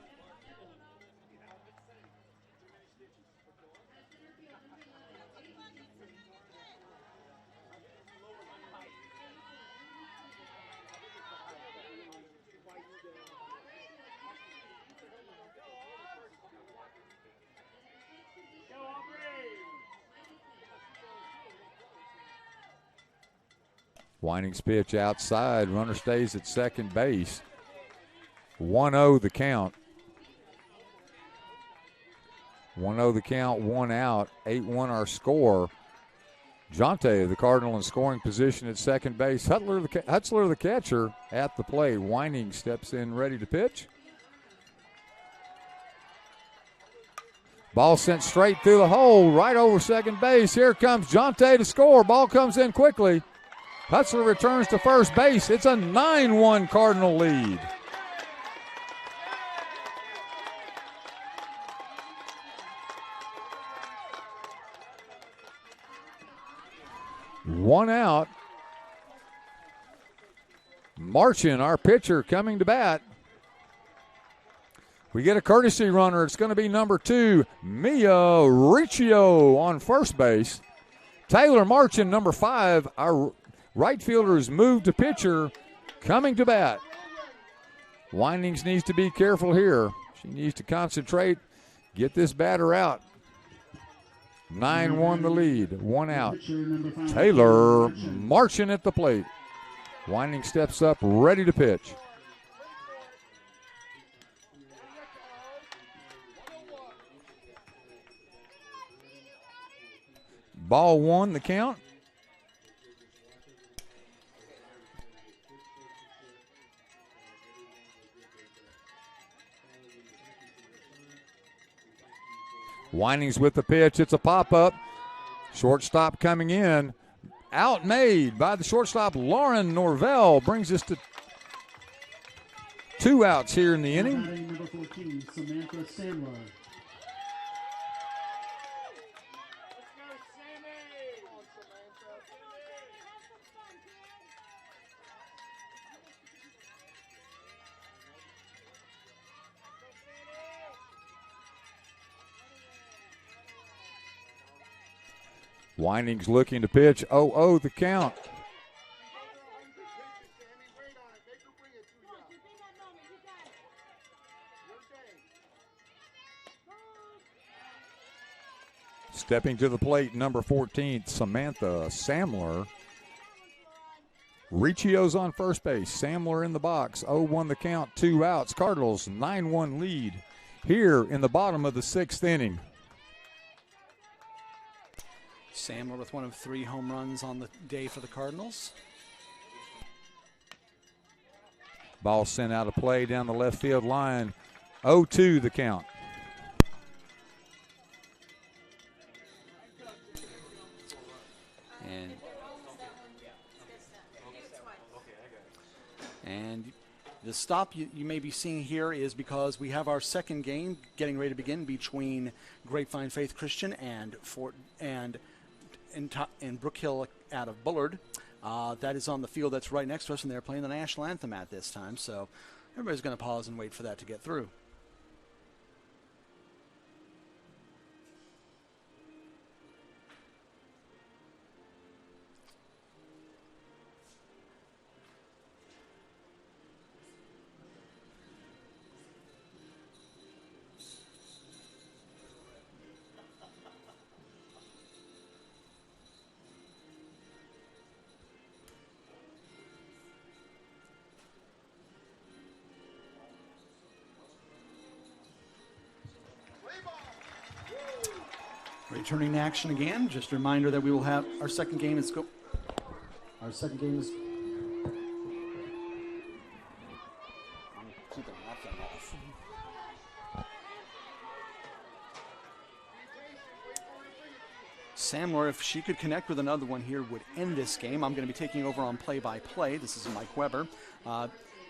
[SPEAKER 1] Winings pitch outside. Runner stays at second base. 1-0 the count. 1-0 the count, one out. 8-1 our score. Jonte, the Cardinal, in scoring position at second base. Hutzler, the catcher, at the plate. Winings steps in ready to pitch. Ball sent straight through the hole, right over second base. Here comes Jonte to score. Ball comes in quickly. Hutzler returns to first base. It's a 9-1 Cardinal lead. One out. Marchin, our pitcher, coming to bat. We get a courtesy runner. It's going to be number 2, Mia Riccio on first base. Taylor Marchin, number 5, our right fielder, is moved to pitcher, coming to bat. Winings needs to be careful here. She needs to concentrate, get this batter out. 9-1 the lead, one out. Taylor Marchin at the plate. Winings steps up, ready to pitch. Ball one, the count. Winings with the pitch. It's a pop-up. Shortstop coming in. Out made by the shortstop, Lauren Norvell. Brings us to 2 outs here in the inning.
[SPEAKER 5] Number 14, Samantha Sandler.
[SPEAKER 1] Winings looking to pitch. 0-0 the count. Stepping to the plate, number 14, Samantha Samler. Riccio's on first base. Samler in the box. 0-1 the count, 2 outs. Cardinals 9-1 lead here in the bottom of the 6th inning.
[SPEAKER 7] Samler with one of 3 home runs on the day for the Cardinals.
[SPEAKER 1] Ball sent out of play down the left field line. 0-2 the count.
[SPEAKER 7] And the stop you may be seeing here is because we have our second game getting ready to begin between Grapevine Faith Christian and Brook Hill out of Bullard. That is on the field that's right next to us, and they're playing the national anthem at this time. So everybody's going to pause and wait for that to get through. Returning to action again. Just a reminder that we will have our second game is Our second game is. Sandler, if she could connect with another one here, would end this game. I'm going to be taking over on play-by-play. This is Mike Weber.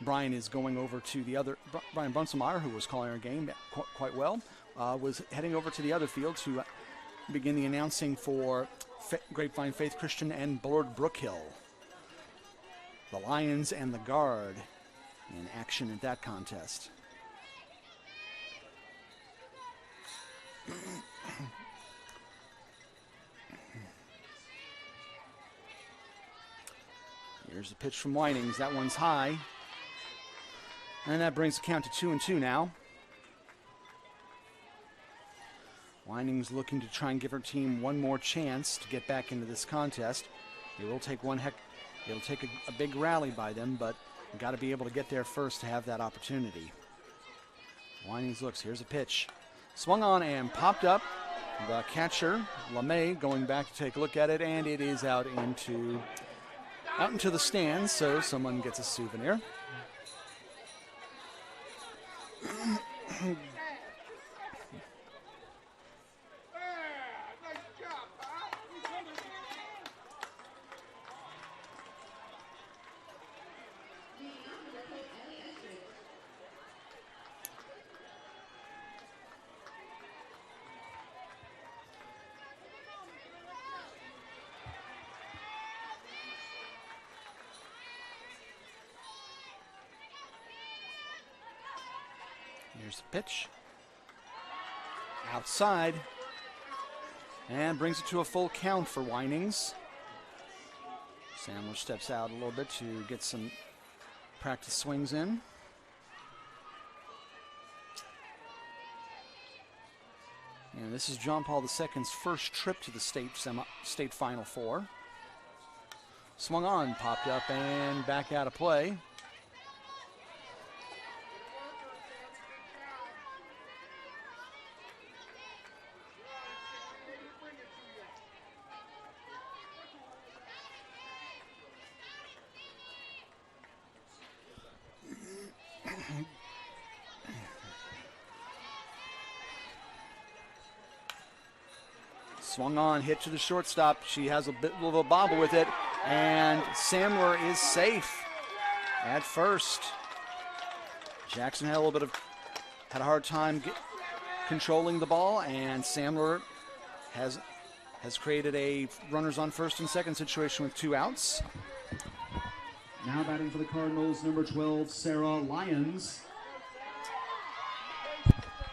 [SPEAKER 7] Brian is going over to the other. Brian Bunselmeyer, who was calling our game quite well, was heading over to the other field to begin the announcing for Grapevine Faith Christian and Bullard Brookhill. The Lions and the Guard in action at that contest. Here's the pitch from Winings. That one's high. And that brings the count to 2-2 now. Winings looking to try and give her team one more chance to get back into this contest. It will take it'll take a big rally by them, but you've got to be able to get there first to have that opportunity. Winings looks, here's a pitch. Swung on and popped up. The catcher, LeMay, going back to take a look at it, and it is out into the stands, so someone gets a souvenir. Here's the pitch. Outside. And brings it to a full count for Winings. Sandler steps out a little bit to get some practice swings in. And this is John Paul II's first trip to the state Final Four. Swung on, popped up, and back out of play. Swung on, hit to the shortstop. She has a bit of a bobble with it, and Sandler is safe at first. Jackson had a hard time controlling the ball, and Sandler has created a runners on first and second situation with 2 outs.
[SPEAKER 5] Now batting for the Cardinals, number 12, Sarah Lyons.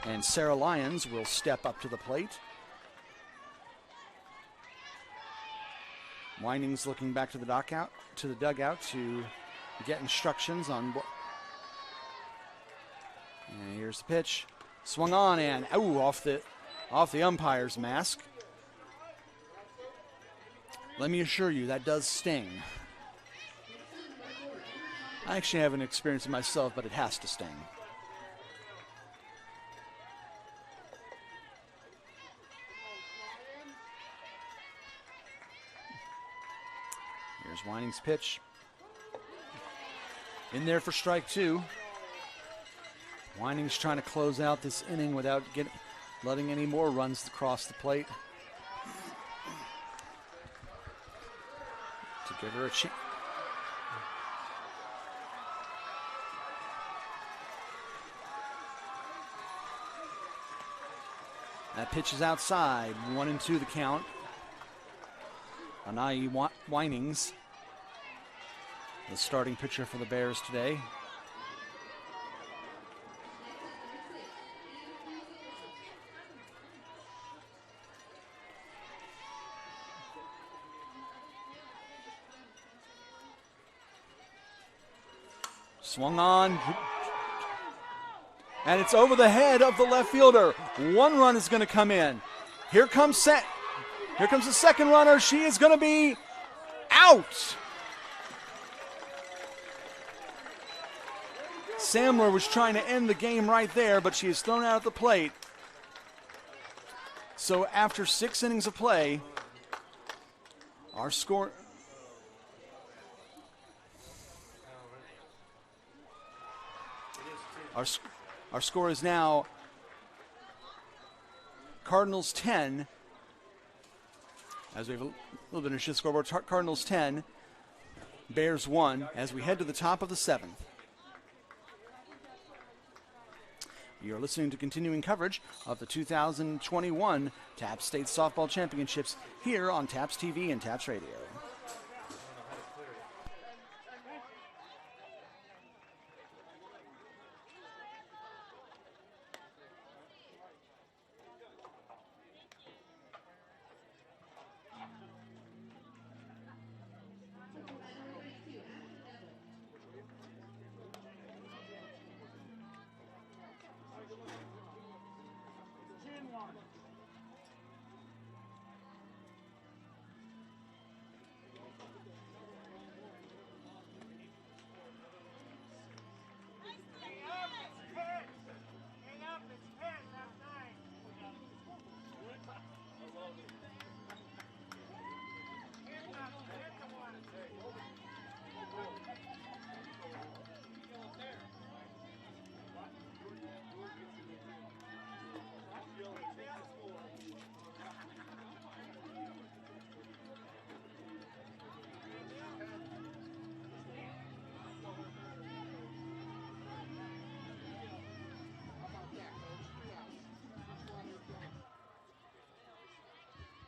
[SPEAKER 7] And Sarah Lyons will step up to the plate. Winings looking back to the dugout to get instructions on what. And here's the pitch. Swung on and off the umpire's mask. Let me assure you, that does sting. I actually haven't experienced it myself, but it has to sting. Here's Winings' pitch. In there for strike 2. Winings trying to close out this inning without letting any more runs across the plate. To give her a chance. That pitch is outside. 1-2 the count. Anayi Winings, the starting pitcher for the Bears today. Swung on. And it's over the head of the left fielder. 1 run is going to come in. Here comes the second runner. She is going to be out. Sandler was trying to end the game right there, but she is thrown out at the plate. So after 6 innings of play, our score... Our score is now Cardinals 10, As we have a little bit of shift scoreboard, Cardinals 10, Bears 1, as we head to the top of the 7th. You're listening to continuing coverage of the 2021 TAPS State Softball Championships here on TAPS TV and TAPS Radio.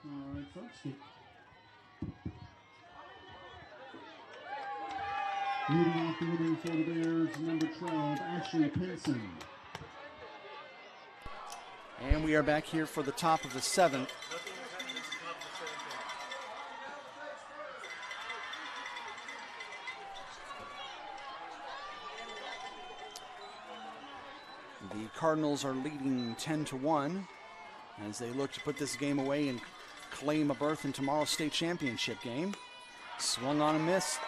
[SPEAKER 5] All right, folks. Leading off the inning for the Bears, number 12, Ashley Pinson.
[SPEAKER 7] And we are back here for the top of the 7th. The Cardinals are leading 10-1 as they look to put this game away and claim a berth in tomorrow's state championship game. Swung on and missed.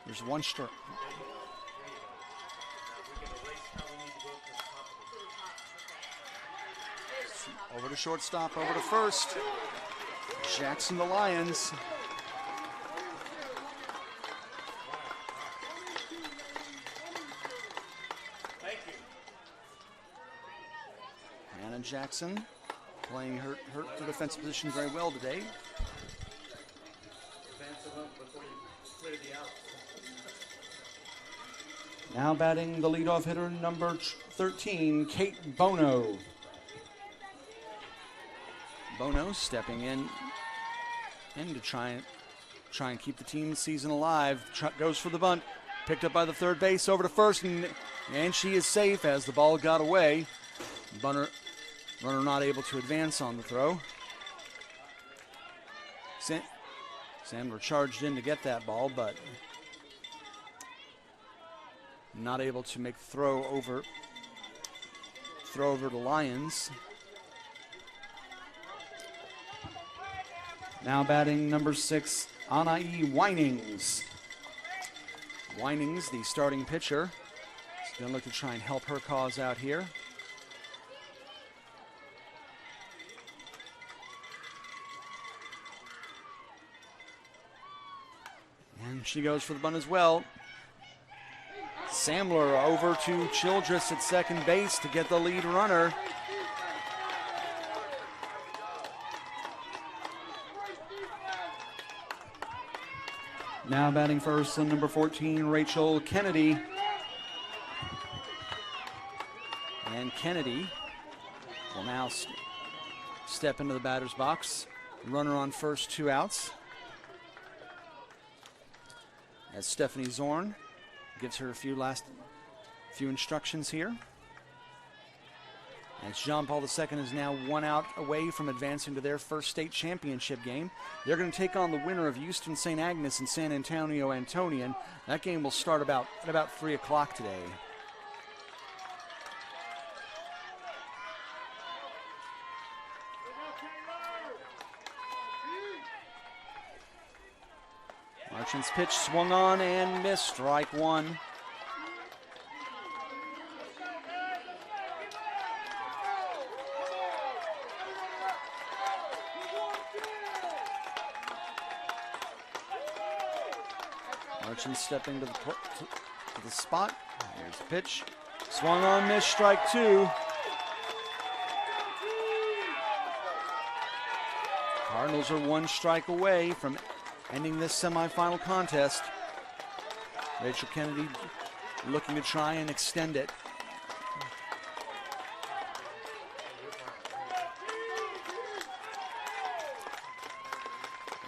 [SPEAKER 7] There's one strike. Over to shortstop, over to first. Jackson the Lions. Hannah Jackson playing her defensive position very well today. Now batting the leadoff hitter, number 13, Kate Bono. Bono stepping in to try and keep the team season alive. Goes for the bunt, picked up by the third base, over to first, and she is safe as the ball got away. Runner not able to advance on the throw. Sandler charged in to get that ball, but not able to make the throw over the Lions. Now batting number 6, Anai Winings. Winings, the starting pitcher, is going to look to try and help her cause out here. And she goes for the bunt as well. Samler over to Childress at second base to get the lead runner. Now batting first, number 14, Rachel Kennedy. And Kennedy will now step into the batter's box. Runner on first, 2 outs. As Stephanie Zorn gives her a few instructions here. As Jean Paul II is now 1 out away from advancing to their first state championship game. They're going to take on the winner of Houston St. Agnes and San Antonio Antonian. That game will start at about 3 o'clock today. Marchant's pitch swung on and missed, strike 1. Marchand stepping to the spot. Here's the pitch. Swung on, missed, strike 2. Cardinals are 1 strike away from ending this semifinal contest. Rachel Kennedy looking to try and extend it.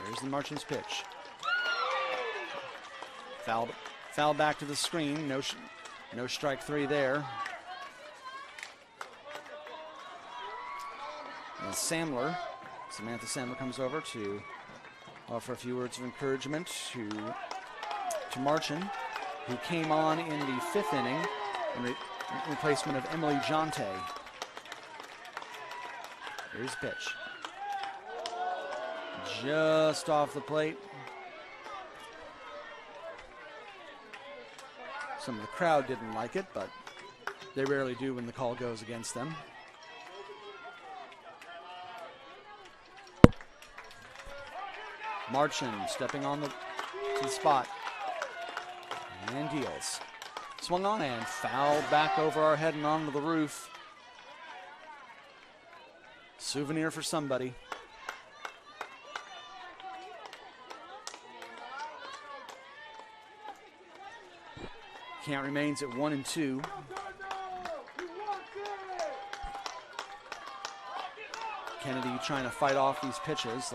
[SPEAKER 7] There's the Marchand's pitch. Foul back to the screen. No strike 3 there. And Samantha Sandler comes over to offer a few words of encouragement to Marchand, who came on in the 5th inning in replacement of Emily Jonte. Here's the pitch. Just off the plate. Some of the crowd didn't like it, but they rarely do when the call goes against them. Marchand stepping on to the spot and deals. Swung on and fouled back over our head and onto the roof. Souvenir for somebody. Count remains at 1-2. Kennedy trying to fight off these pitches,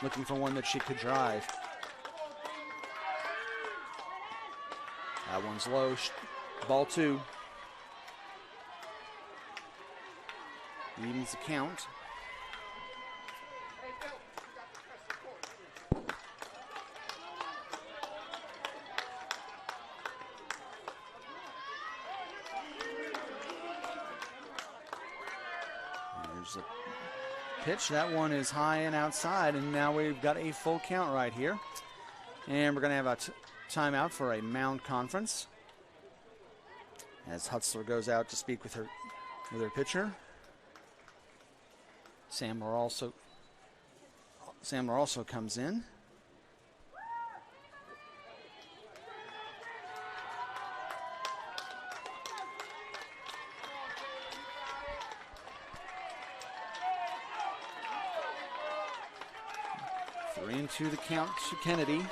[SPEAKER 7] looking for one that she could drive. That one's low. Ball 2. Evens the count. There's a pitch. That one is high and outside, and now we've got a full count right here. And we're going to have a timeout for a mound conference as Hutzler goes out to speak with her pitcher. Samler also comes in. Three and 2 the count to Kennedy.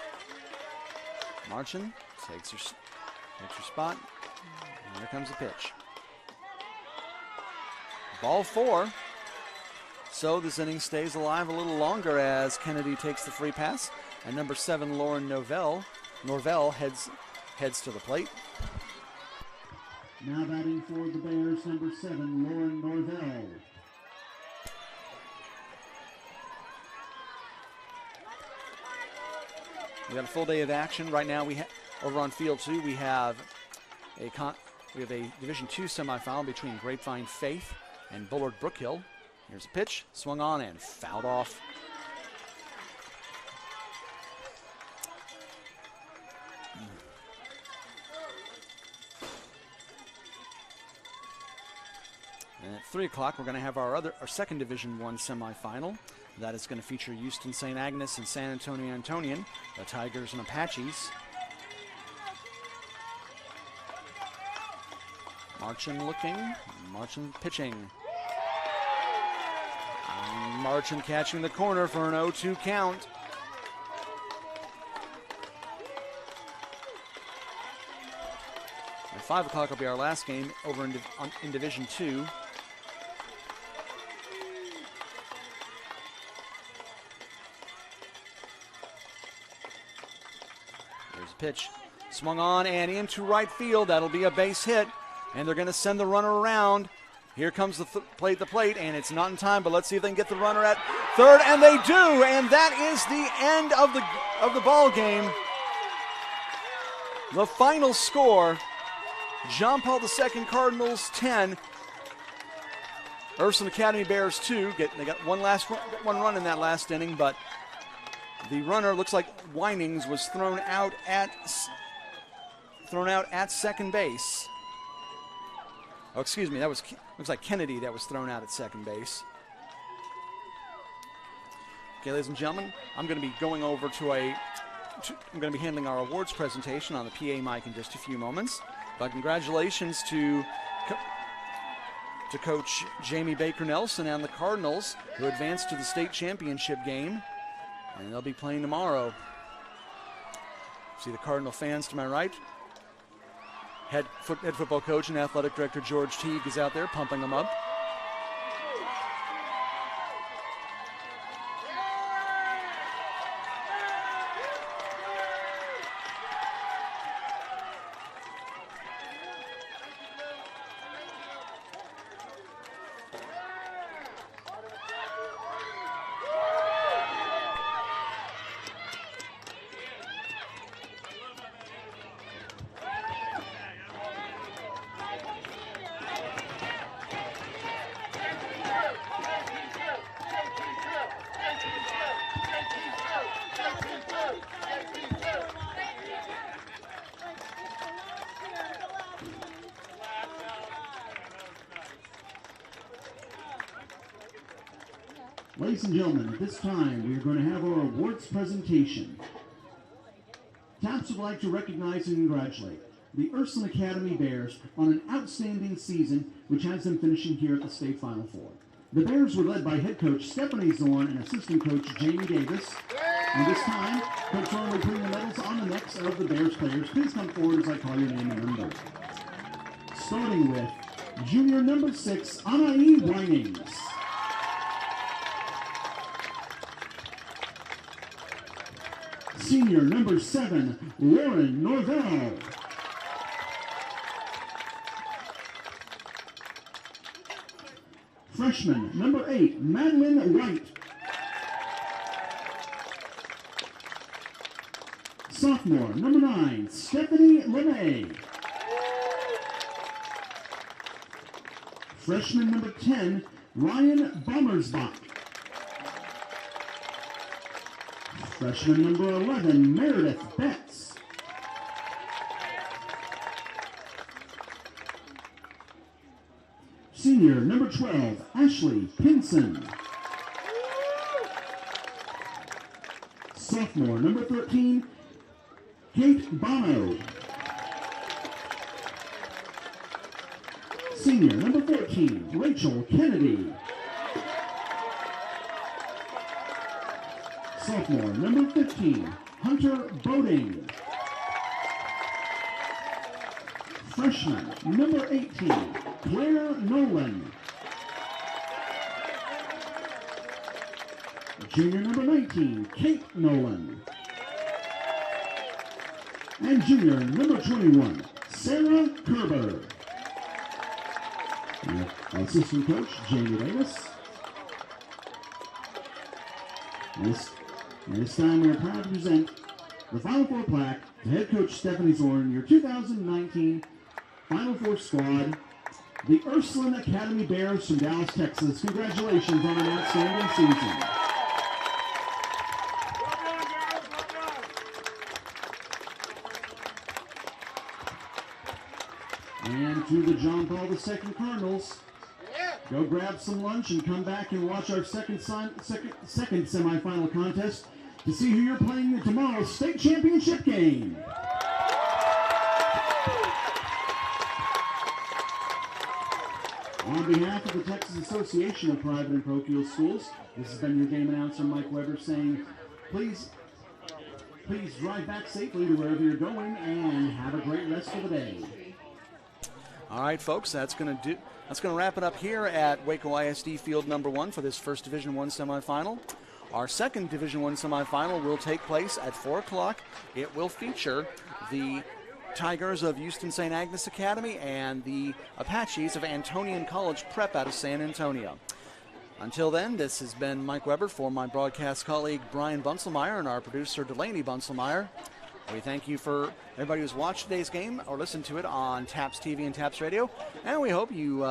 [SPEAKER 7] Marchand takes her spot. And here comes the pitch. Ball 4. So this inning stays alive a little longer as Kennedy takes the free pass. And number 7, Lauren Norvell heads to the plate.
[SPEAKER 5] Now batting for the Bears, number 7, Lauren Norvell.
[SPEAKER 7] We got a full day of action right now. Over on field 2, we have a Division II semifinal between Grapevine Faith and Bullard Brookhill. Here's a pitch, swung on and fouled off. And at 3 o'clock, we're going to have our second Division I semifinal. That is going to feature Houston St. Agnes and San Antonio Antonian, the Tigers and Apaches. Marchand looking, Marchand pitching. Marchand catching the corner for an 0-2 count. At 5 o'clock will be our last game over in Division II. There's a pitch. Swung on and into right field. That'll be a base hit. And they're going to send the runner around. Here comes the plate, and it's not in time, but let's see if they can get the runner at third, and they do, and that is the end of the ball game. The final score, John Paul II Cardinals 10, Ursuline Academy Bears 2. They got one run in that last inning, but the runner looks like Winings was thrown out at second base. Oh, excuse me, looks like Kennedy that was thrown out at second base. Okay, ladies and gentlemen, I'm going to be going over to a I'm going to be handling our awards presentation on the PA mic in just a few moments. But congratulations to Coach Jamie Baker Nelson and the Cardinals, who advanced to the state championship game, and they'll be playing tomorrow. See the Cardinal fans to my right. Head football coach and athletic director George Teague is out there pumping them up.
[SPEAKER 5] Ladies and gentlemen, at this time, we are going to have our awards presentation. TAPS would like to recognize and congratulate the Ursuline Academy Bears on an outstanding season, which has them finishing here at the state Final Four. The Bears were led by head coach Stephanie Zorn and assistant coach Jamie Davis. And this time, Coach Zorn will be putting the medals on the necks of the Bears players. Please come forward as I call your name and number. Starting with junior number 6, Anai Winings. Senior number 7, Lauren Norvell. Freshman number 8, Madeline White. Sophomore number 9, Stephanie LeMay. Freshman number 10, Ryan Bommersbach. Freshman number 11, Meredith Betts. Senior number 12, Ashley Pinson. Sophomore number 13, Kate Bono. Senior number 14, Rachel Kennedy. Sophomore number 15, Hunter Boding. Freshman number 18, Claire Nolan. Junior number 19, Kate Nolan. And junior number 21, Sarah Kerber. And assistant coach Jamie Davis. And this time we are proud to present the Final Four plaque to head coach Stephanie Zorn, your 2019 Final Four squad, the Ursuline Academy Bears from Dallas, Texas. Congratulations on an outstanding season. And to the John Paul II Cardinals, go grab some lunch and come back and watch our second semifinal contest to see who you're playing in tomorrow's state championship game. On behalf of the Texas Association of Private and Parochial Schools, this has been your game announcer, Mike Weber, saying, please drive back safely to wherever you're going and have a great rest of the day.
[SPEAKER 7] All right, folks, that's going to wrap it up here at Waco ISD Field number 1 for this first Division I semifinal. Our second Division I semifinal will take place at 4 o'clock. It will feature the Tigers of Houston St. Agnes Academy and the Apaches of Antonian College Prep out of San Antonio. Until then, this has been Mike Weber for my broadcast colleague Brian Bunselmeyer and our producer Delaney Bunselmeyer. We thank you for everybody who's watched today's game or listened to it on TAPS TV and TAPS Radio, and we hope you